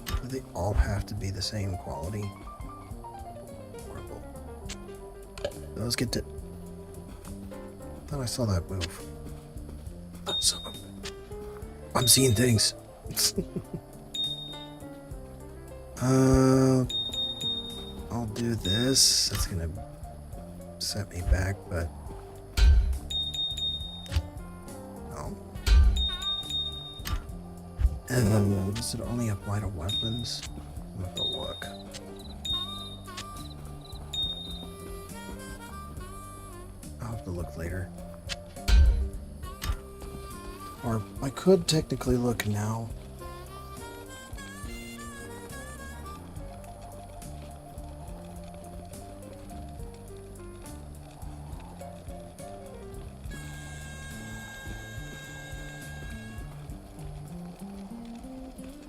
Do they all have to be the same quality? Horrible. Let's get to... I thought I saw that move. Oh, so I'm seeing things. I'll do this. That's gonna set me back, but no. And then does it only apply to weapons? I'm gonna go look. I'll have to look later. Or I could technically look now.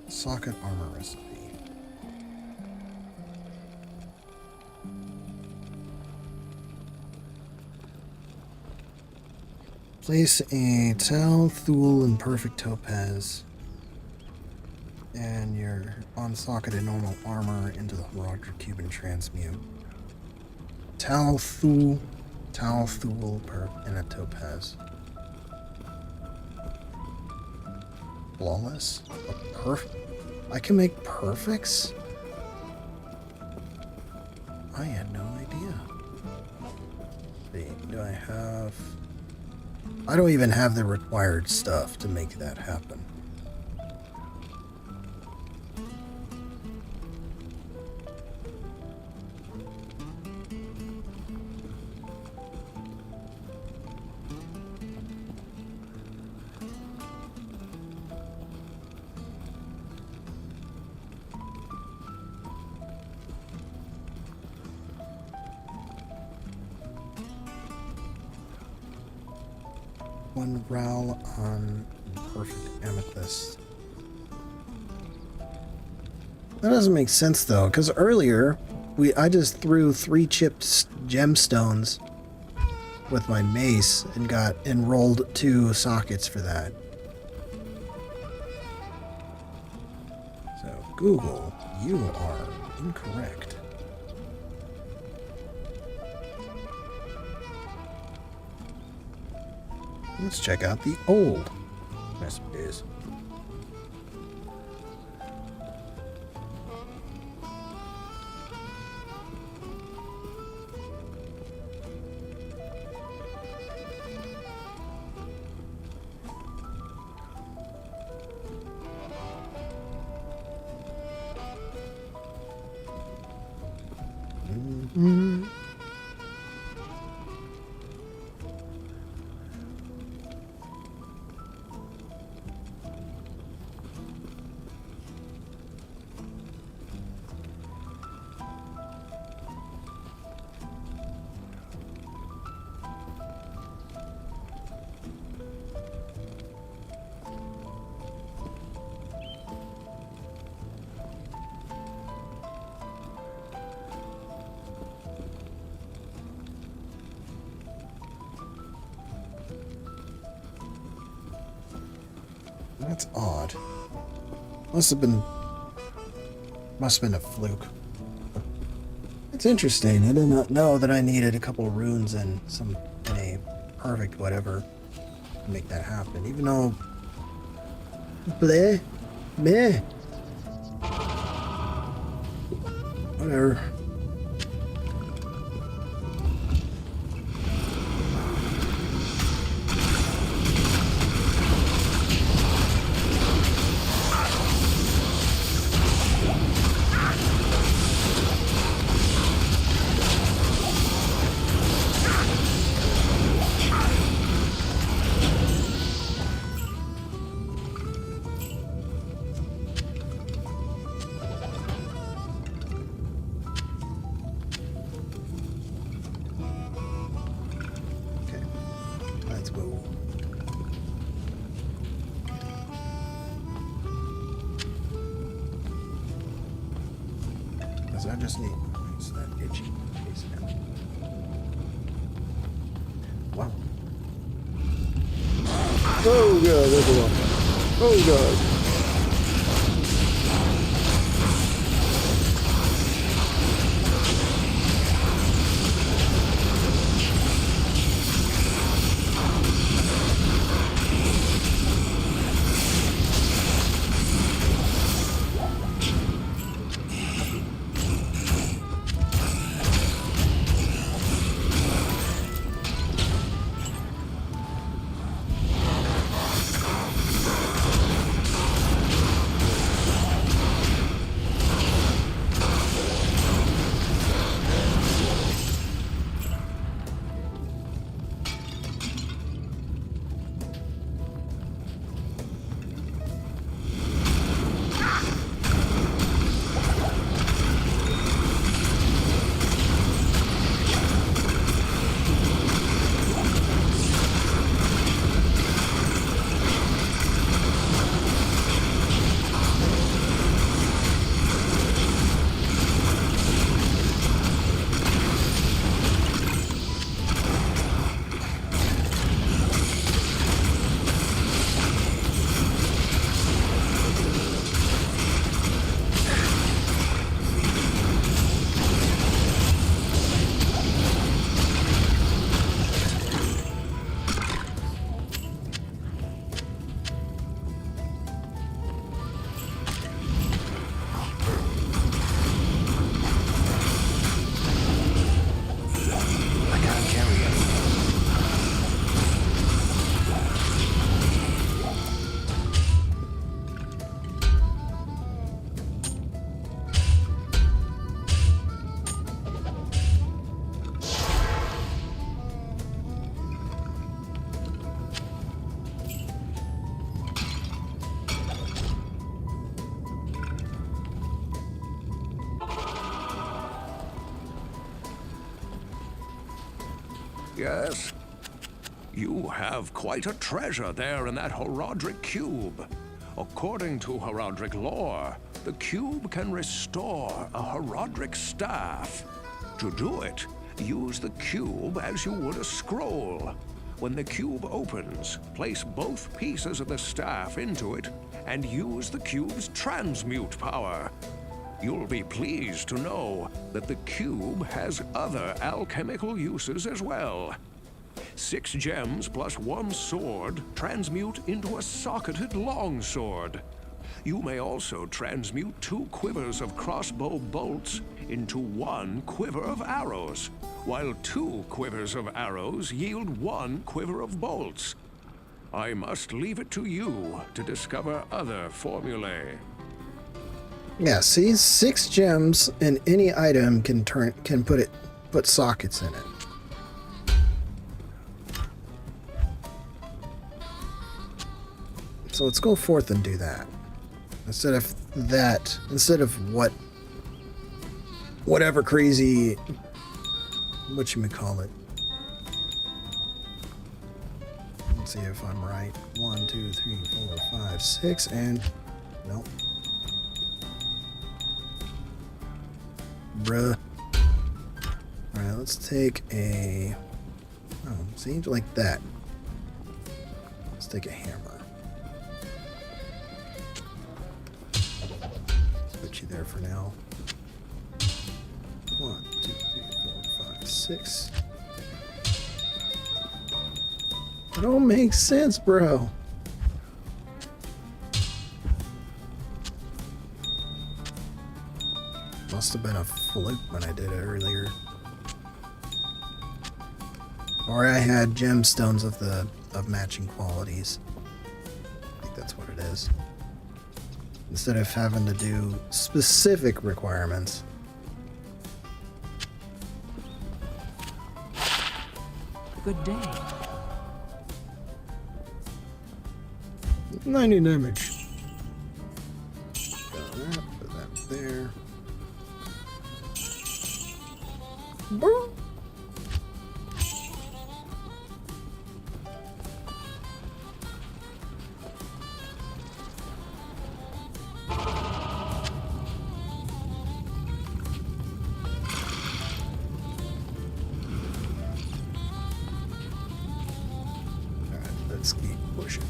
Socket armor recipe. Place a Tal, Thule, and Perfect Topaz and your on-socketed normal armor into the Roger Cuban transmute. Tal, Thule, and a Topaz. Flawless? I can make perfects? I had no idea. Wait, do I have... I don't even have the required stuff to make that happen. One rowl on perfect amethyst. That doesn't make sense though, because earlier I just threw 3 chipped gemstones with my mace and rolled 2 sockets for that. So Google, you are incorrect. Let's check out the old recipes. That's odd. Must have been a fluke. It's interesting. I did not know that I needed a couple runes and a perfect whatever to make that happen. Even though bleh, meh. Whatever. I just need it's that itchy piece now. Wow. Oh god, that's a lot. Oh god. Yes? You have quite a treasure there in that Horodric cube. According to Horodric lore, the cube can restore a Horodric staff. To do it, use the cube as you would a scroll. When the cube opens, place both pieces of the staff into it and use the cube's transmute power. You'll be pleased to know that the cube has other alchemical uses as well. 6 gems plus 1 sword transmute into a socketed longsword. You may also transmute 2 quivers of crossbow bolts into 1 quiver of arrows, while 2 quivers of arrows yield 1 quiver of bolts. I must leave it to you to discover other formulae. Yeah, see, 6 gems in any item can put sockets in it. So let's go forth and do that. Instead of whatever crazy, whatchamacallit. Let's see if I'm right. 1, 2, 3, 4, 5, 6, and nope. Bruh. Alright, let's take a... Oh, see, like that. Let's take a hammer. Put you there for now. 1, 2, 3, 4, 5, 6. It all makes sense, bro. Must have been a fluke when I did it earlier. Or I had gemstones of matching qualities. I think that's what it is. Instead of having to do specific requirements. Good day. 90 damage. Got that, put that there. Boom. Alright, let's keep pushing.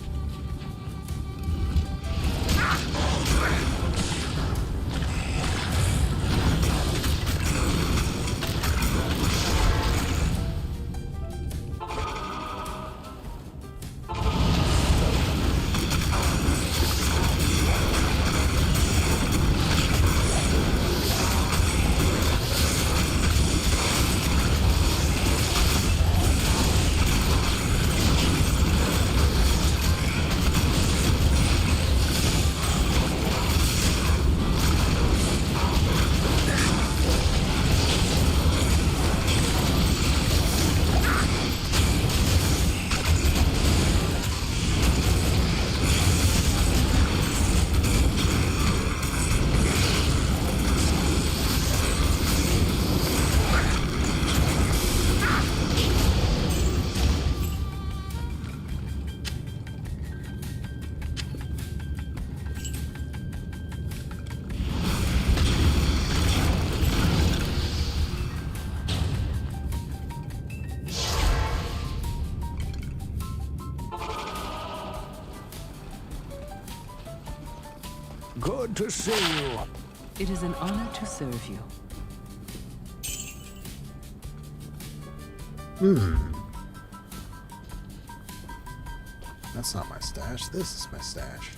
Good to see you. It is an honor to serve you. That's not my stash. This is my stash.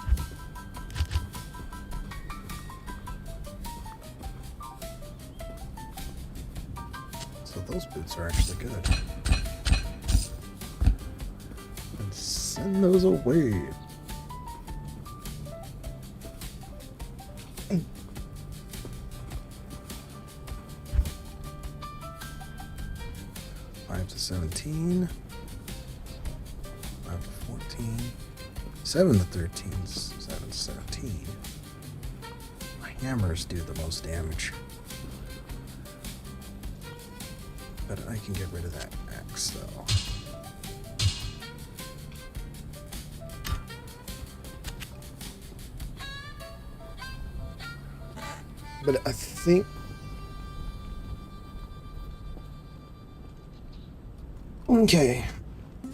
So those boots are actually good. And send those away. To 17, 5 to 14, 7 to 13, 7 to 17. My hammers do the most damage. But I can get rid of that axe though. But I think... Okay.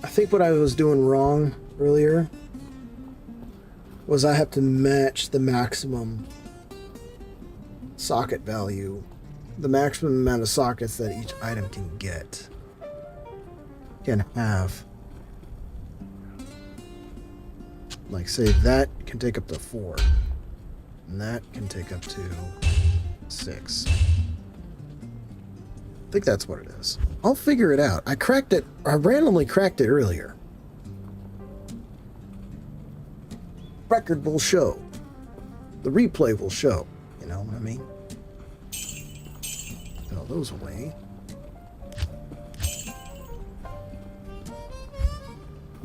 I think what I was doing wrong earlier was I have to match the maximum socket value, the maximum amount of sockets that each item can have. Like, say that can take up to 4, and that can take up to 6. I think that's what it is. I'll figure it out. I randomly cracked it earlier. Record will show. The replay will show. You know what I mean? Throw those away.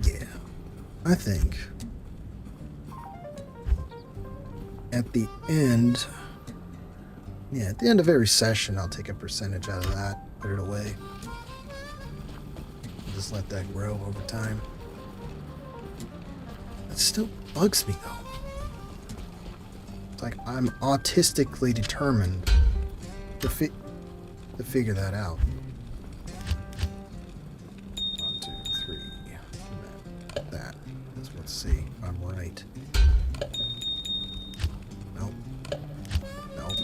Yeah. I think at the end... Yeah, at the end of every session, I'll take a percentage out of that, put it away. Just let that grow over time. It still bugs me, though. It's like I'm autistically determined to figure that out. 1, 2, 3. That. Let's see. I'm right. Nope. Nope.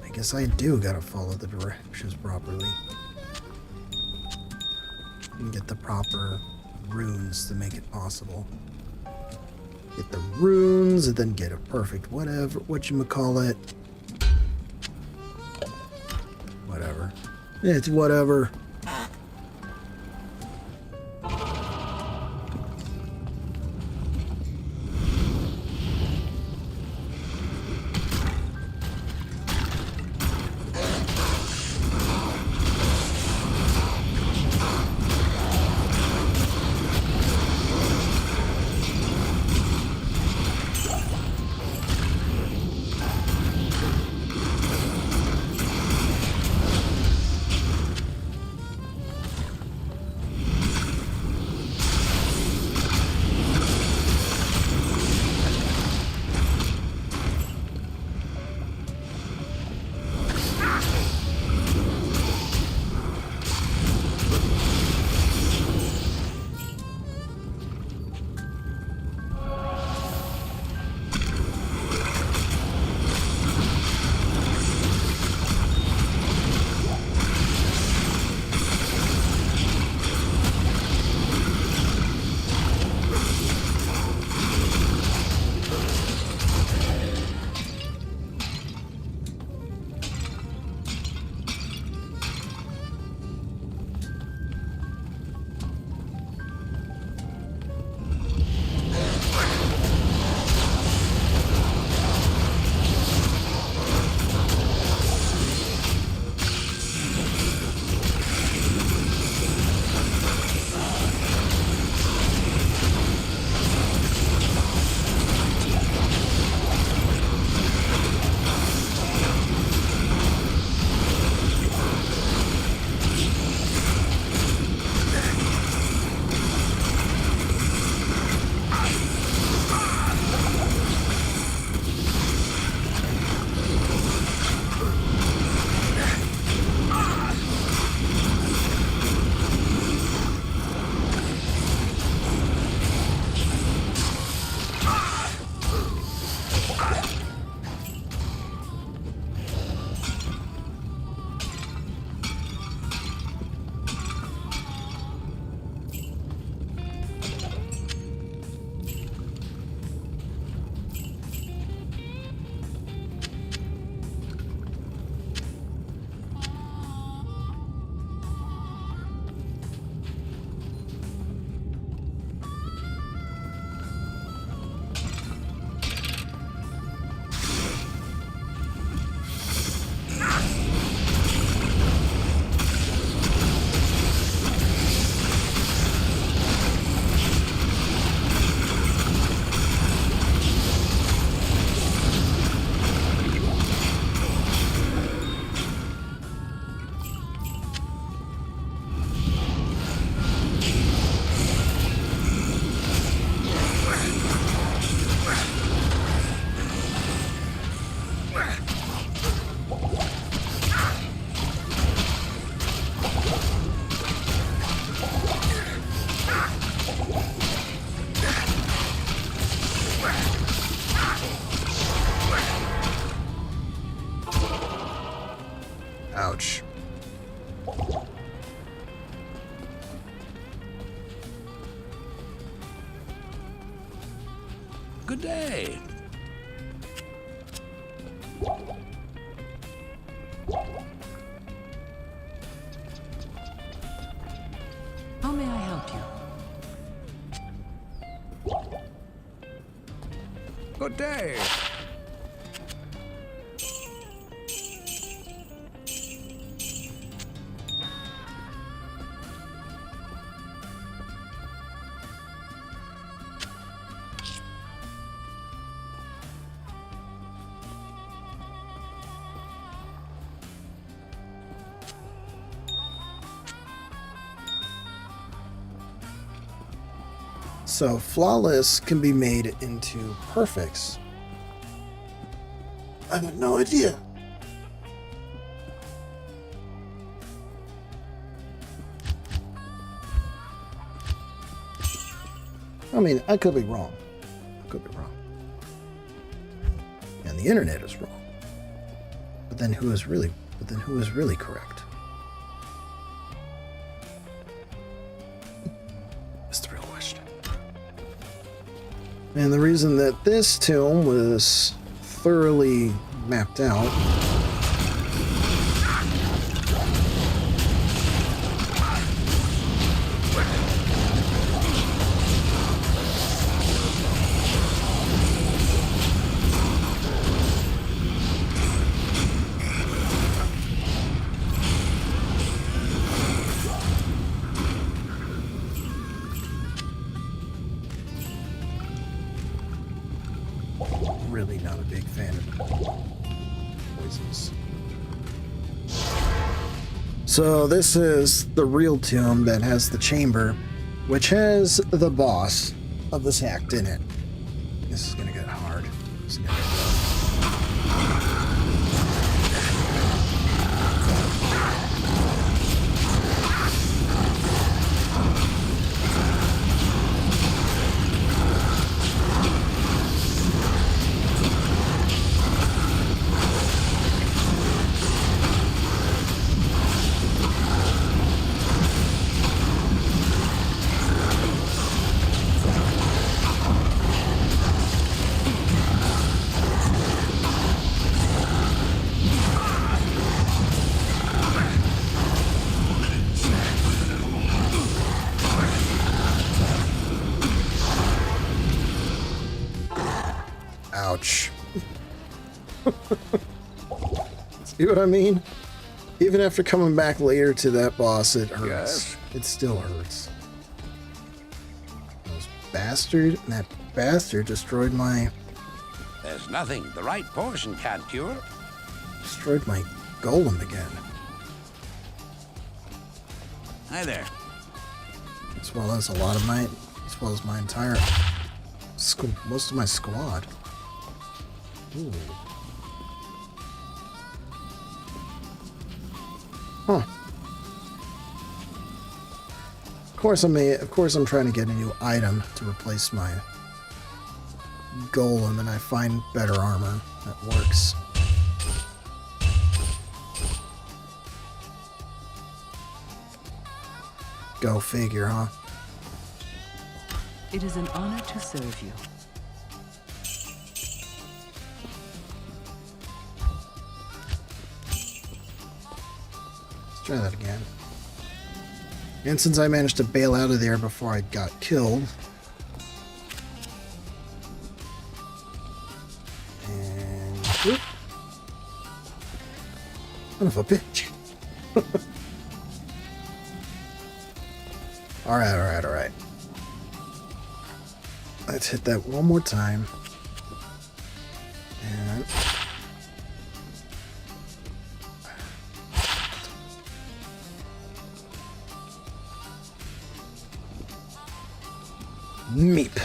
I guess I do gotta follow the directions properly. And get the proper runes to make it possible. Get the runes and then get a perfect whatever, whatchamacallit. Whatever. It's whatever. Good day. How may I help you? Good day. So flawless can be made into perfects. I had no idea. I mean, I could be wrong. I could be wrong. And the internet is wrong. But then who is really correct? That's the real question. And the reason that this tomb was thoroughly mapped out really not a big fan of poisons. So this is the real tomb that has the chamber, which has the boss of this act in it. This is gonna get hard. This is gonna get rough. Ouch. See what I mean? Even after coming back later to that boss, it hurts. Yes. It still hurts. That bastard destroyed my There's nothing the right potion can't cure. golem again. Hi there. As well as my entire most of my squad. Ooh. Huh. Of course I'm trying to get a new item to replace my golem, and I find better armor that works. Go figure, huh? It is an honor to serve you. Let's try that again. And since I managed to bail out of there before I got killed, and whoop. Son of a bitch. Alright. Let's hit that one more time. And meep.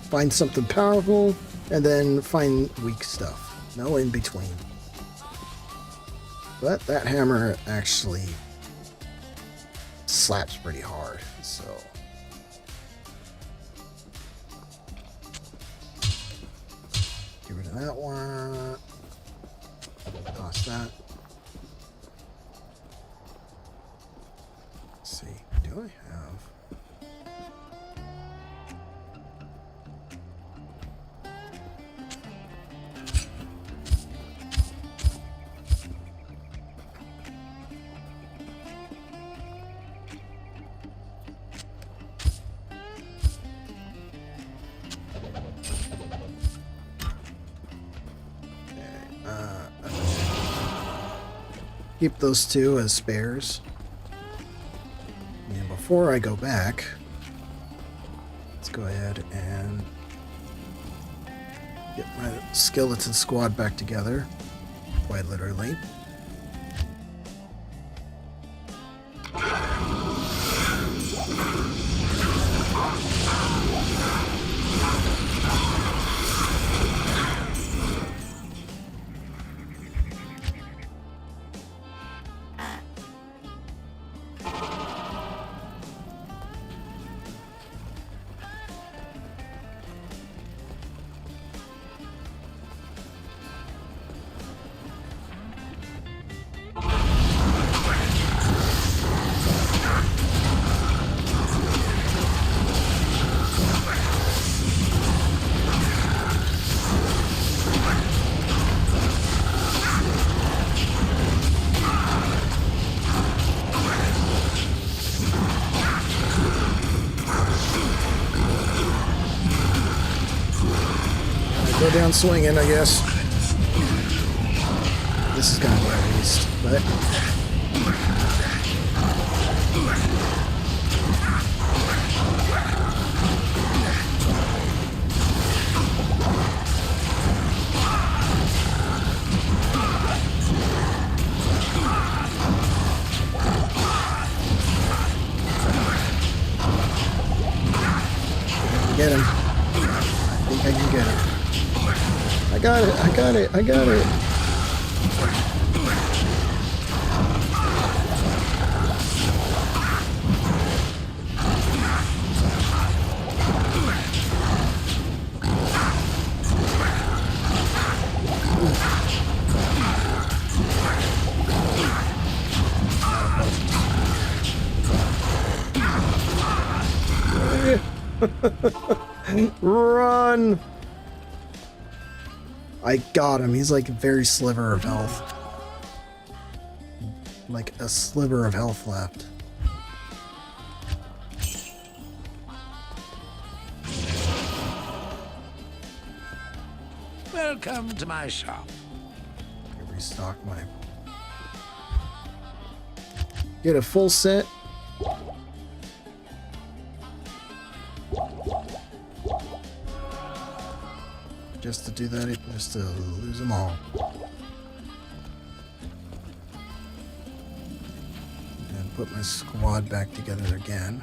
Find something powerful, and then find weak stuff. No in between. But that hammer actually slaps pretty hard, so. Get rid of that one. Toss that. Let's see, do I have? Keep those two as spares. And before I go back, let's go ahead and get my skeleton squad back together. Quite literally. Go down swinging, I guess. This is gonna be a beast, but get him. I think I can get him. I got it, I got it, I got it. Run! I got him. He's like a very sliver of health. Like a sliver of health left. Welcome to my shop. Restock my... Get a full set. Just to do that, just to lose them all. And put my squad back together again.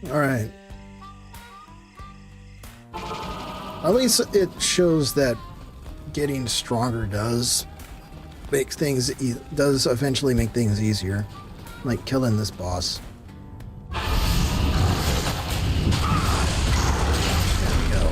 Alright. At least it shows that getting stronger does make things does eventually make things easier. Like killing this boss. There we go.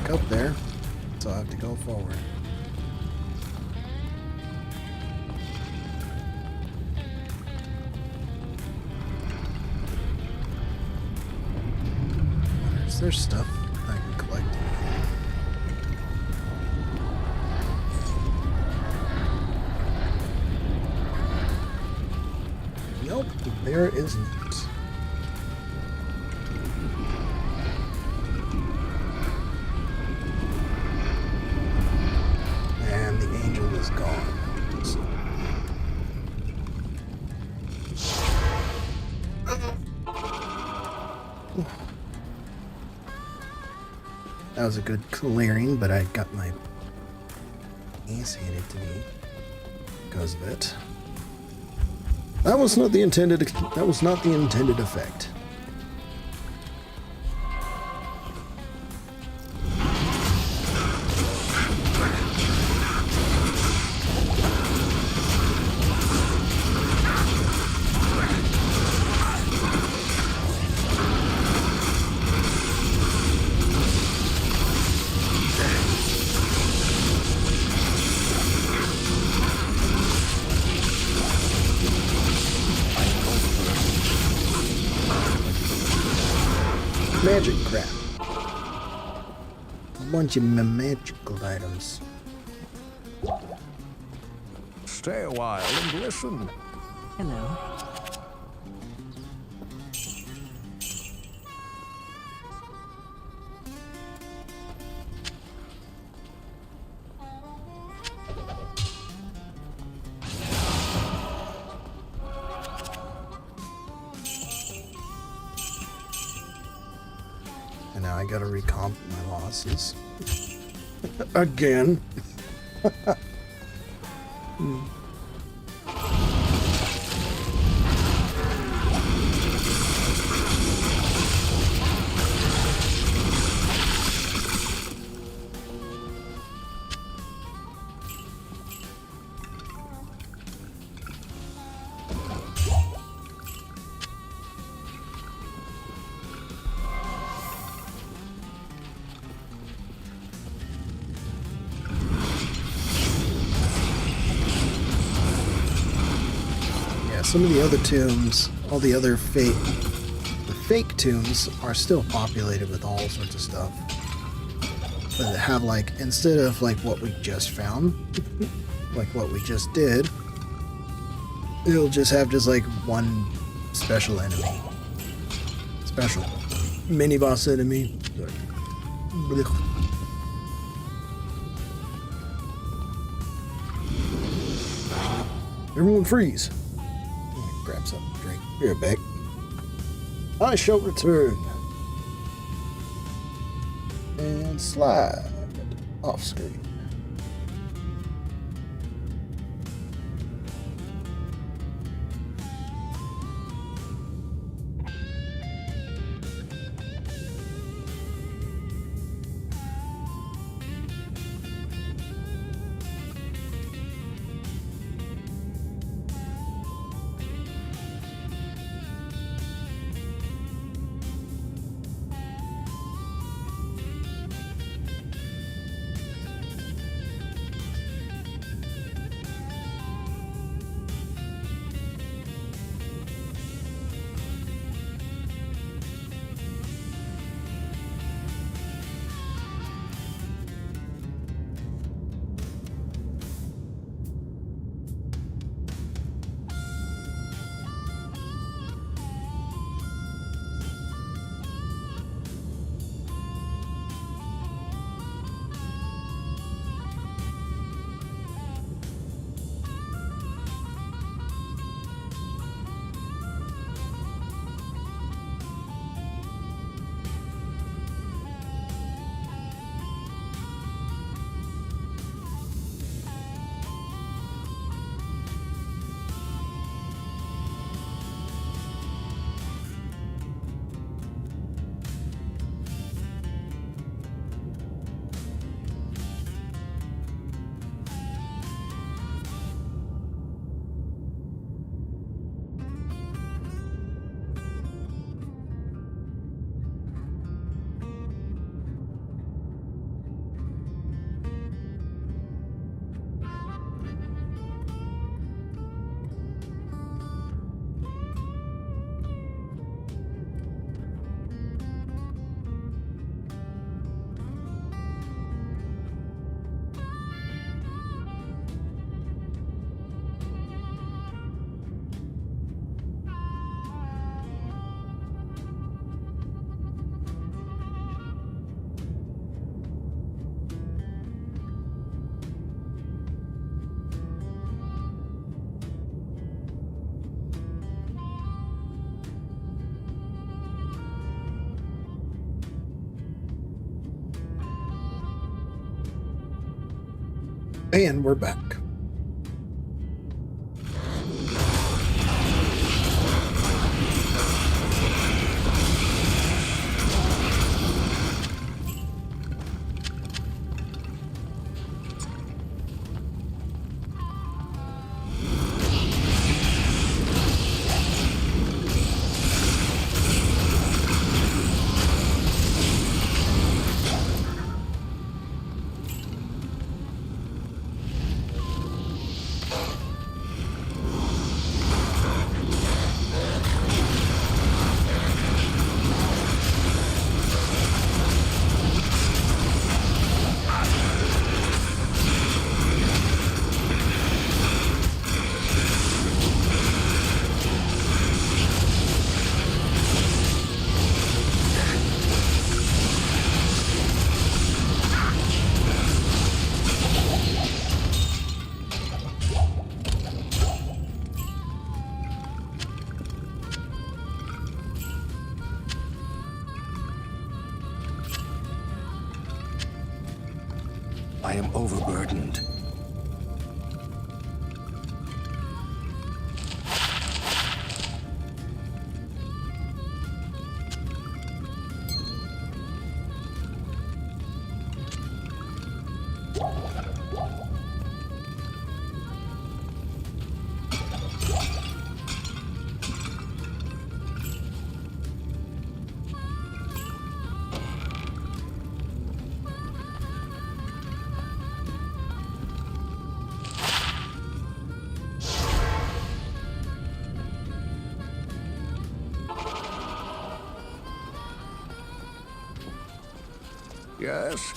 Up there, so I have to go forward. Is there stuff I can collect? Nope, there isn't. That was a good clearing, but I got my ass handed to me because of it. That was not the intended. That was not the intended effect. Magic crap. A bunch of magical items. Stay a while and listen. Hello. And now I gotta recomp my losses. Again. Some of the other tombs, all the other fake tombs are still populated with all sorts of stuff. But they have like, instead of like what we just found, like what we just did, it'll just have just like one special enemy. Special. Mini boss enemy. Blech. Everyone freeze. Grab something to drink. Here, back. I shall return. And slide off screen. And we're back. I am overburdened. Yes?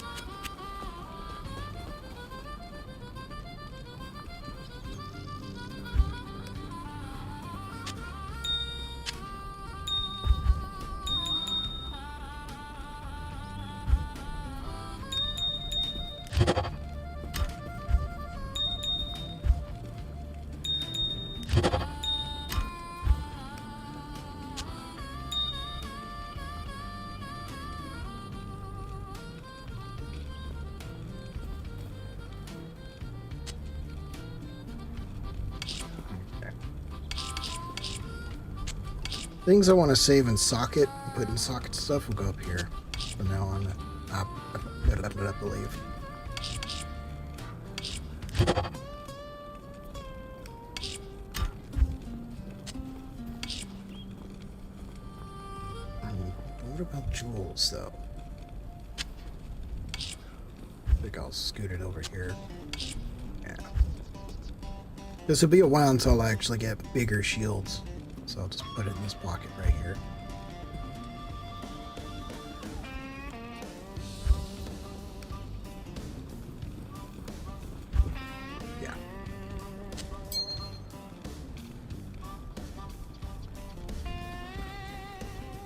Things I want to save in socket, put in socket stuff, will go up here from now on. I believe. What about jewels, though? I think I'll scoot it over here. Yeah. This will be a while until I actually get bigger shields. So I'll just put it in this pocket right here. Yeah.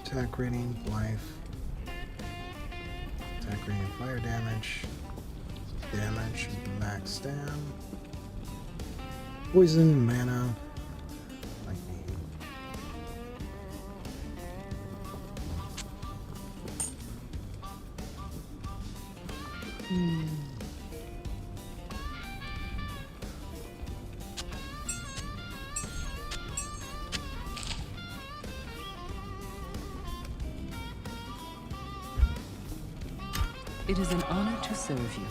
Attack rating, life. Attack rating, fire damage. Damage, max stam. Poison, mana. It is an honor to serve you.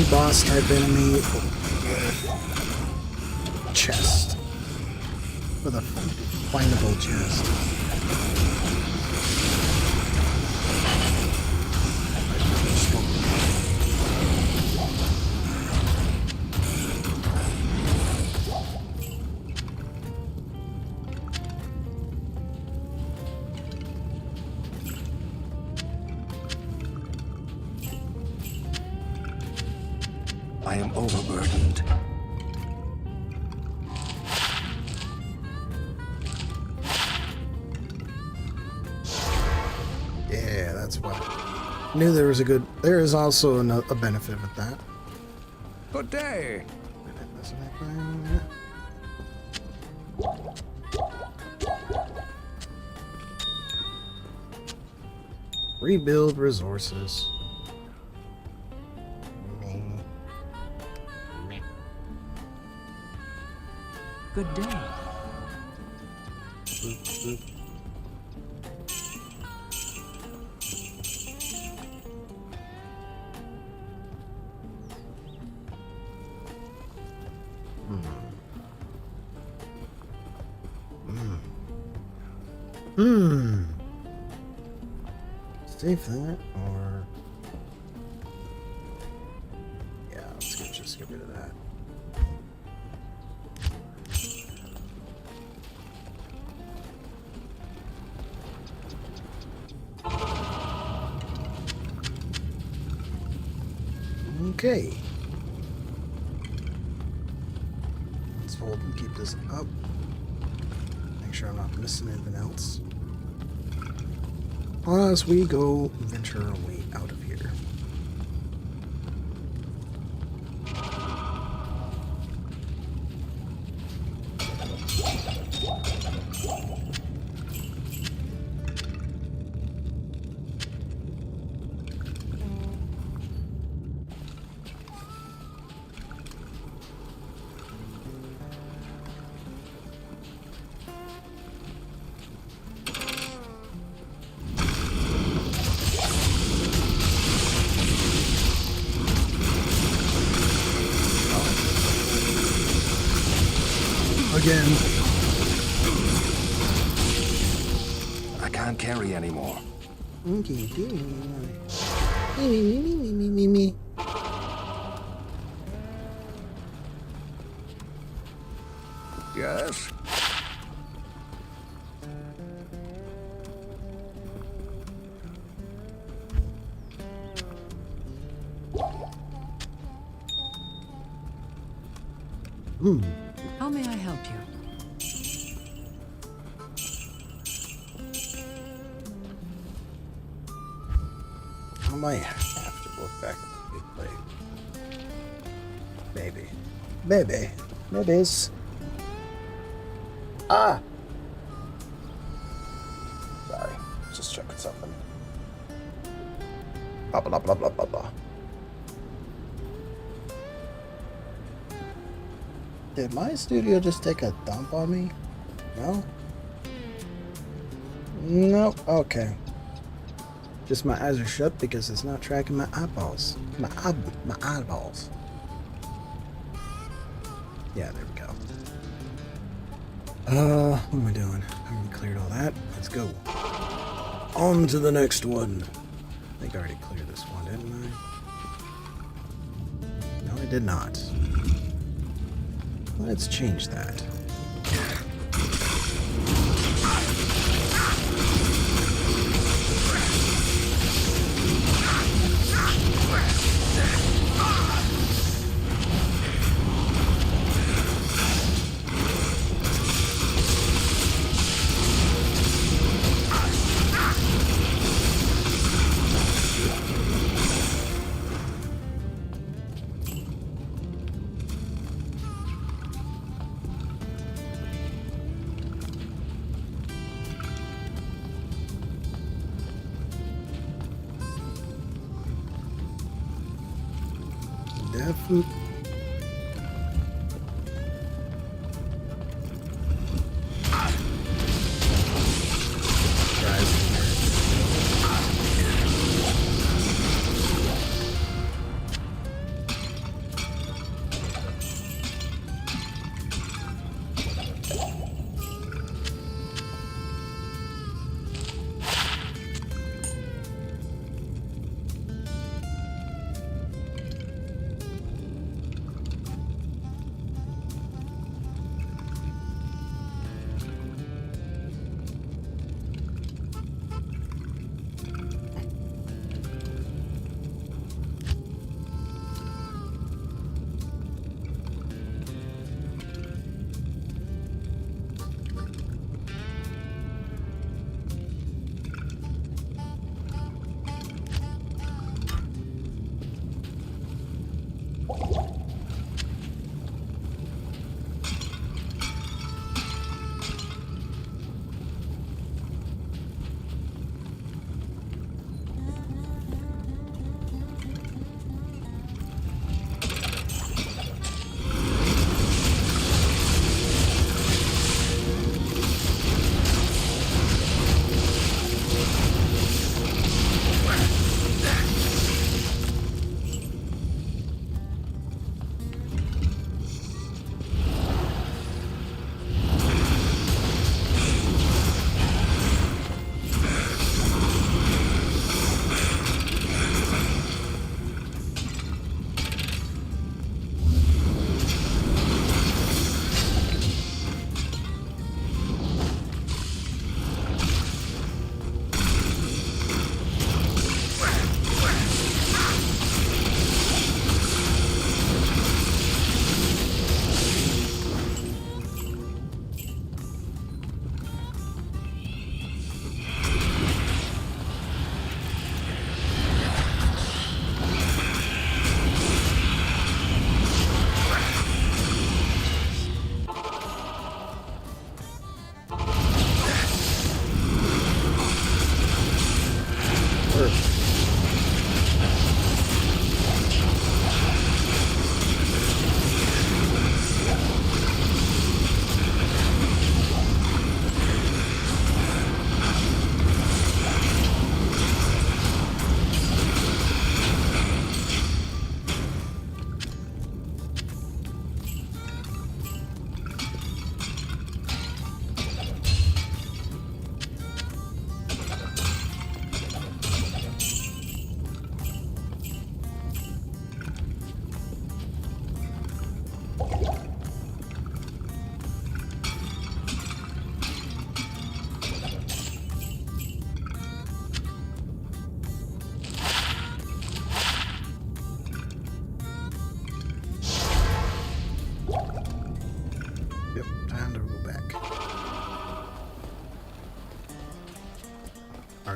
mini boss type enemy chest with a findable chest. I am overburdened. Yeah, that's what. I knew there was a good. There is also a benefit with that. Good day. Rebuild resources. Good day. Save that, or yeah, just get rid of that. Okay. Let's hold and keep this up. Make sure I'm not missing anything else. As we go venture our way out of here. Again. I can't carry anymore. Okay, me. Yes? How may I help you? I might have to look back at the big plate. Babies. Ah! Sorry, just checking something. Blah, blah, blah, blah, blah, blah. Did my studio just take a dump on me? No? Nope. Okay. Just my eyes are shut because it's not tracking my eyeballs. My eyeballs. Yeah, there we go. What am I doing? I already cleared all that. Let's go. On to the next one. I think I already cleared this one, didn't I? No, I did not. Let's change that. Definitely.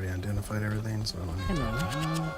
already identified everything, so I don't need Hello.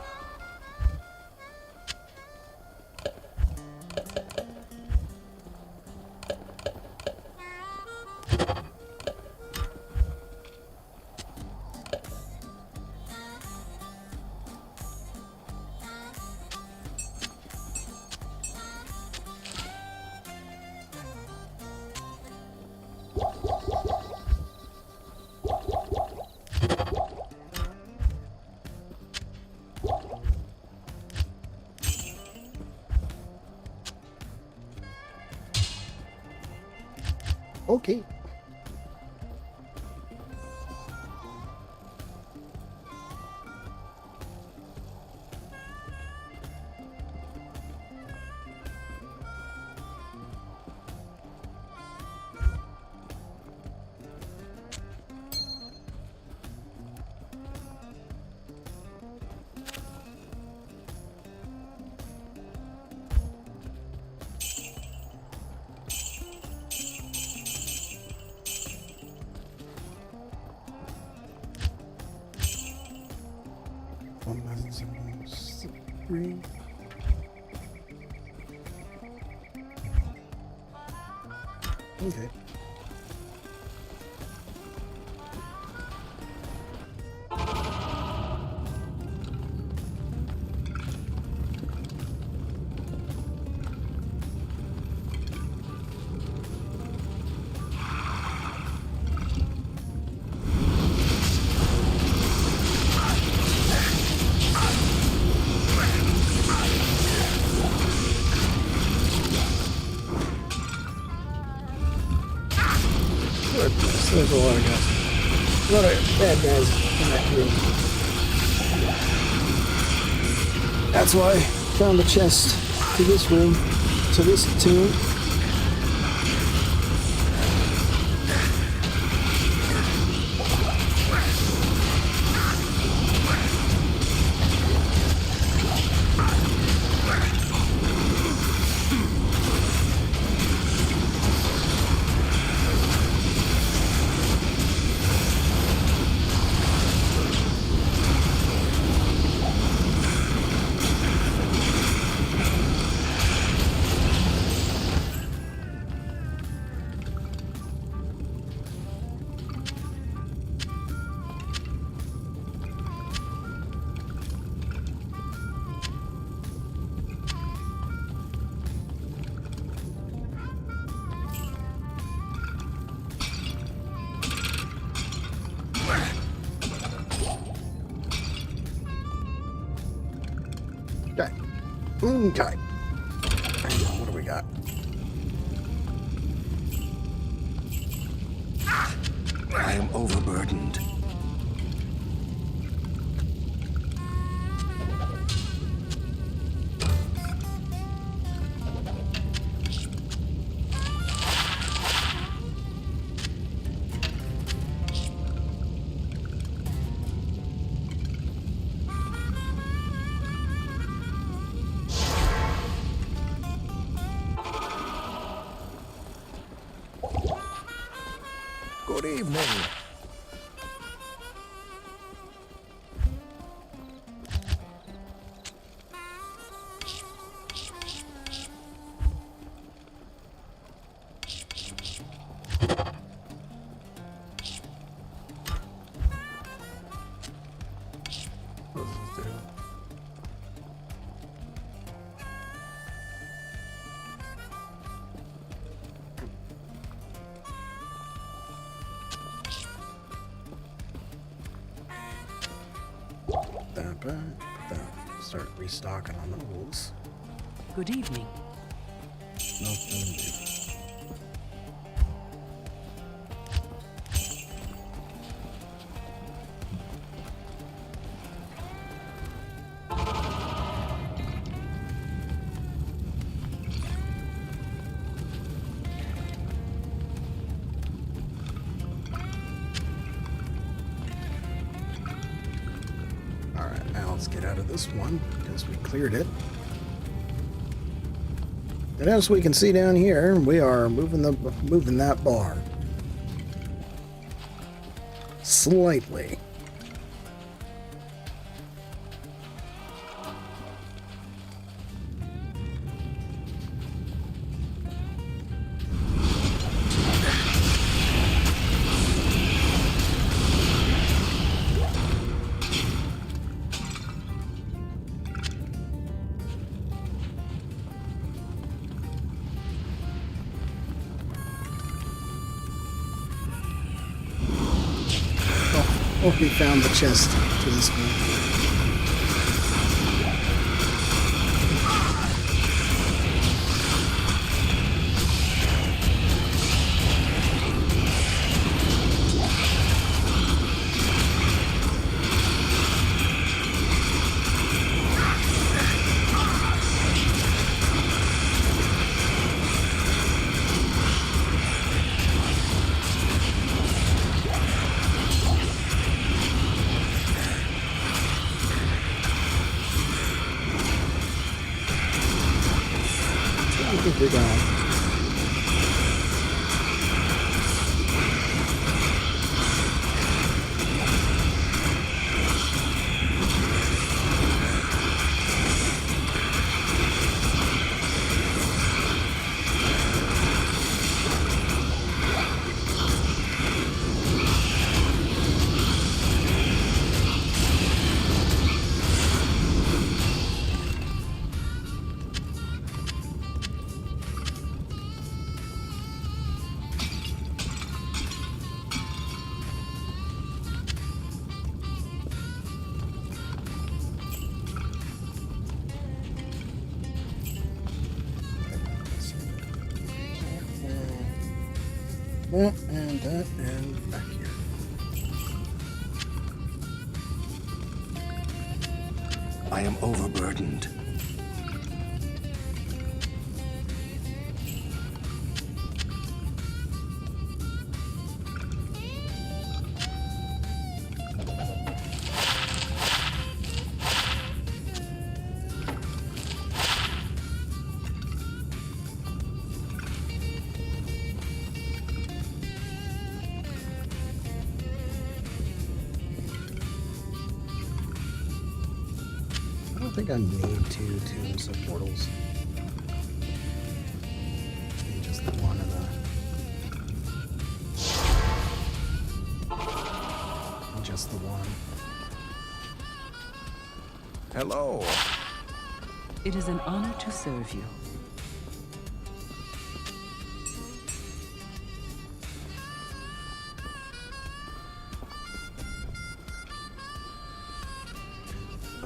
Okay. Three. Okay. There's a lot of guys. A lot of bad guys in that room. That's why I found the chest to this room, to this tomb. Okay. Okay. What do we got? I am overburdened. Good evening. That back. Put that. Start restocking on those. Good evening. Nope, doesn't do. Alright, now let's get out of this one because we cleared it. And as we can see down here, we are moving that bar slightly. already found the chest to this one. I think we're gone. That and back here. I am overburdened. I don't think I need two tombs of portals. Maybe just the one and just the one. Hello. It is an honor to serve you.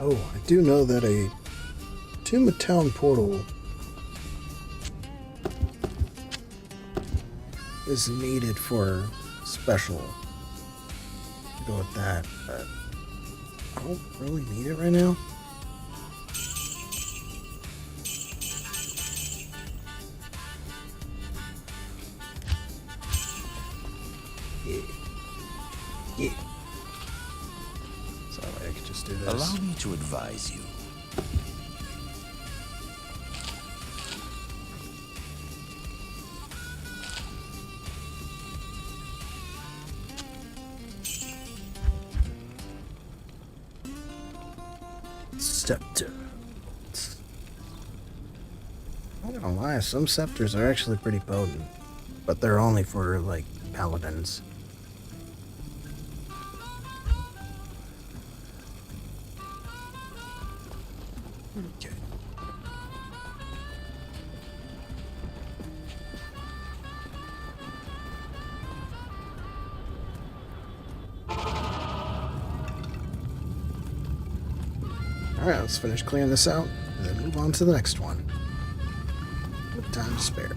Oh, I do know that a Tomb of Town portal is needed for special. Go with that, but I don't really need it right now. Yeah. So I could just do this. Allow me to advise you. Scepter. I'm not gonna lie, some scepters are actually pretty potent, but they're only for like paladins. Okay. Alright, let's finish clearing this out and then move on to the next one. With time to spare.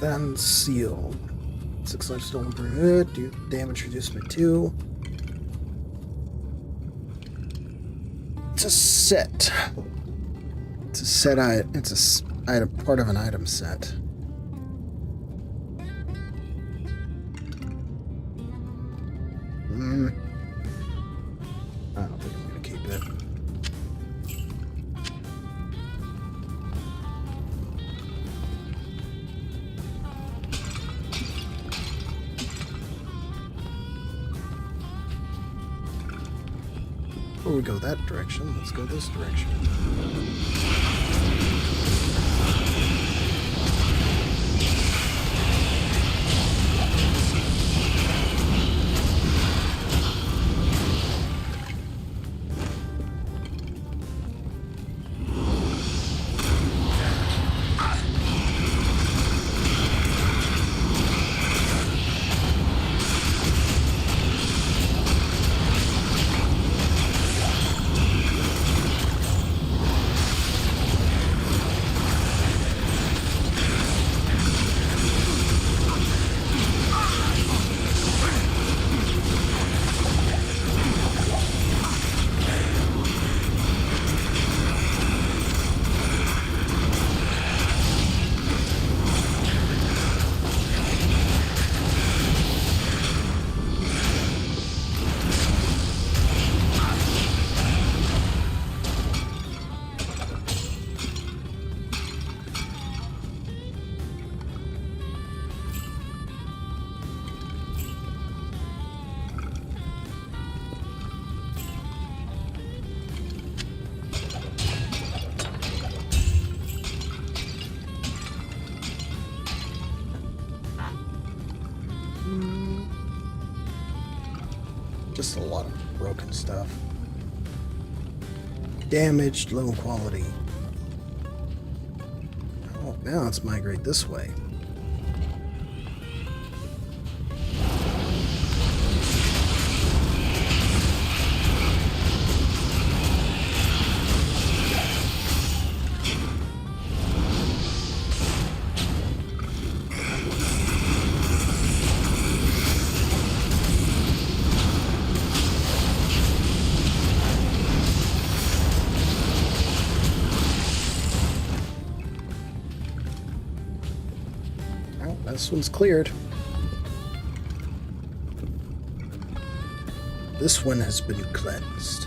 then seal. 6 life stolen per hit. Do damage reduced by 2. It's a set. It's a set item. It's a item, part of an item set. I don't think I'm gonna keep it. Before we go that direction, let's go this direction. Just a lot of broken stuff. Damaged, low quality. Oh, now let's migrate this way. This one's cleared. This one has been cleansed.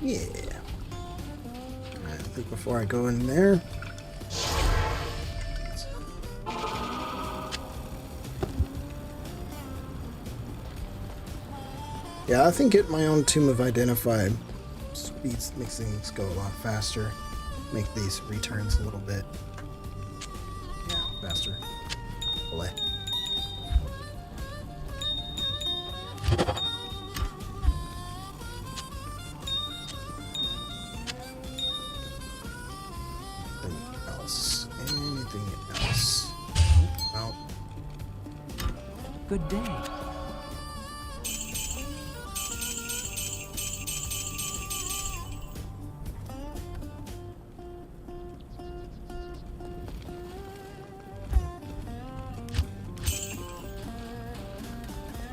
Yeah. I think before I go in there. Yeah, I think getting my own Tomb of Identified speeds makes things go a lot faster. Make these returns a little bit, yeah, faster. Olé. Anything else? No. Good day.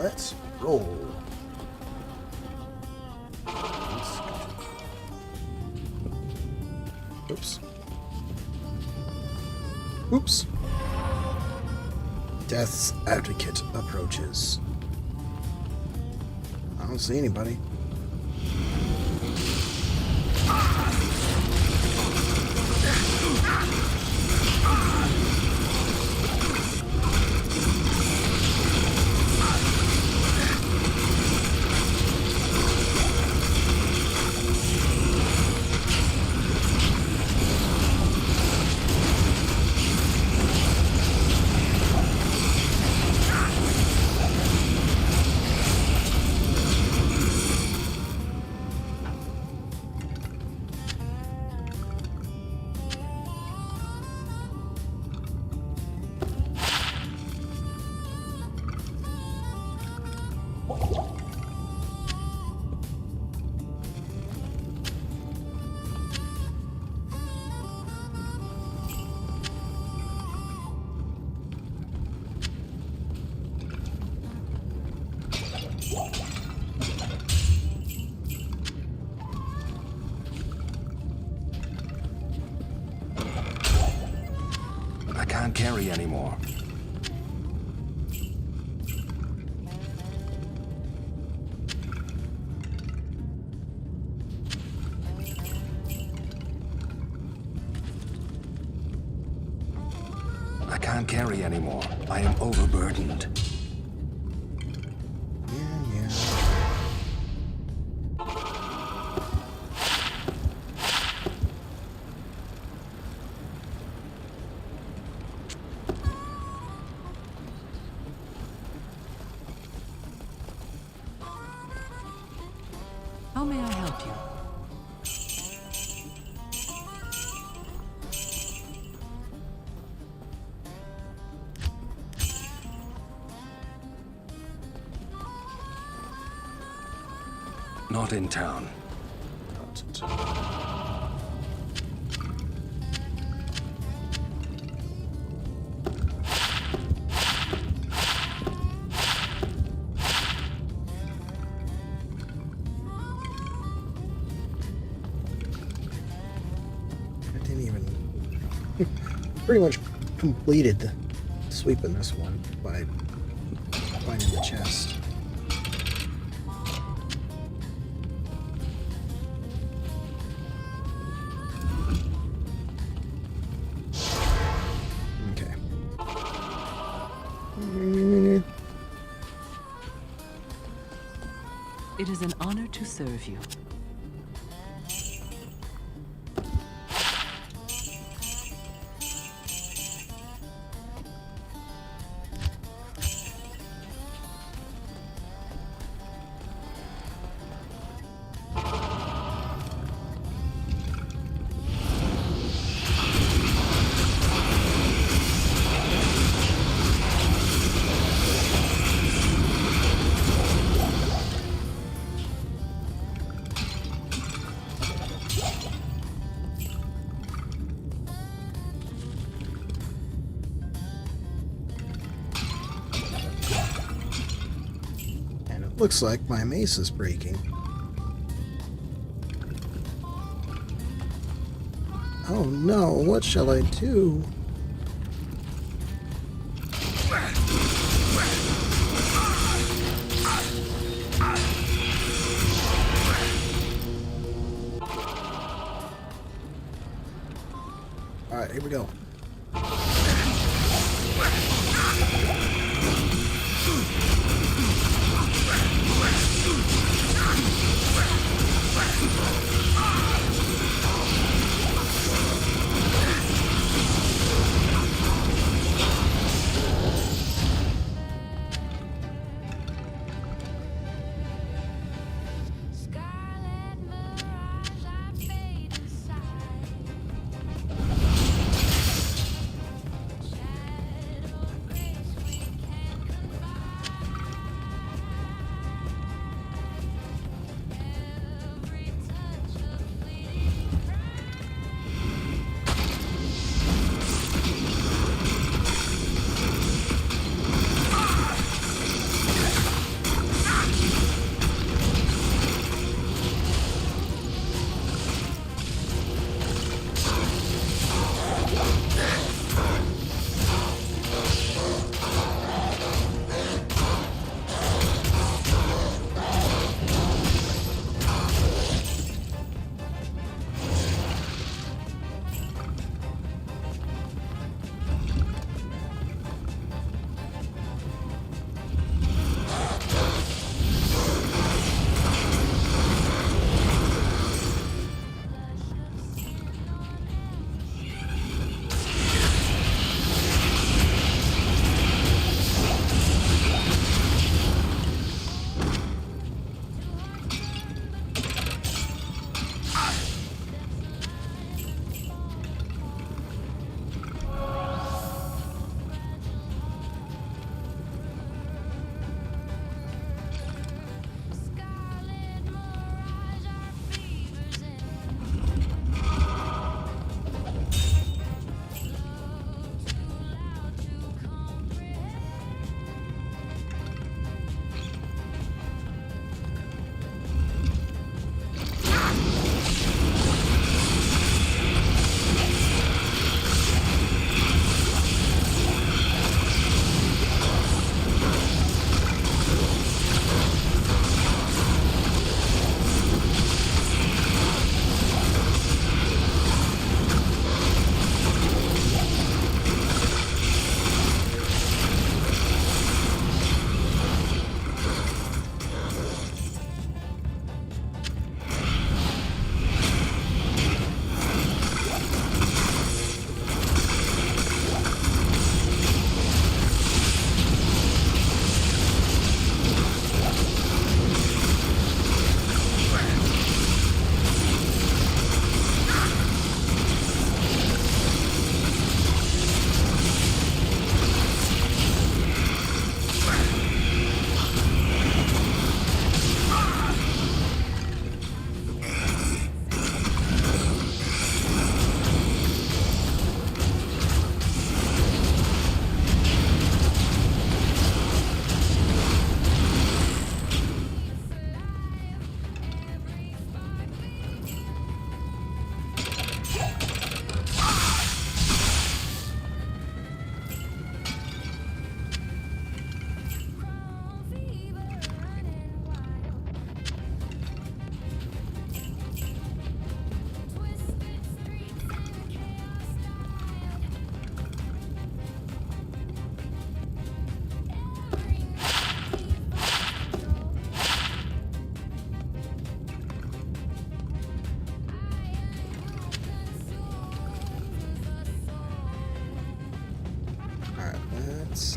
Let's roll. Oops. Oops. Death's advocate approaches. I don't see anybody. I can't carry anymore. I can't carry anymore. I am overburdened. Yeah. How may I help you? Not in town. I didn't even pretty much completed sweeping this one by finding the chest. Okay. It is an honor to serve you. Looks like my mace is breaking. Oh no, what shall I do? Alright, here we go. Scarlet mirage, I fade inside.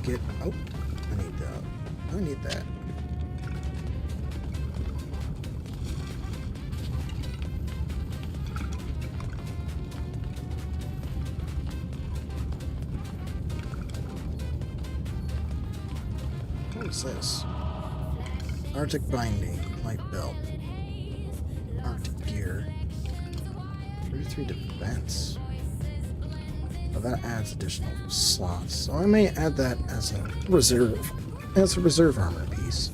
get... Oh, I need that. I need that. What is this? Arctic binding, light belt, Arctic gear, 33 defense. Oh, that adds additional slots, so I may add that as a reserve armor piece.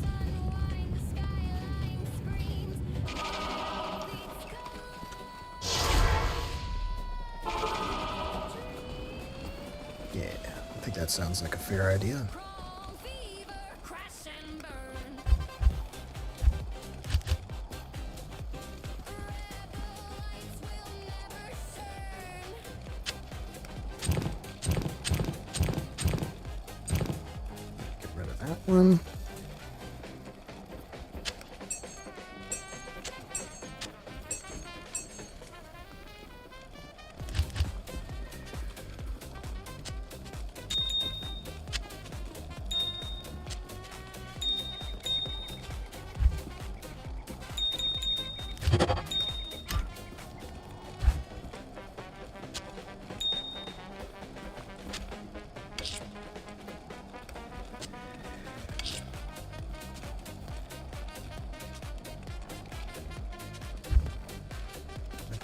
Yeah, I think that sounds like a fair idea. One.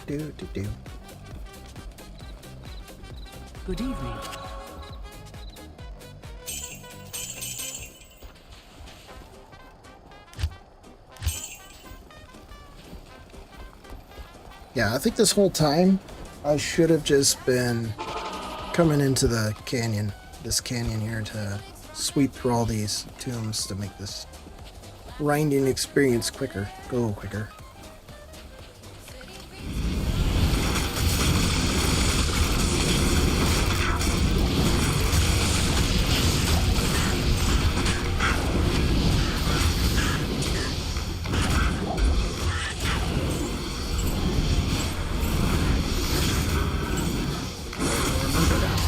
Do. Good evening. Yeah, I think this whole time I should have just been coming into the canyon, this canyon here, to sweep through all these tombs to make this grinding experience quicker, go quicker.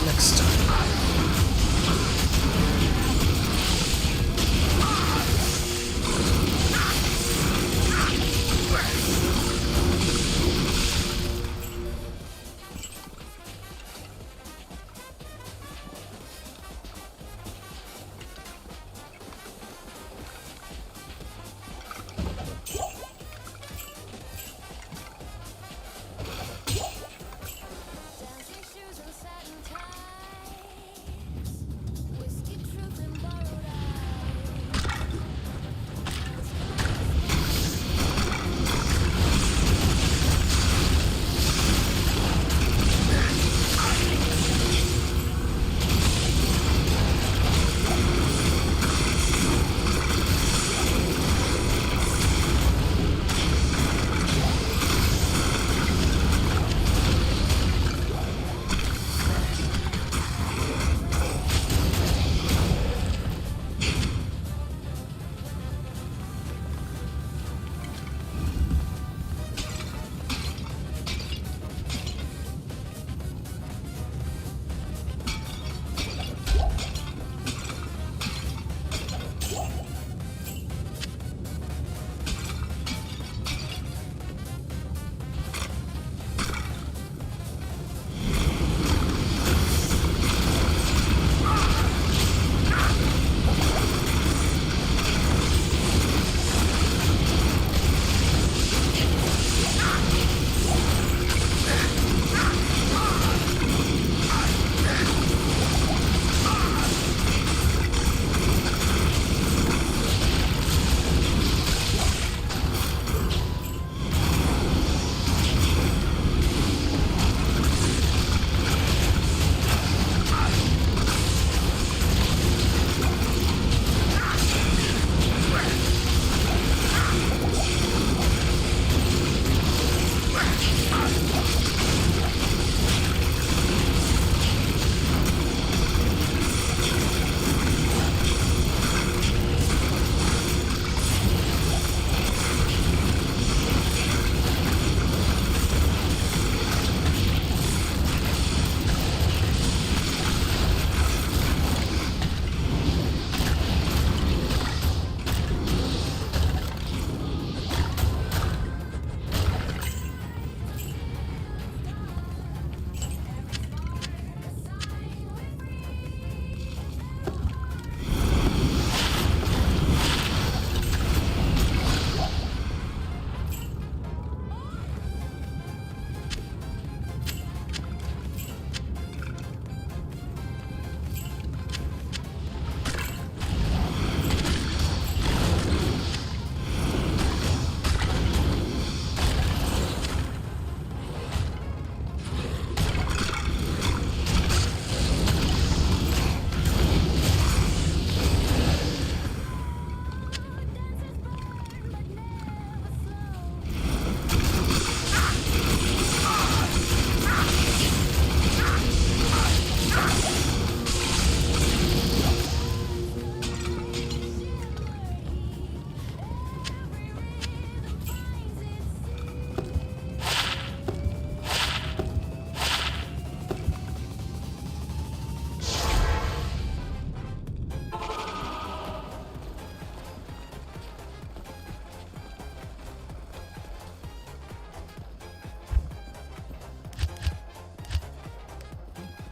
Next time.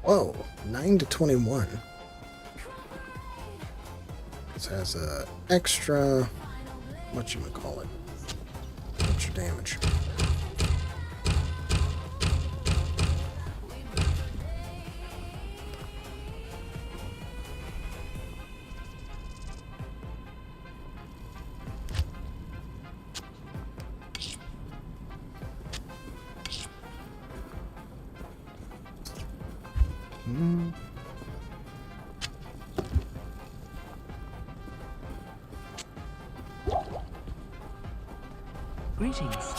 Whoa, 9 to 21. This has a extra, whatchamacallit, extra damage. Greetings.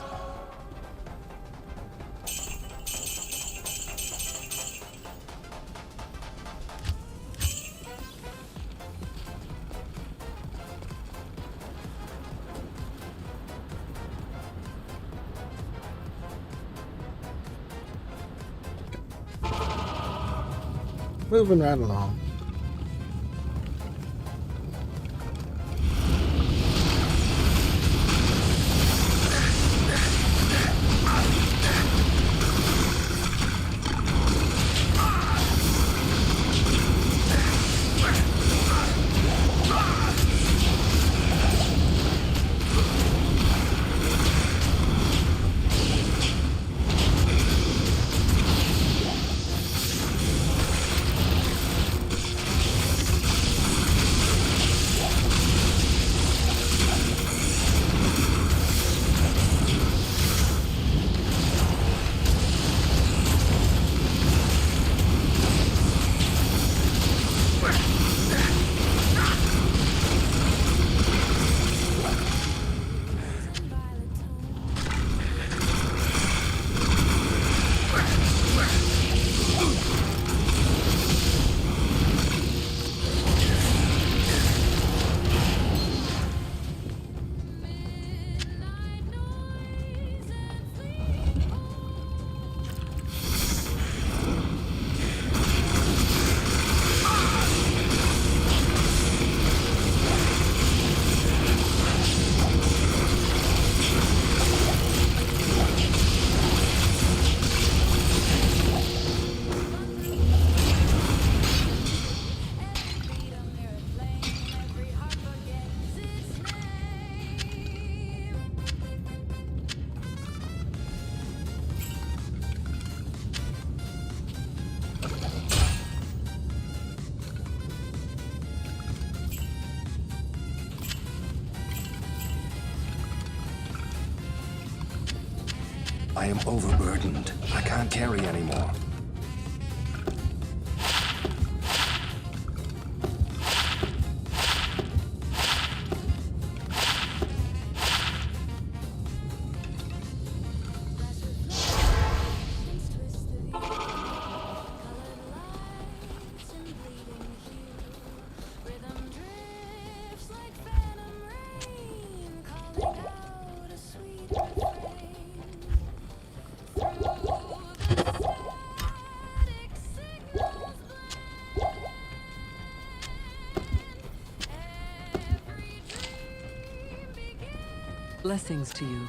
Moving right along. I am overburdened. I can't carry anymore. Blessings to you.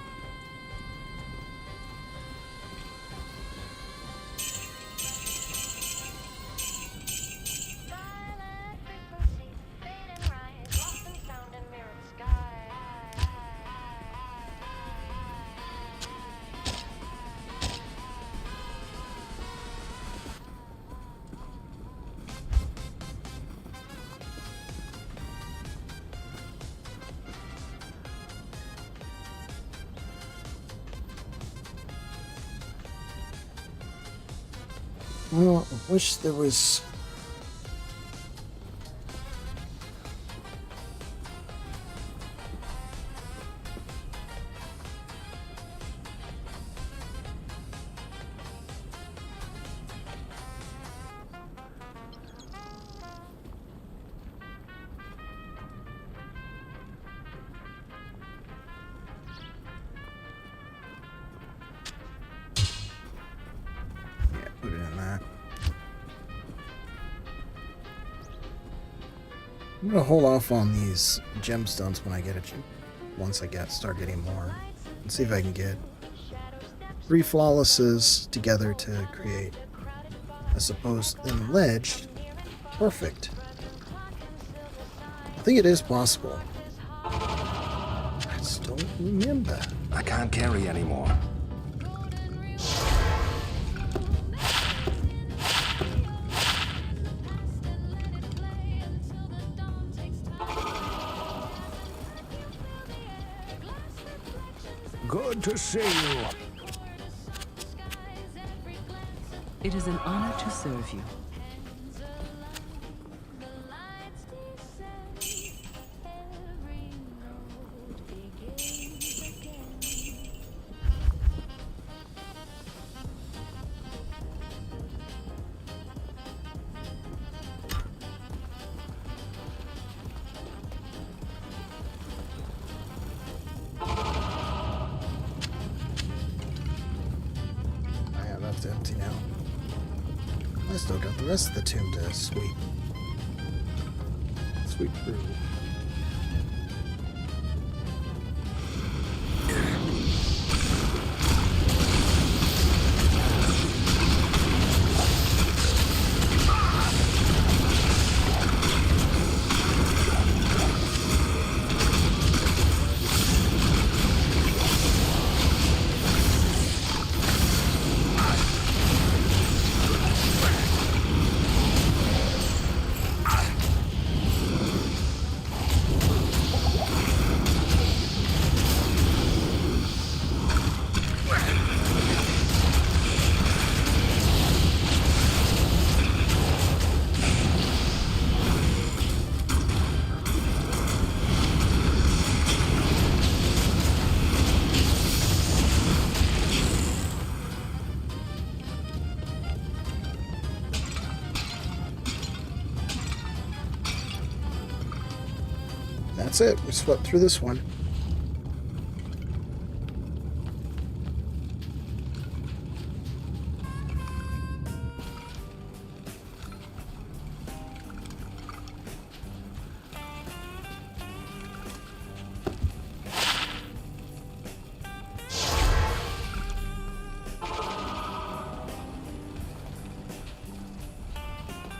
Well, I wish there was... Yeah, put it in there. I'm gonna hold off on these gemstones when I get it. Once I start getting more, and see if I can get 3 flawlesses together to create as opposed to ledged. Perfect. I think it is possible. I just don't remember. I can't carry anymore. Good to see you. It is an honor to serve you. That's empty now. I still got the rest of the tomb to sweep. Sweep through. That's it. We swept through this one.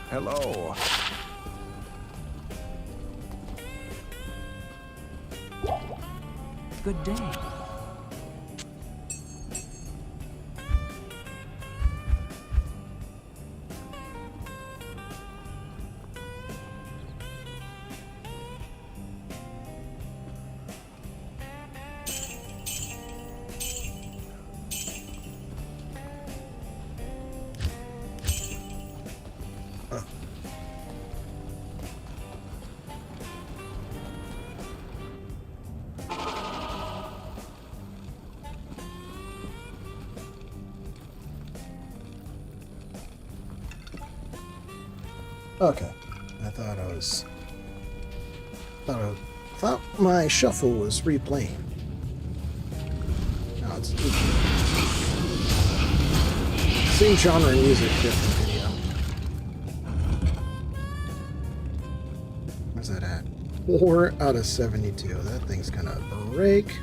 Hello. Good day. Okay. I thought my shuffle was replaying. No, it's same genre of music, different video. Where's that at? 4 out of 72. That thing's gonna break.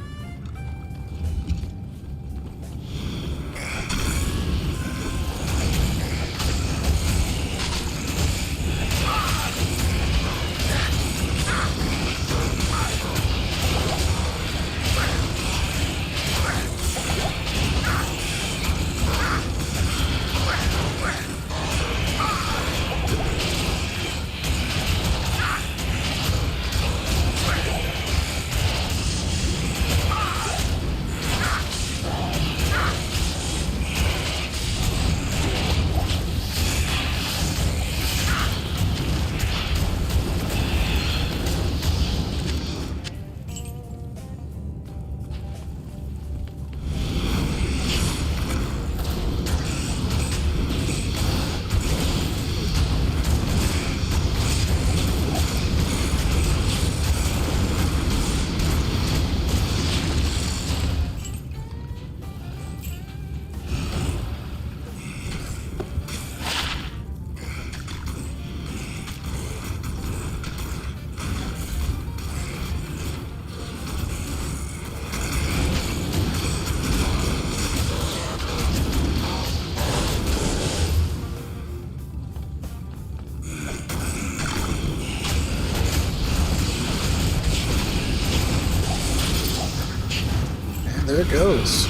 there it goes.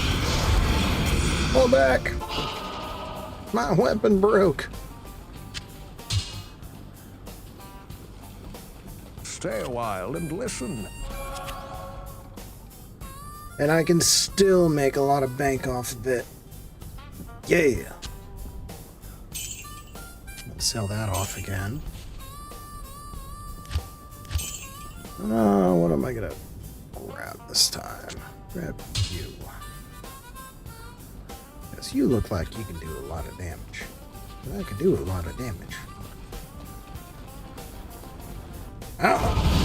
Pull back. My weapon broke. Stay a while and listen. And I can still make a lot of bank off of it. Yeah. Let's sell that off again. What am I gonna grab this time? Grab you. Yes, you look like you can do a lot of damage. And I can do a lot of damage. Ow!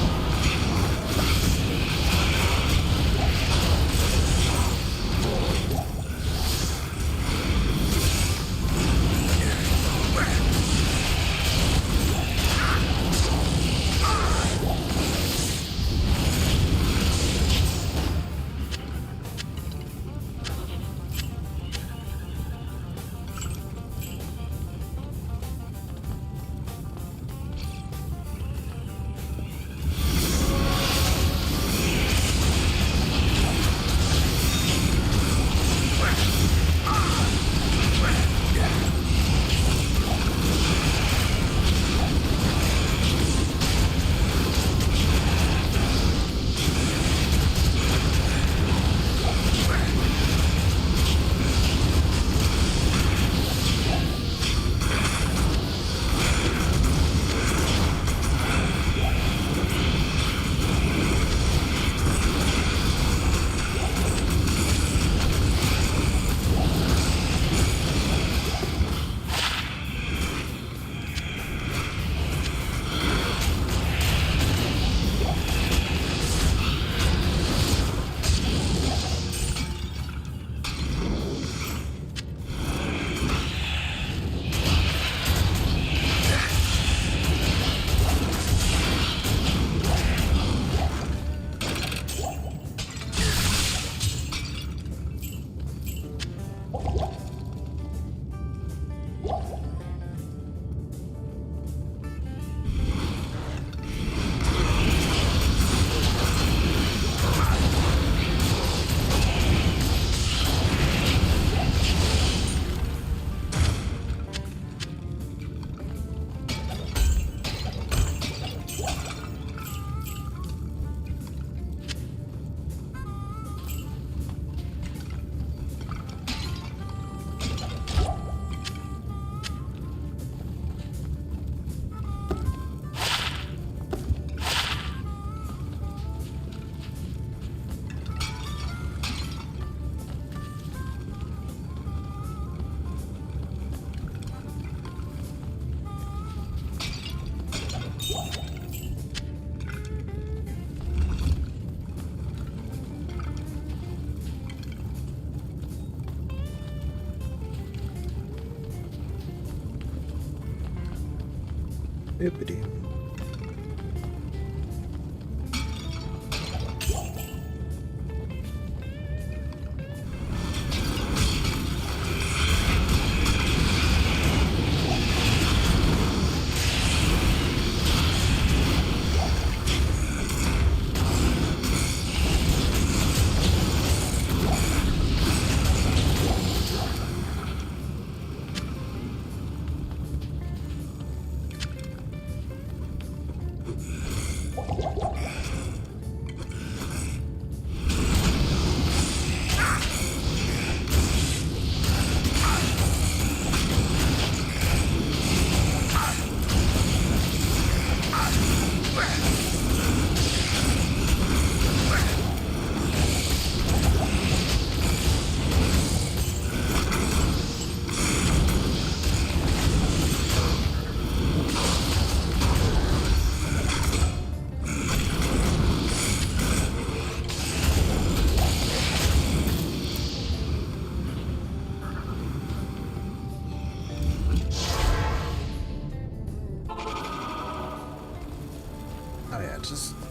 Bippity.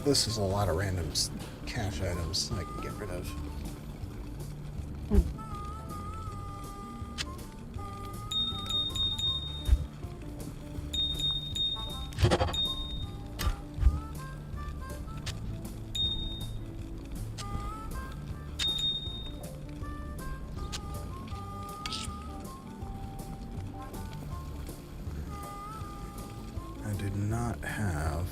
This is a lot of random cash items I can get rid of. not have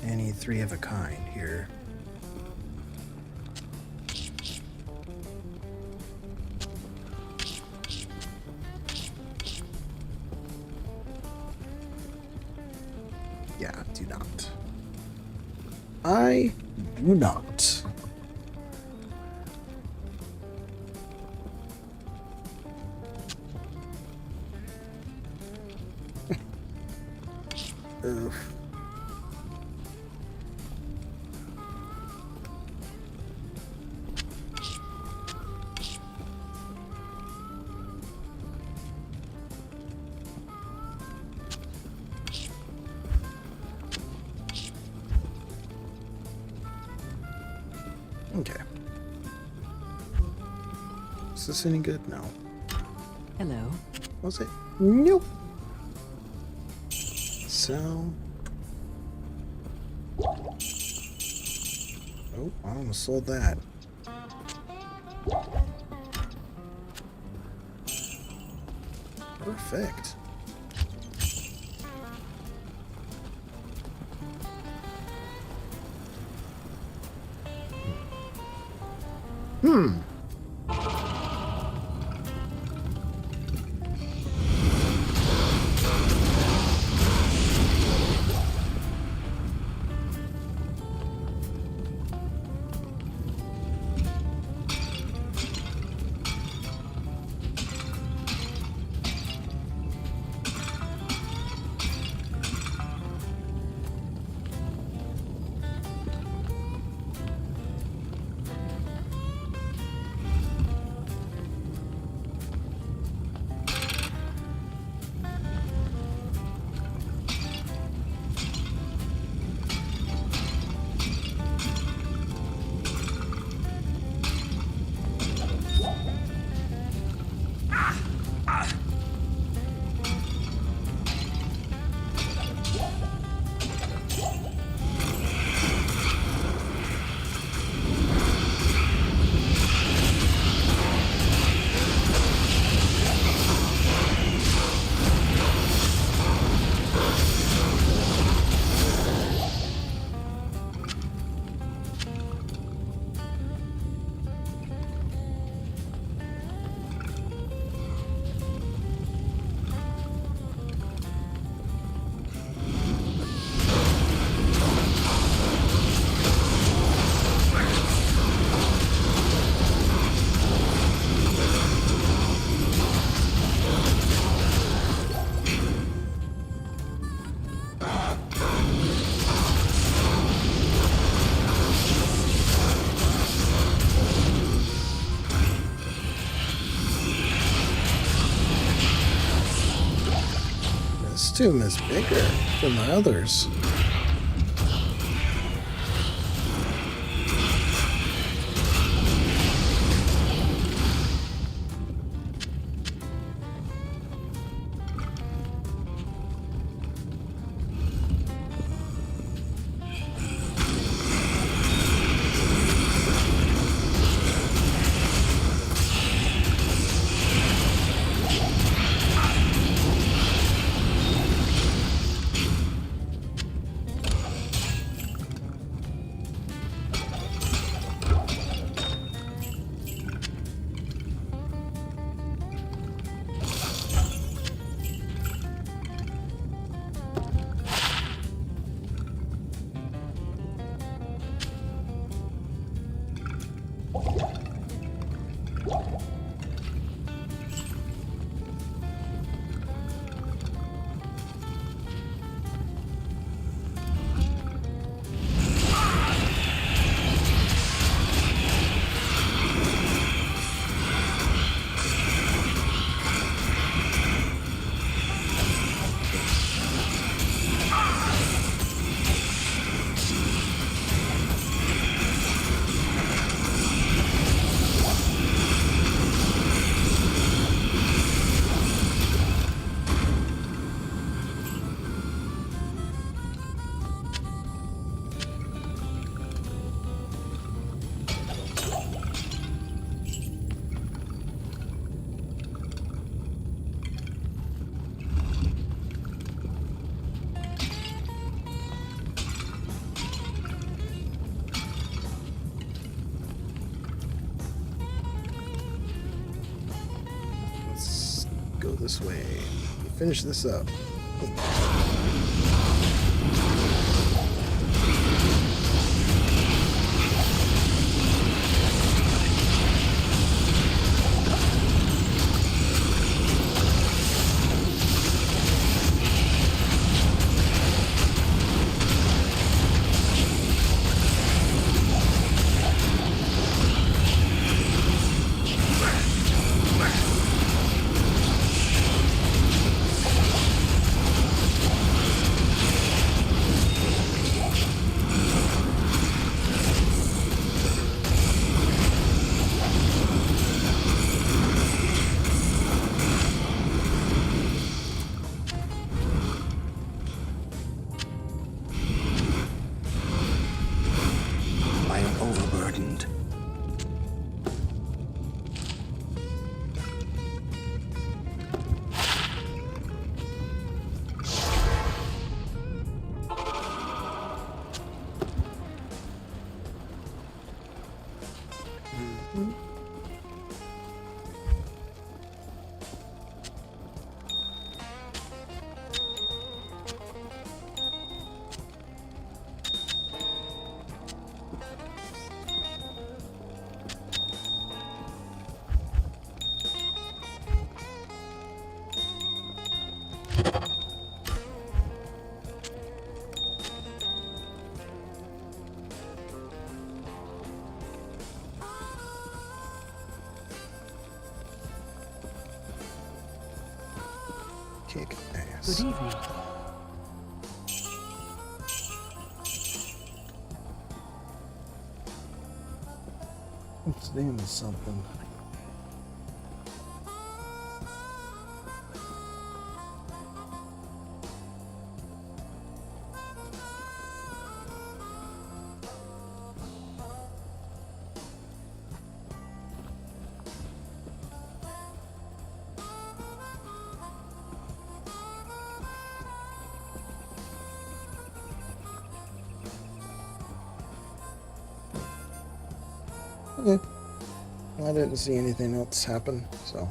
any 3 of a kind here. Yeah, do not. I do not. Oof. Okay. Is this any good? No. Hello. Was it? Nope. So. Oh, I almost sold that. Perfect. Hmm. This tomb is bigger than the others. this way. Finish this up. I am overburdened. Kick ass. Good evening. Let's name something. Okay. I didn't see anything else happen, so.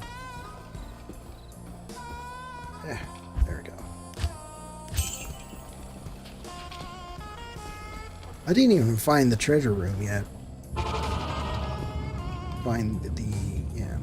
Yeah, there we go. I didn't even find the treasure room yet. Find the yeah.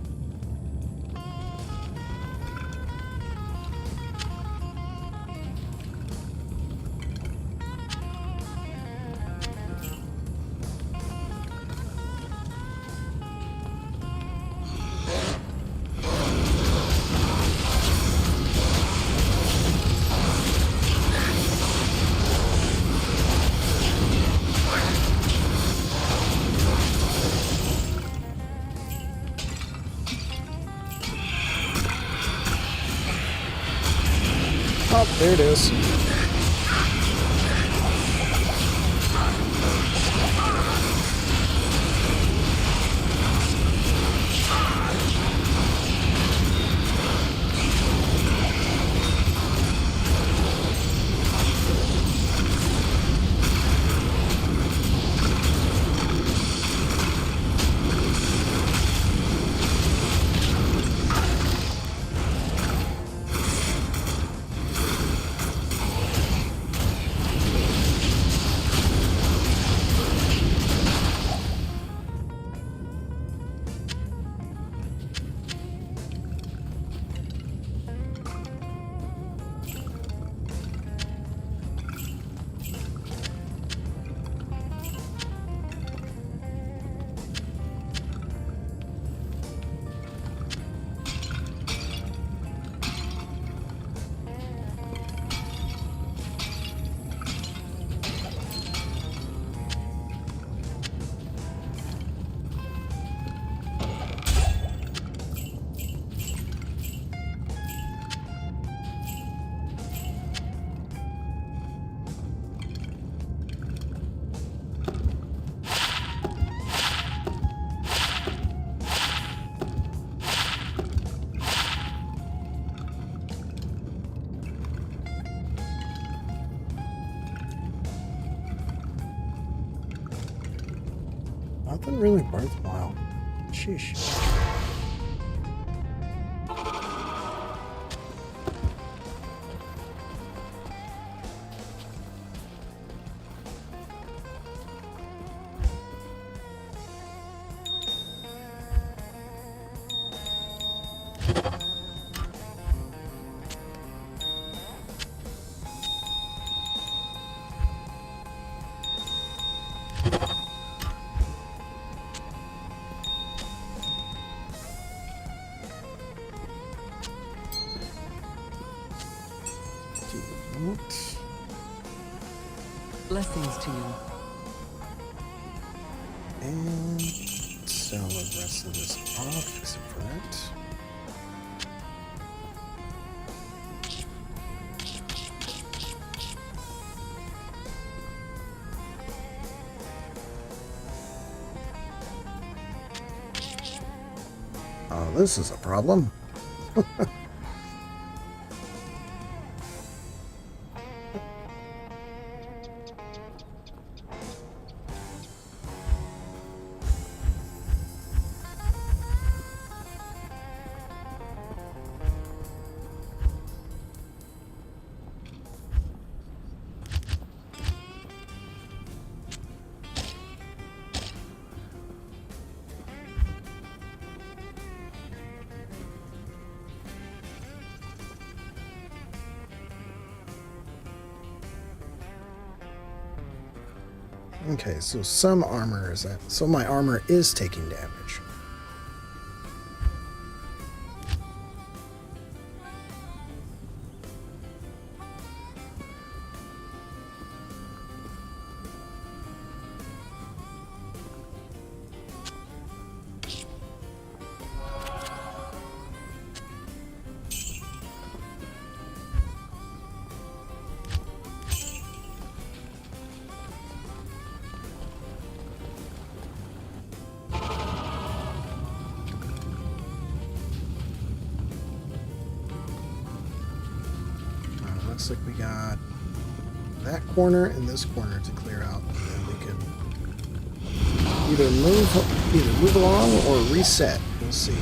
Oh, there it is. Nothing really worthwhile. Sheesh. Blessings to you. And sell the rest of this off, except for that. Oh, this is a problem. Okay, so some armor is that. So my armor is taking damage. Looks like we got that corner and this corner to clear out, and then we can either move along or reset. We'll see.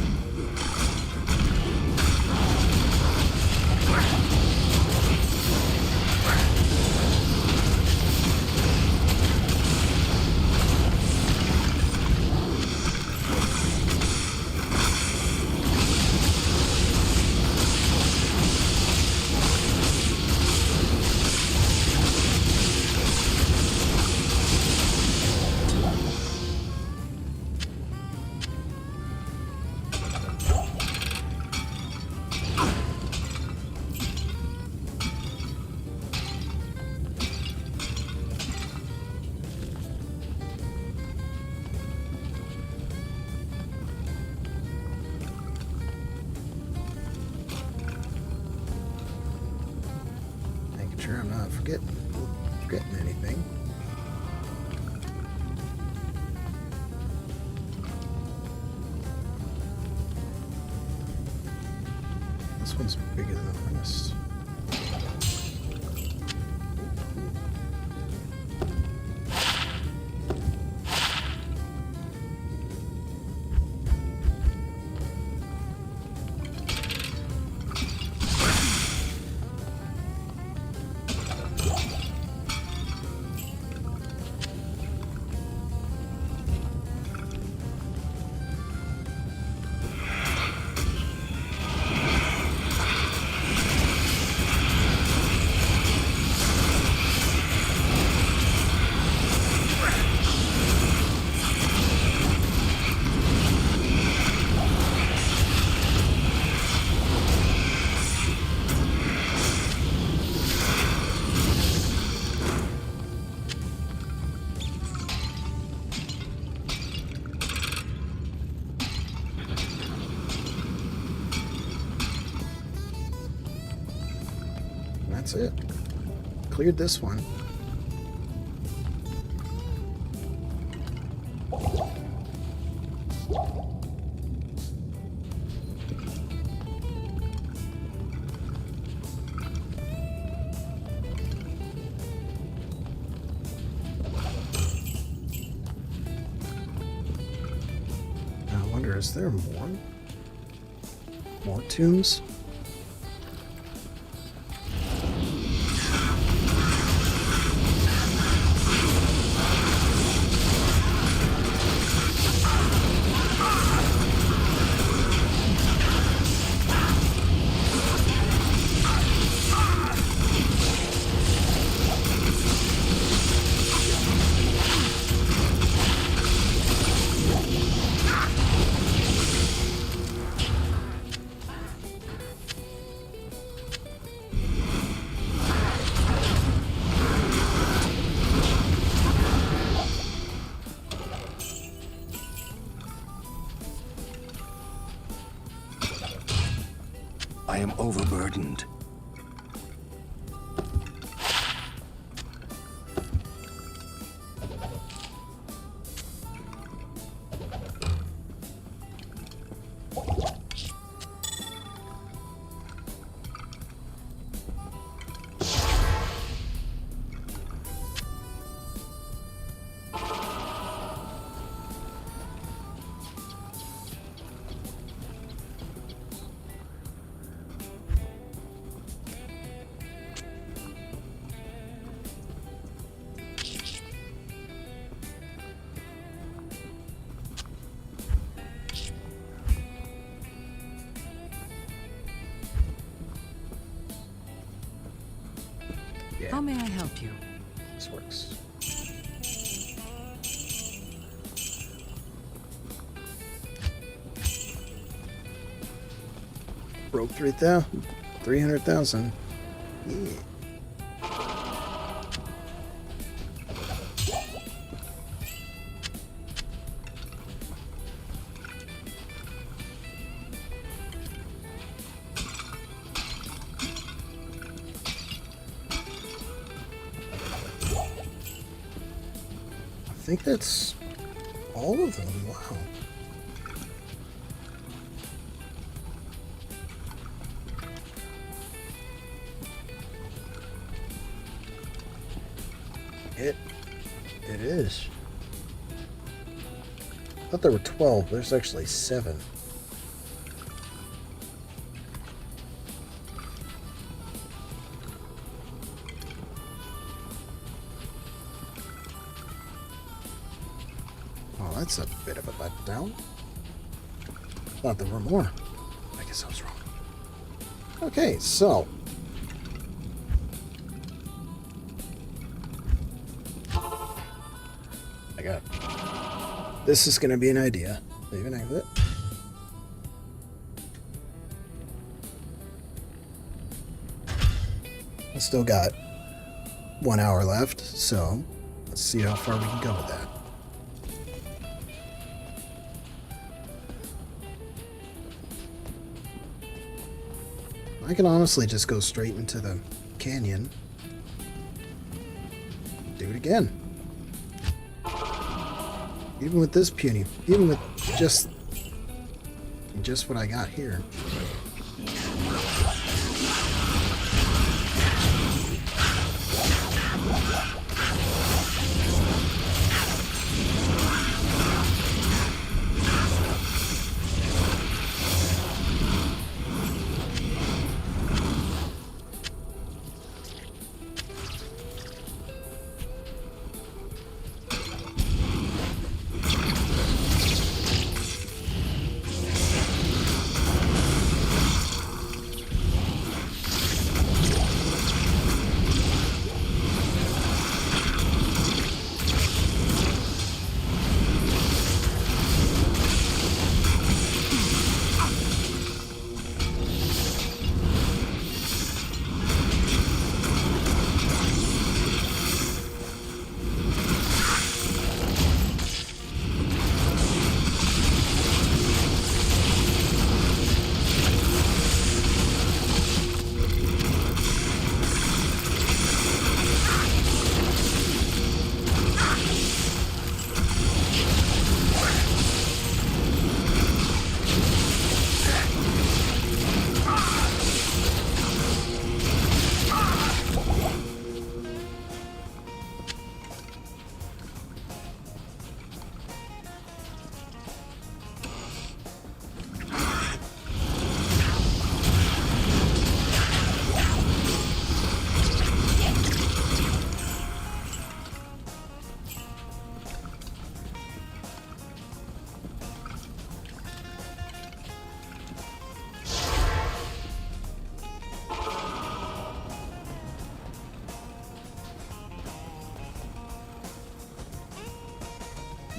Sure, I'm not forgetting anything. This one's bigger than the rest. That's it. Cleared this one. I wonder, is there more? More tombs? I am overburdened. How may I help you? This works. Broke 300,000. Yeah. I think that's all of them. Wow. It is. I thought there were 12. There's actually 7. Oh, that's a bit of a letdown. Thought there were more. I guess I was wrong. Okay, so I got this is going to be an idea. Leave an exit. I still got 1 hour left, so let's see how far we can go with that. I can honestly just go straight into the canyon. Do it again. Even with this puny, even with just what I got here.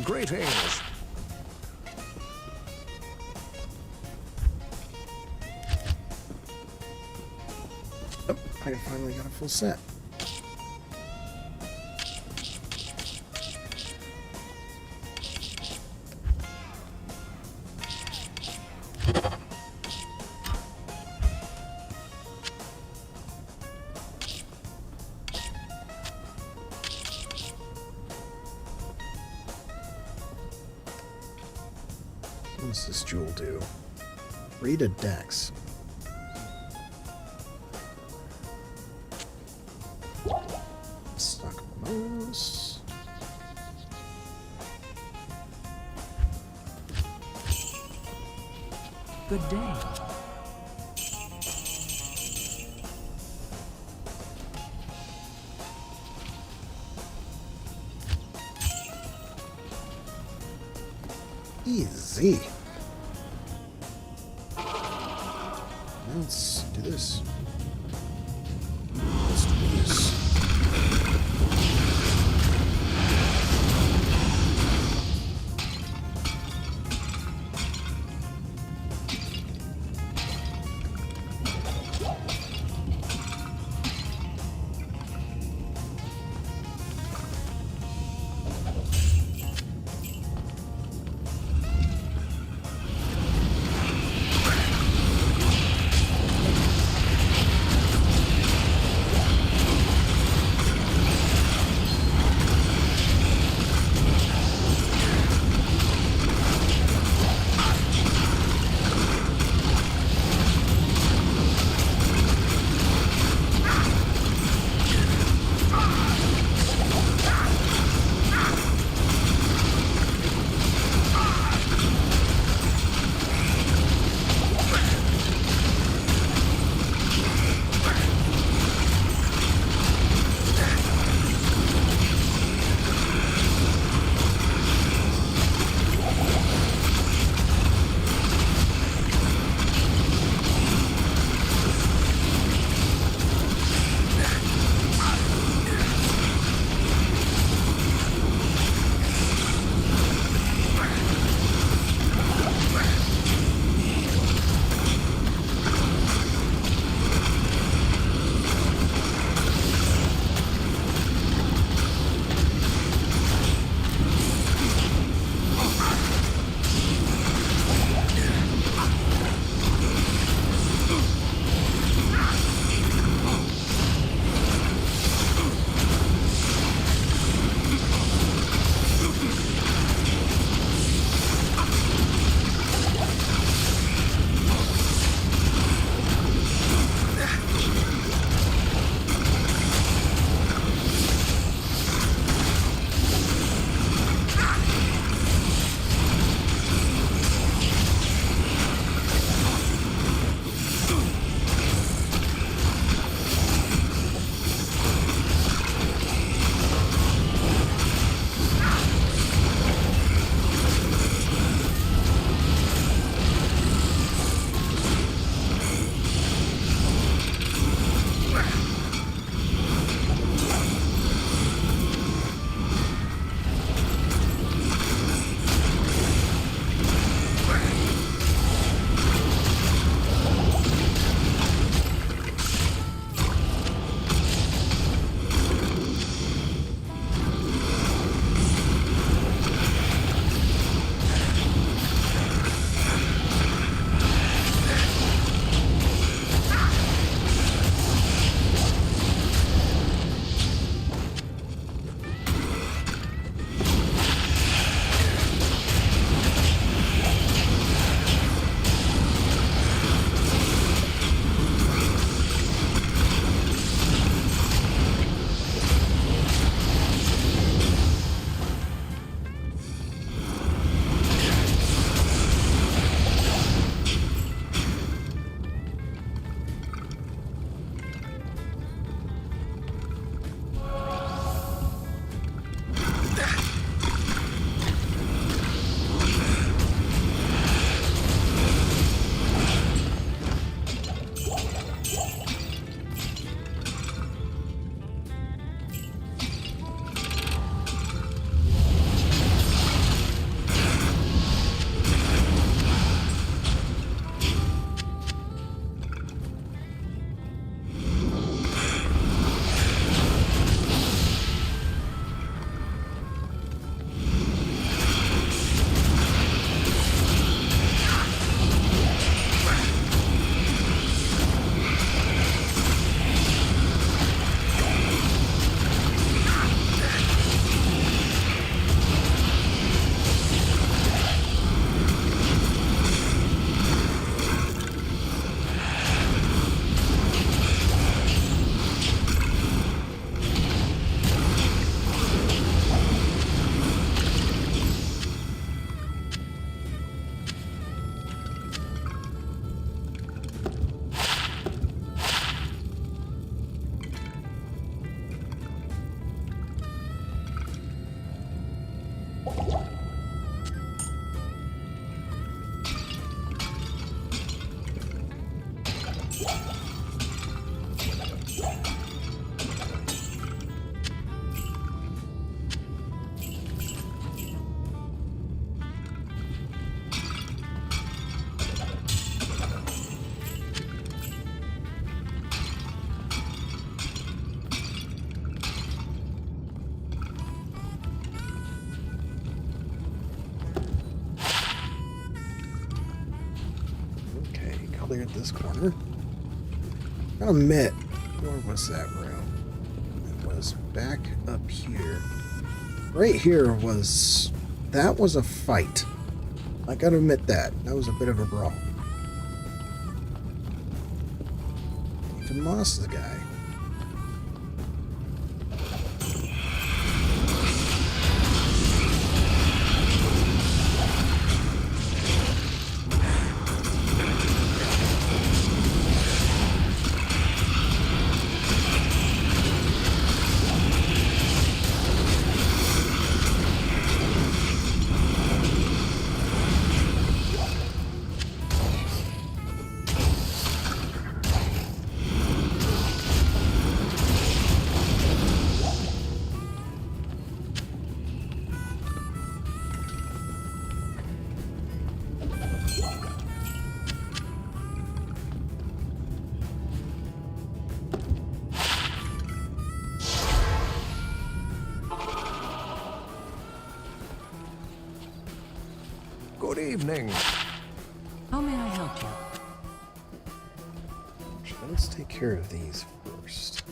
Greetings. Oh, I finally got a full set. What does this jewel do? Read a dex. Stock bonus. Good day. Easy. Let's do this. Let's do this. Okay, cleared this corner. I'll admit, where was that room? It was back up here. Right here was... That was a fight. I gotta admit that. That was a bit of a brawl. Even lost the guy. Good evening. How may I help you? Let's take care of these first.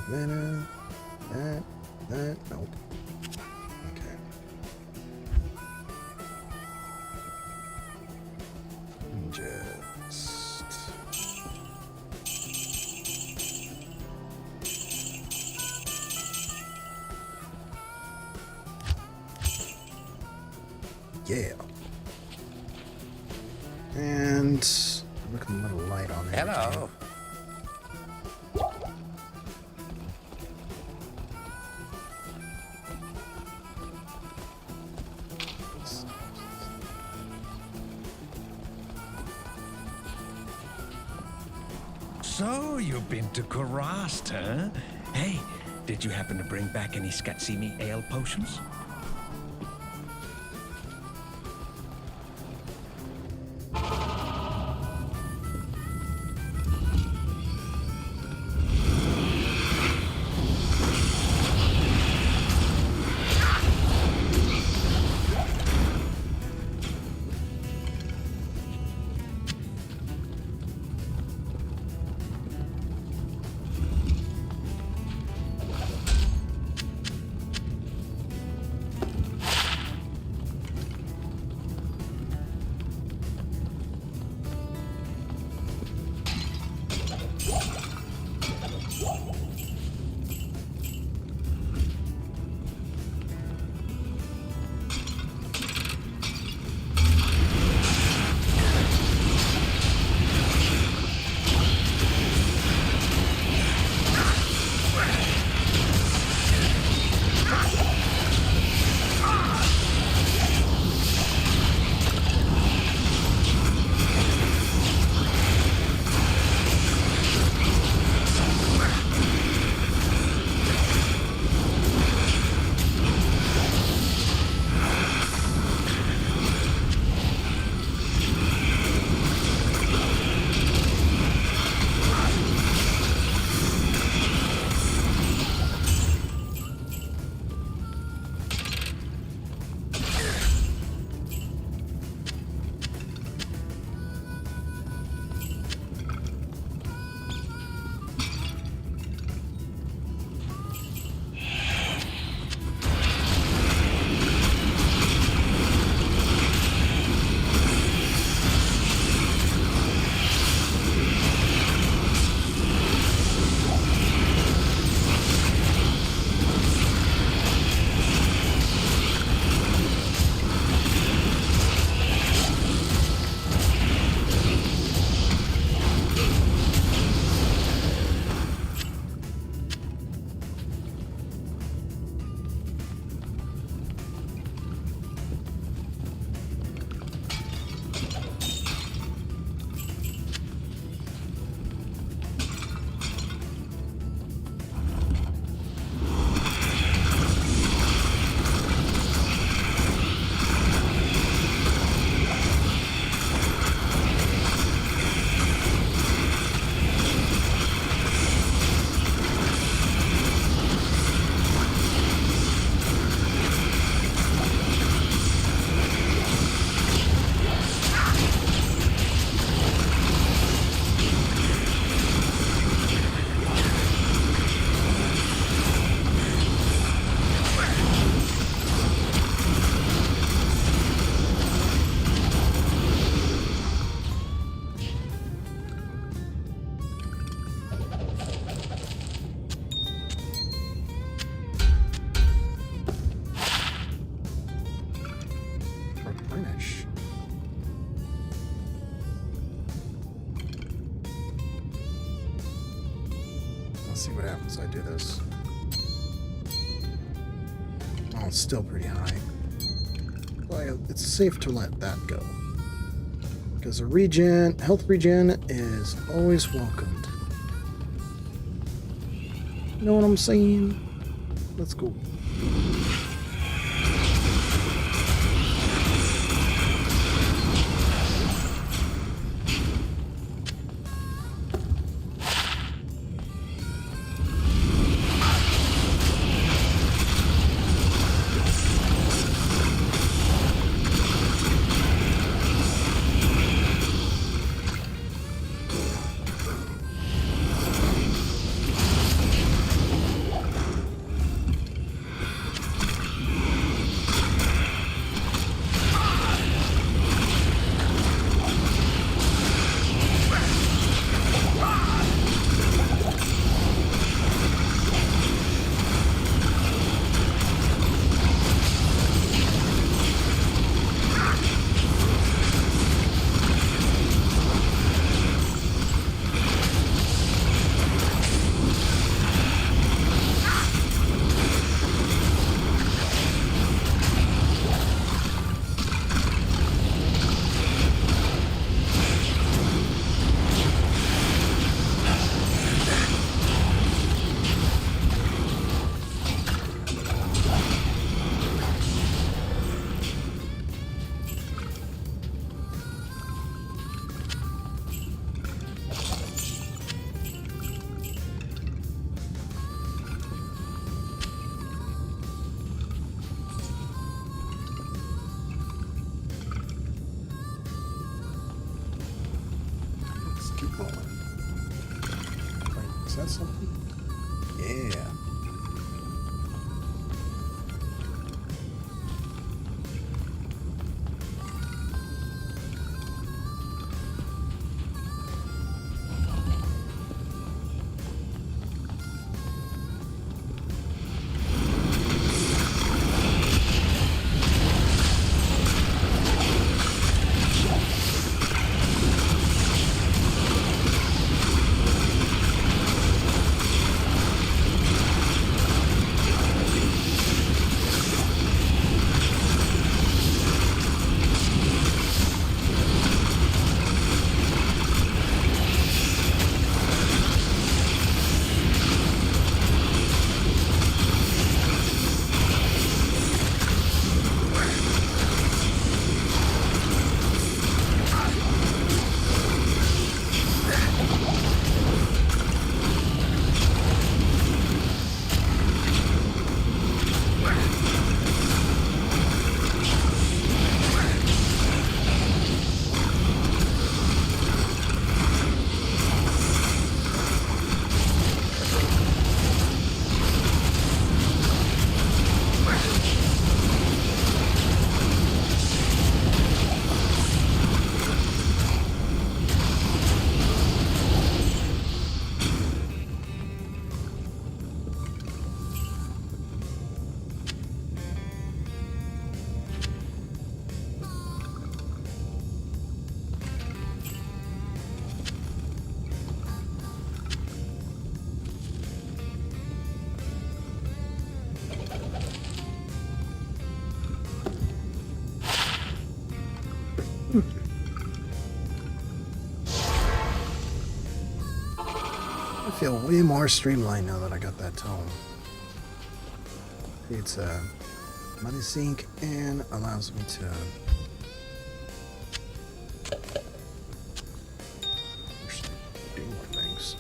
Mana. That, nope. Okay. Just... Yeah. And look a little light on it. Hello. So, you've been to Kurast, huh? Hey, did you happen to bring back any Skatsimi ale potions? replenish. Let's see what happens. I do this. Oh, it's still pretty high. Well, it's safe to let that go. Because a health regen is always welcomed. You know what I'm saying? Let's go. Keep rolling. Wait, is that something? Yeah. I feel way more streamlined now that I got that tone. It's a money sink and allows me to do more things.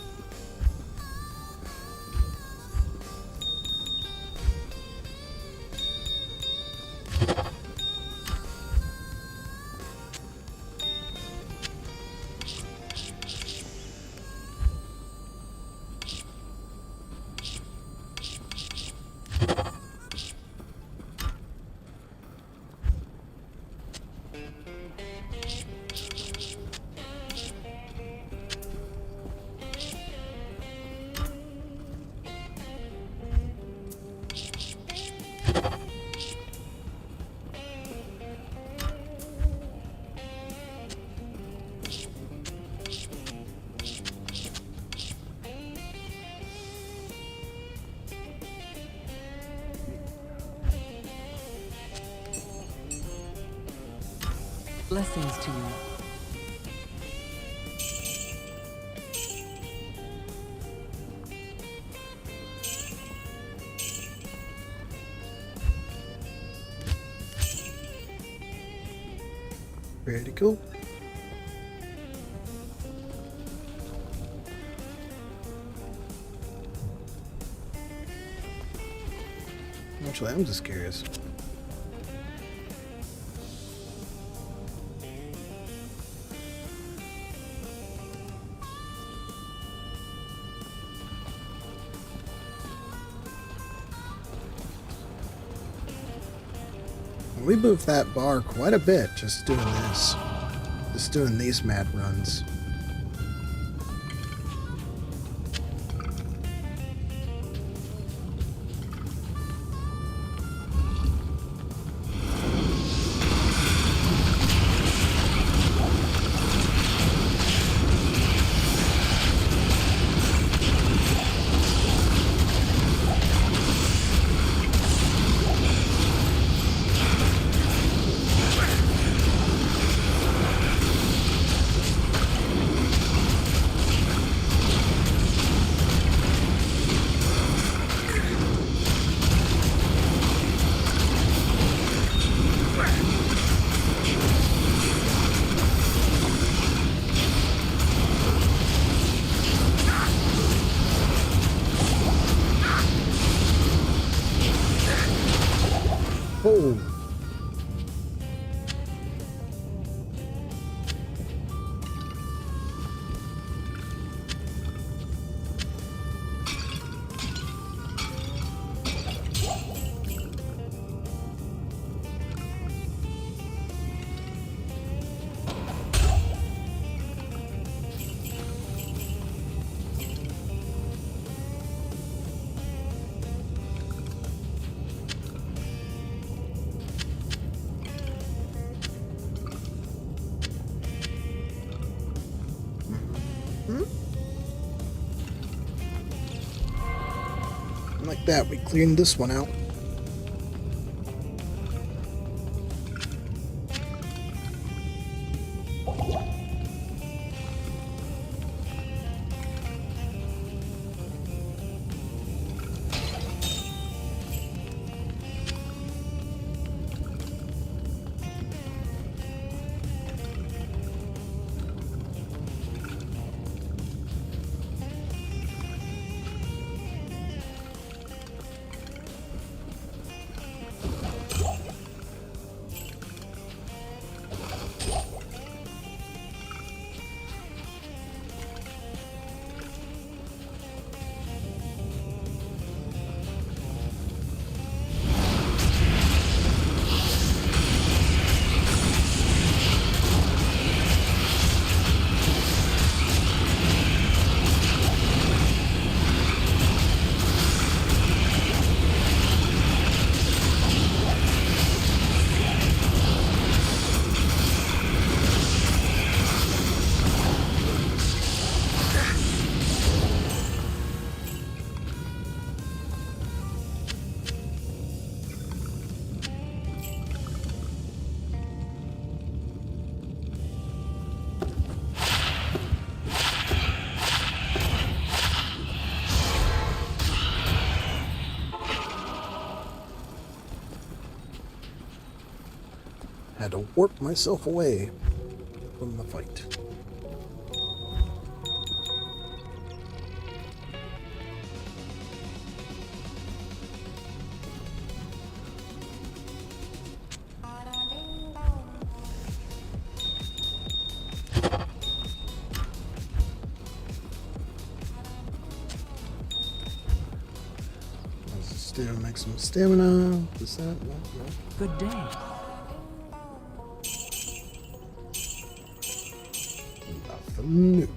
Blessings to you. Pretty cool. Actually, I'm just curious. We moved that bar quite a bit just doing this. Just doing these mad runs. Oh. Like that, we cleaned this one out. Had to warp myself away from the fight. Let's still make some stamina. Is that no? Good day. Nothing new.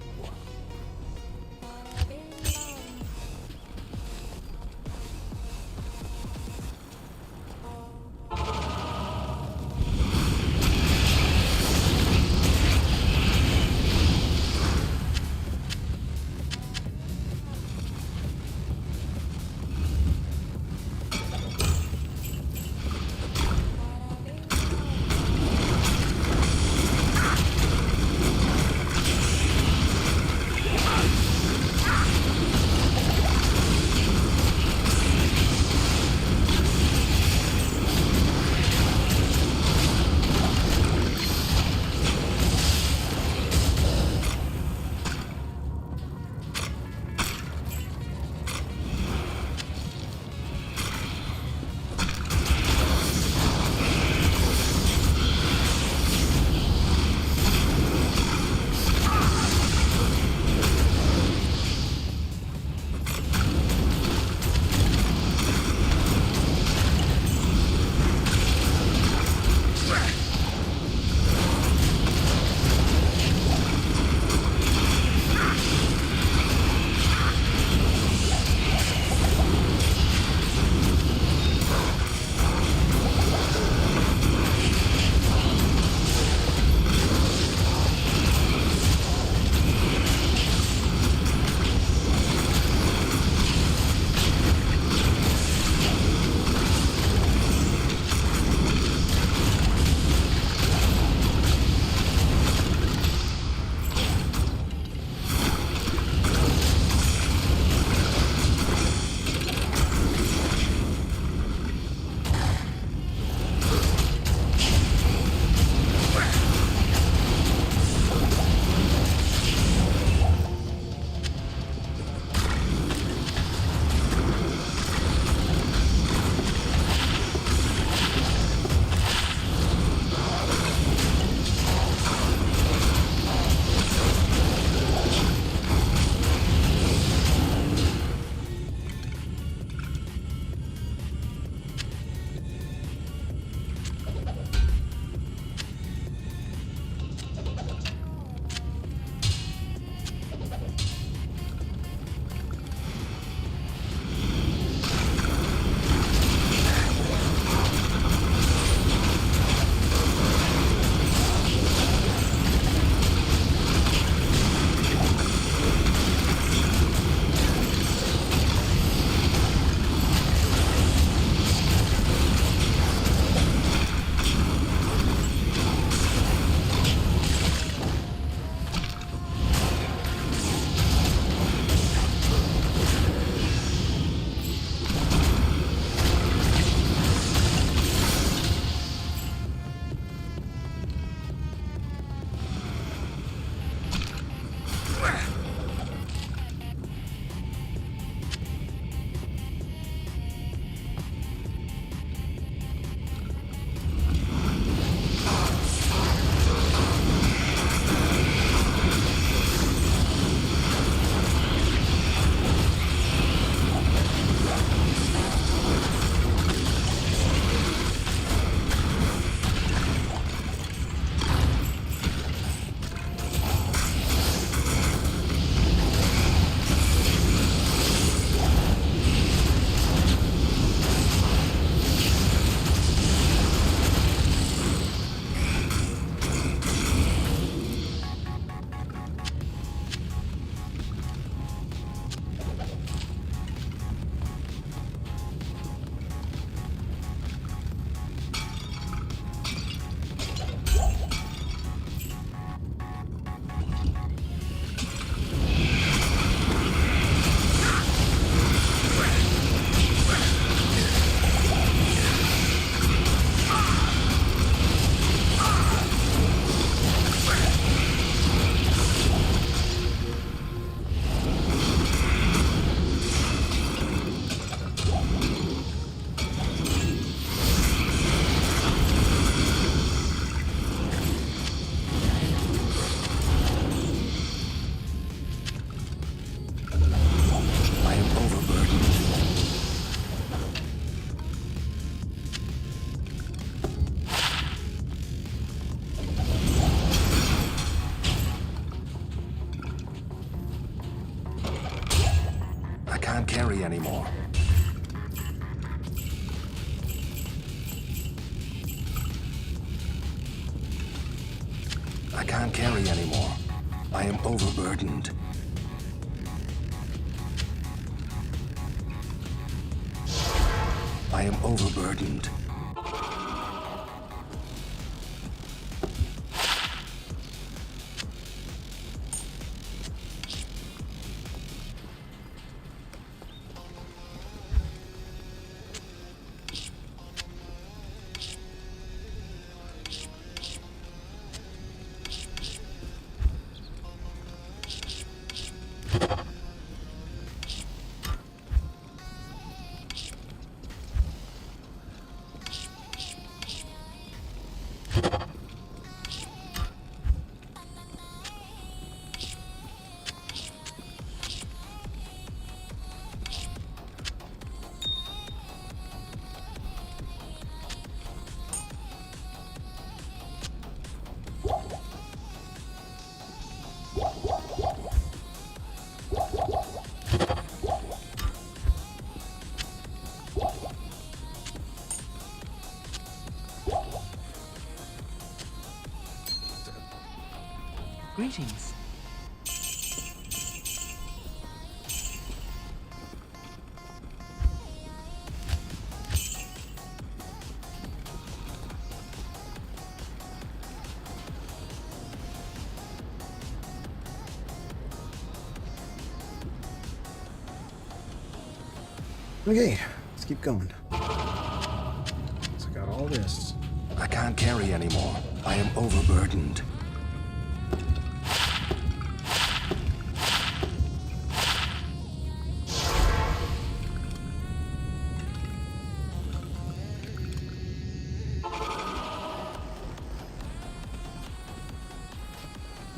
I can't carry anymore. I am overburdened. I am overburdened. Greetings. Okay, let's keep going. So I got all this. I can't carry anymore. I am overburdened.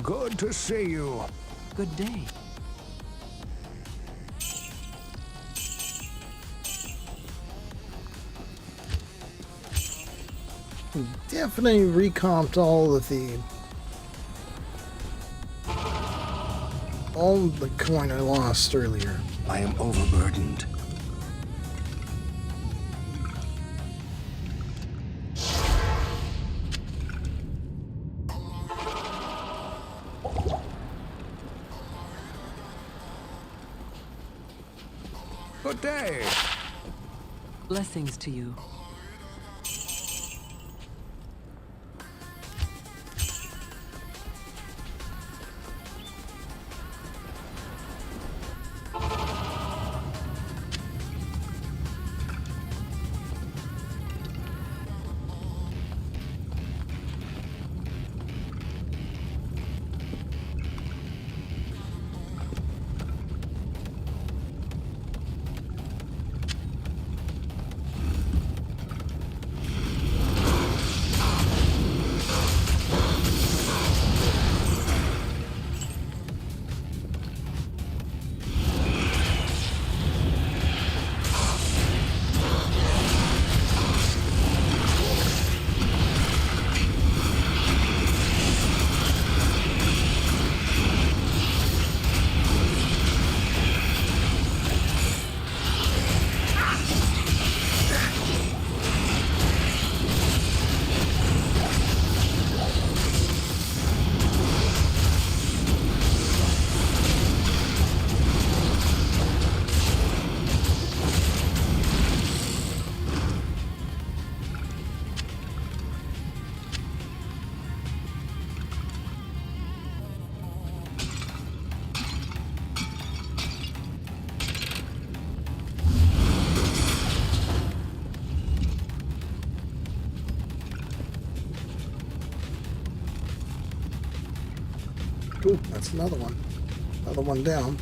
Good to see you. Good day. Definitely recomped all the coin I lost earlier. I am overburdened. Good day. Blessings to you. Ooh, that's another one. Another one down.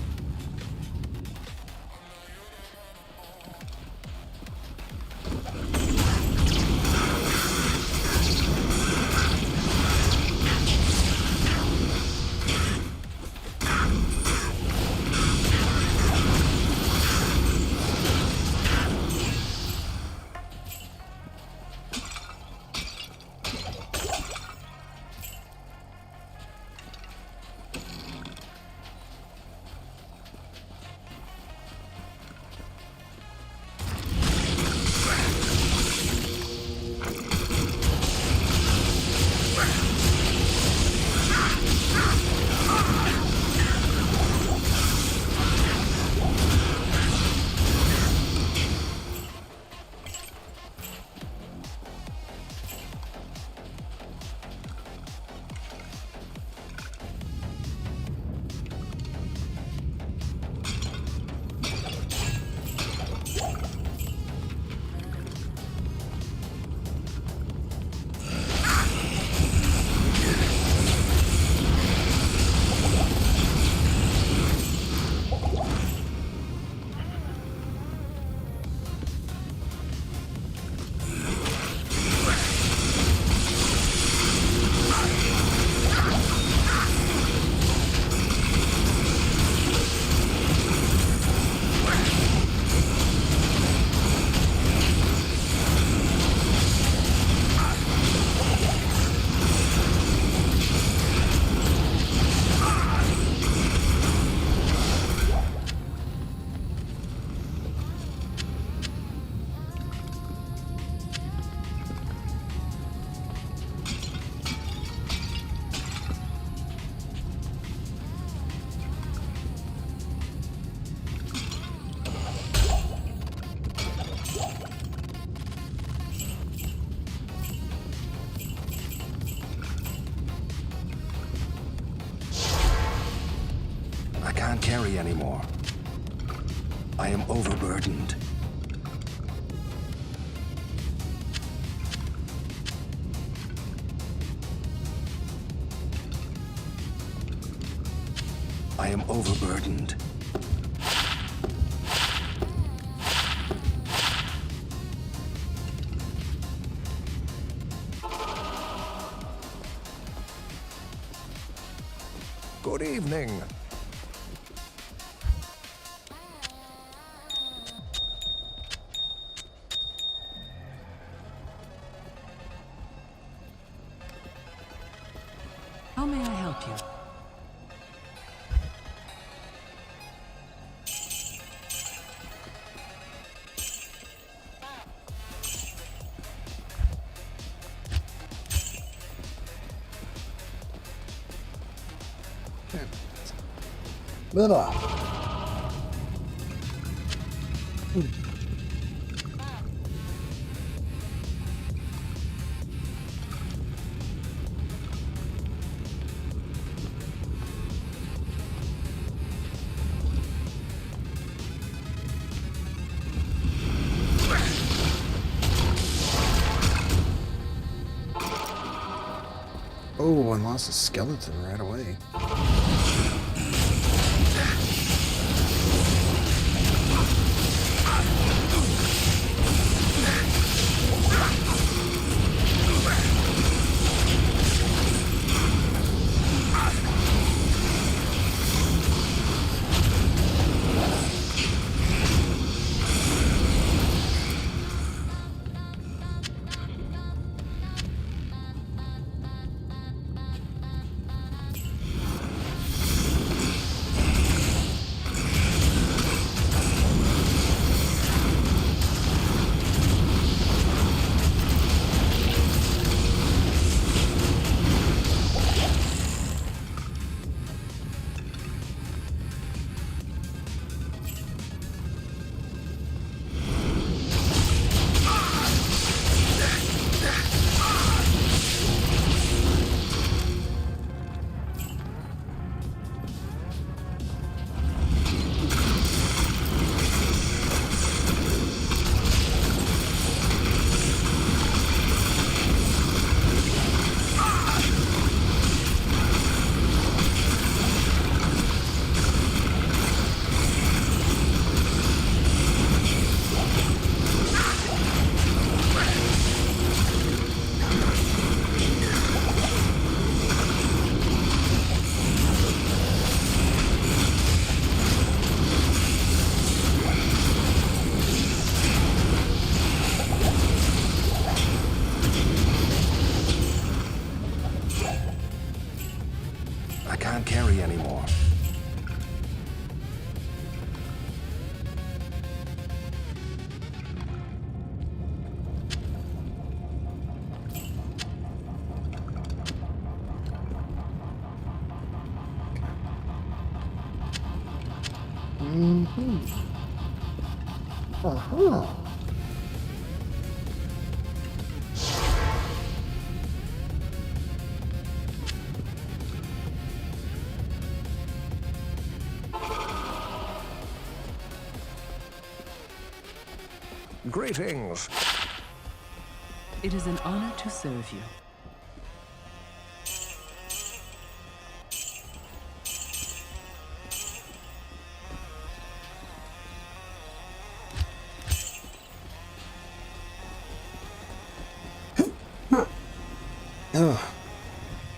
carry anymore. I am overburdened. I am overburdened. Good evening. How may I help you? Blah. Oh, and lost a skeleton right away. I can't carry anymore. Greetings. It is an honor to serve you. Oh,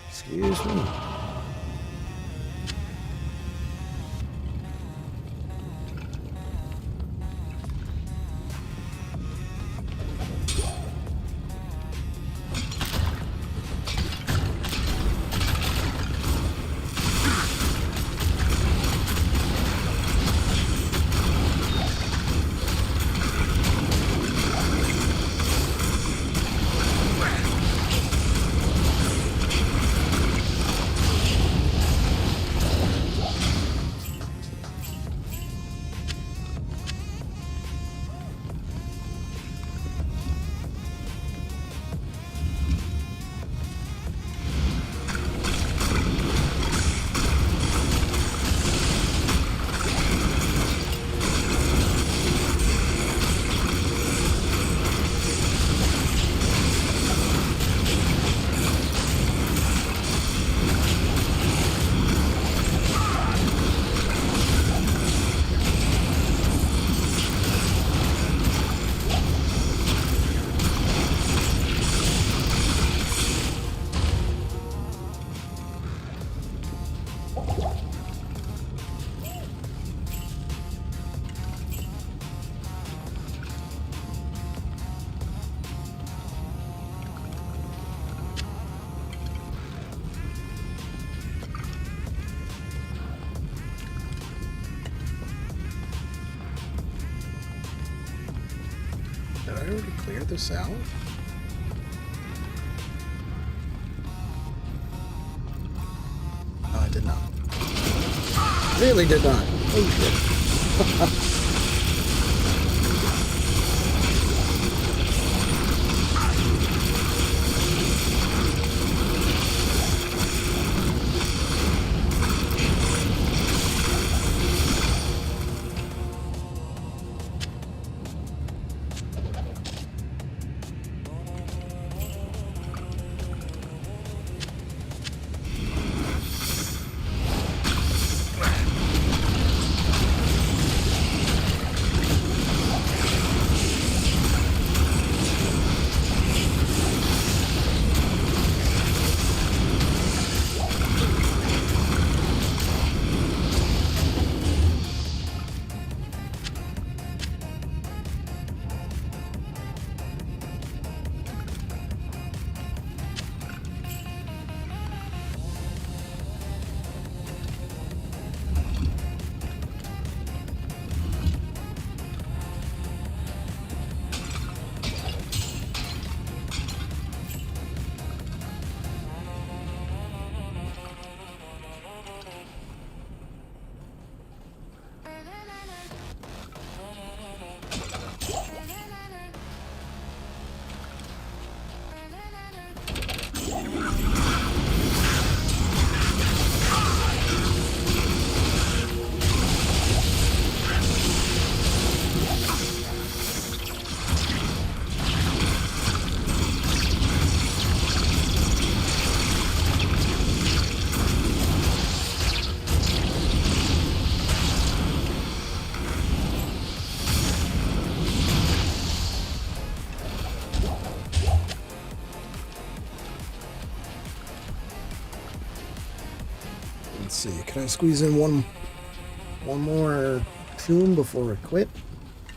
excuse me. already clear this out? No, I did not. Really did not. Oh shit. Let's see, can I squeeze in one more tomb before we quit?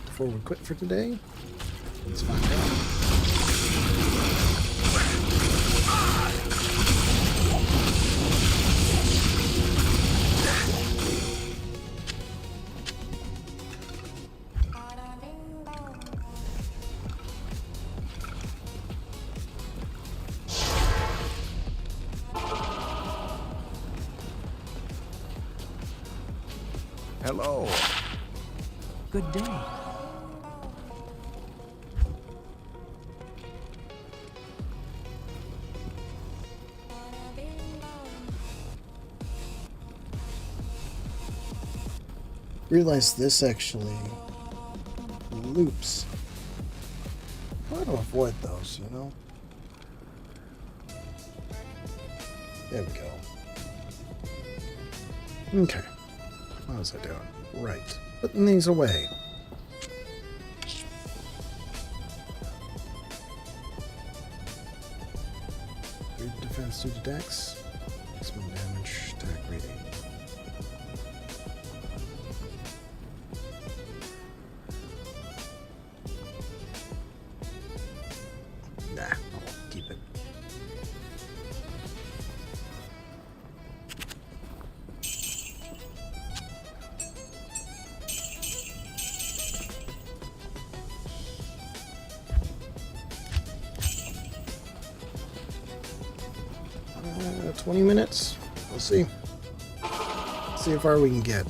Before we quit for today? Let's find out. Hello. Good day. Realize this actually loops. Try to avoid those, you know? There we go. Okay. What was I doing? Right. Putting these away. Great defense due to dex. Maximum damage, attack rating. Nah, I'll keep it. Uh, 20 minutes. We'll see. See how far we can get.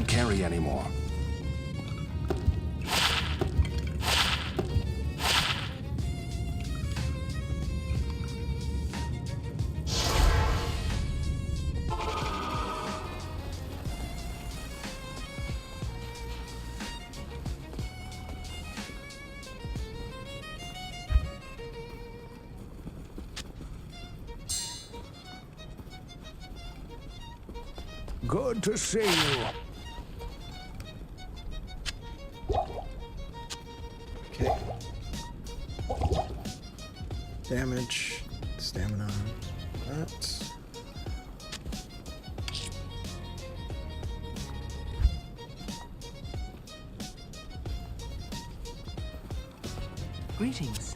can't carry anymore. Good to see you. Okay. Damage, stamina, that. Greetings.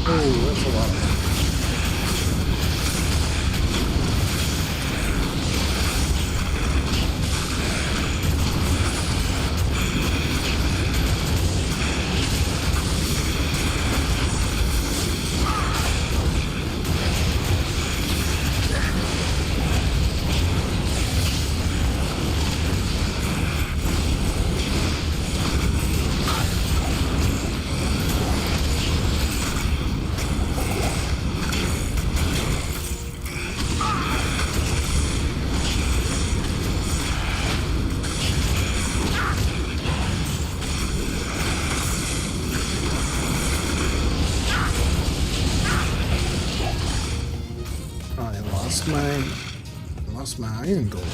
Oh, that's a lot of them. Lost my iron gold.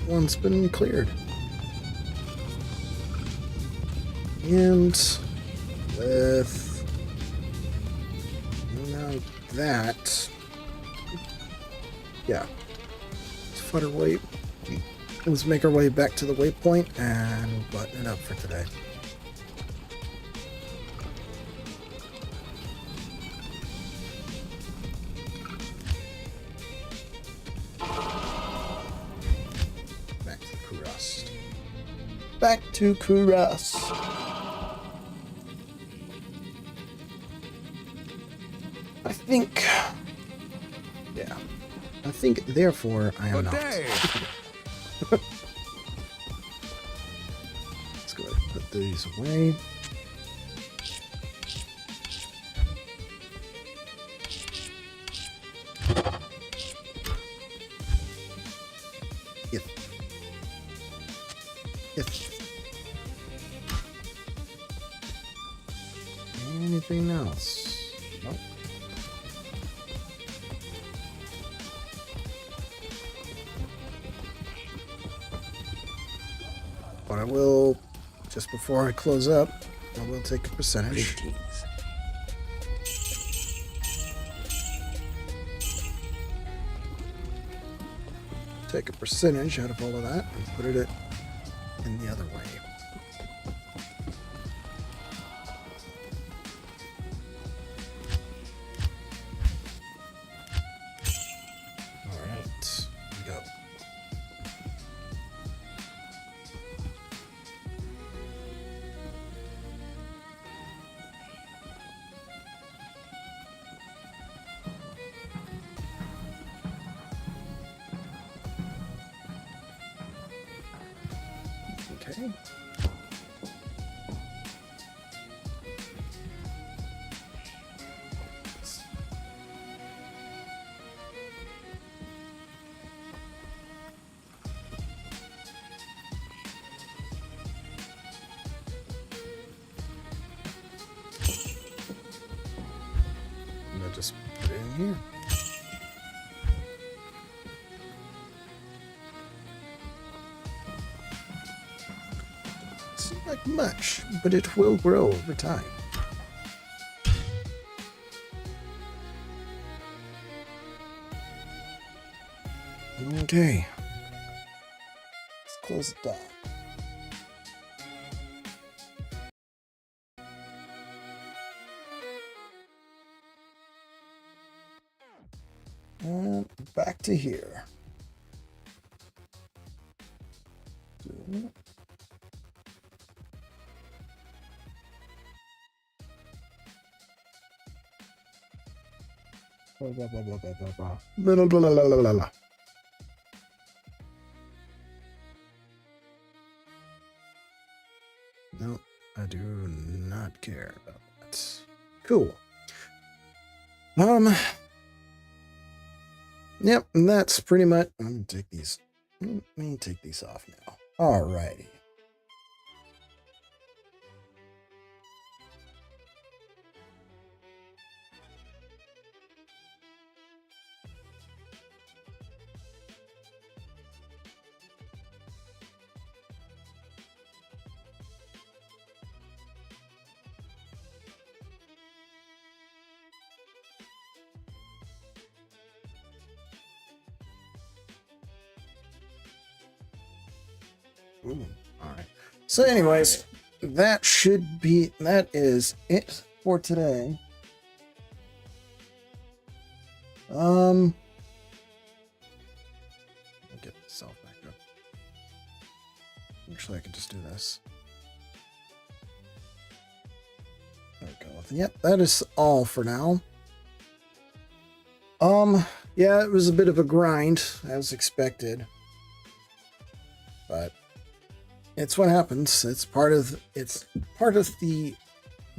one's been cleared. And with now that, yeah, let's flutter wait. Let's make our way back to the waypoint and button it up for today. Back to Kurast. Back to Kurast. I think, yeah, I think therefore I am Good not. day. Let's go ahead and put these away. If anything else? Nope. But I will, just before I close up, I will take a percentage. Take a percentage out of all of that and put it in the other way. All right, here we go. Okay. And I'll just put it in here. Seems like much, but it will grow over time. Okay. Let's close it down. And back to here. Blah, blah, blah, blah, blah, blah, blah. Blah, blah, blah, blah, blah, blah. No, I do not care about that. Cool. Yep, and that's pretty much. I'm gonna take these. Let me take these off now. Alrighty. Ooh, all right. So, anyways, that is it for today. I'll get myself back up. Actually, I can just do this. There we go. Yep, that is all for now. Yeah, it was a bit of a grind, as expected. But it's what happens. It's part of the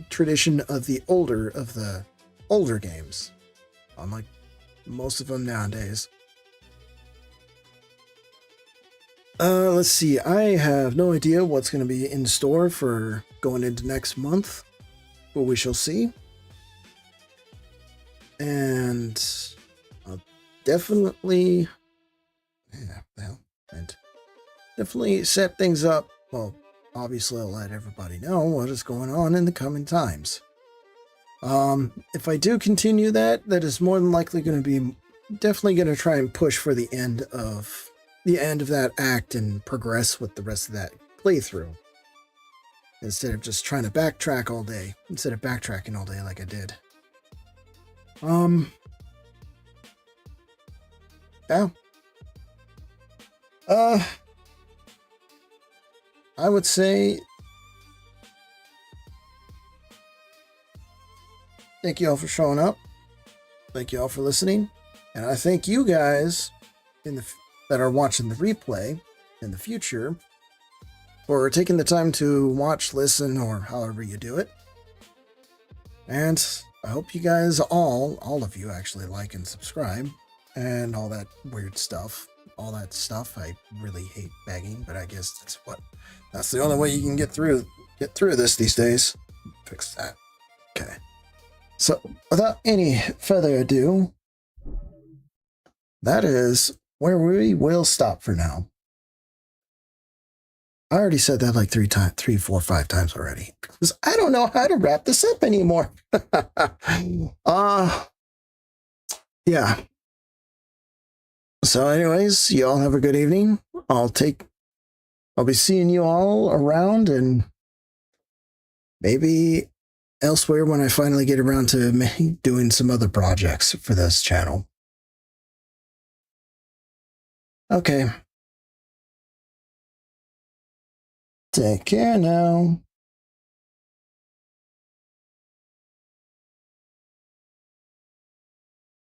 tradition of the older games. Unlike most of them nowadays. Let's see. I have no idea what's going to be in store for going into next month, but we shall see. And I'll definitely, yeah, well, and definitely set things up. Well, obviously I'll let everybody know what is going on in the coming times. If I do continue that, that is more than likely going to be definitely going to try and push for the end of that act and progress with the rest of that playthrough. Instead of just trying to backtrack all day. Instead of backtracking all day like I did. Yeah. I would say thank you all for showing up. Thank you all for listening. And I thank you guys that are watching the replay in the future for taking the time to watch, listen, or however you do it. And I hope you guys all of you actually like and subscribe and all that weird stuff. All that stuff. I really hate begging, but I guess that's the only way you can get through this these days. Fix that. Okay. So without any further ado, that is where we will stop for now. I already said that like 3, 4, 5 times already. Because I don't know how to wrap this up anymore. Yeah. So anyways, you all have a good evening. I'll be seeing you all around and maybe elsewhere when I finally get around to doing some other projects for this channel. Okay. Take care now.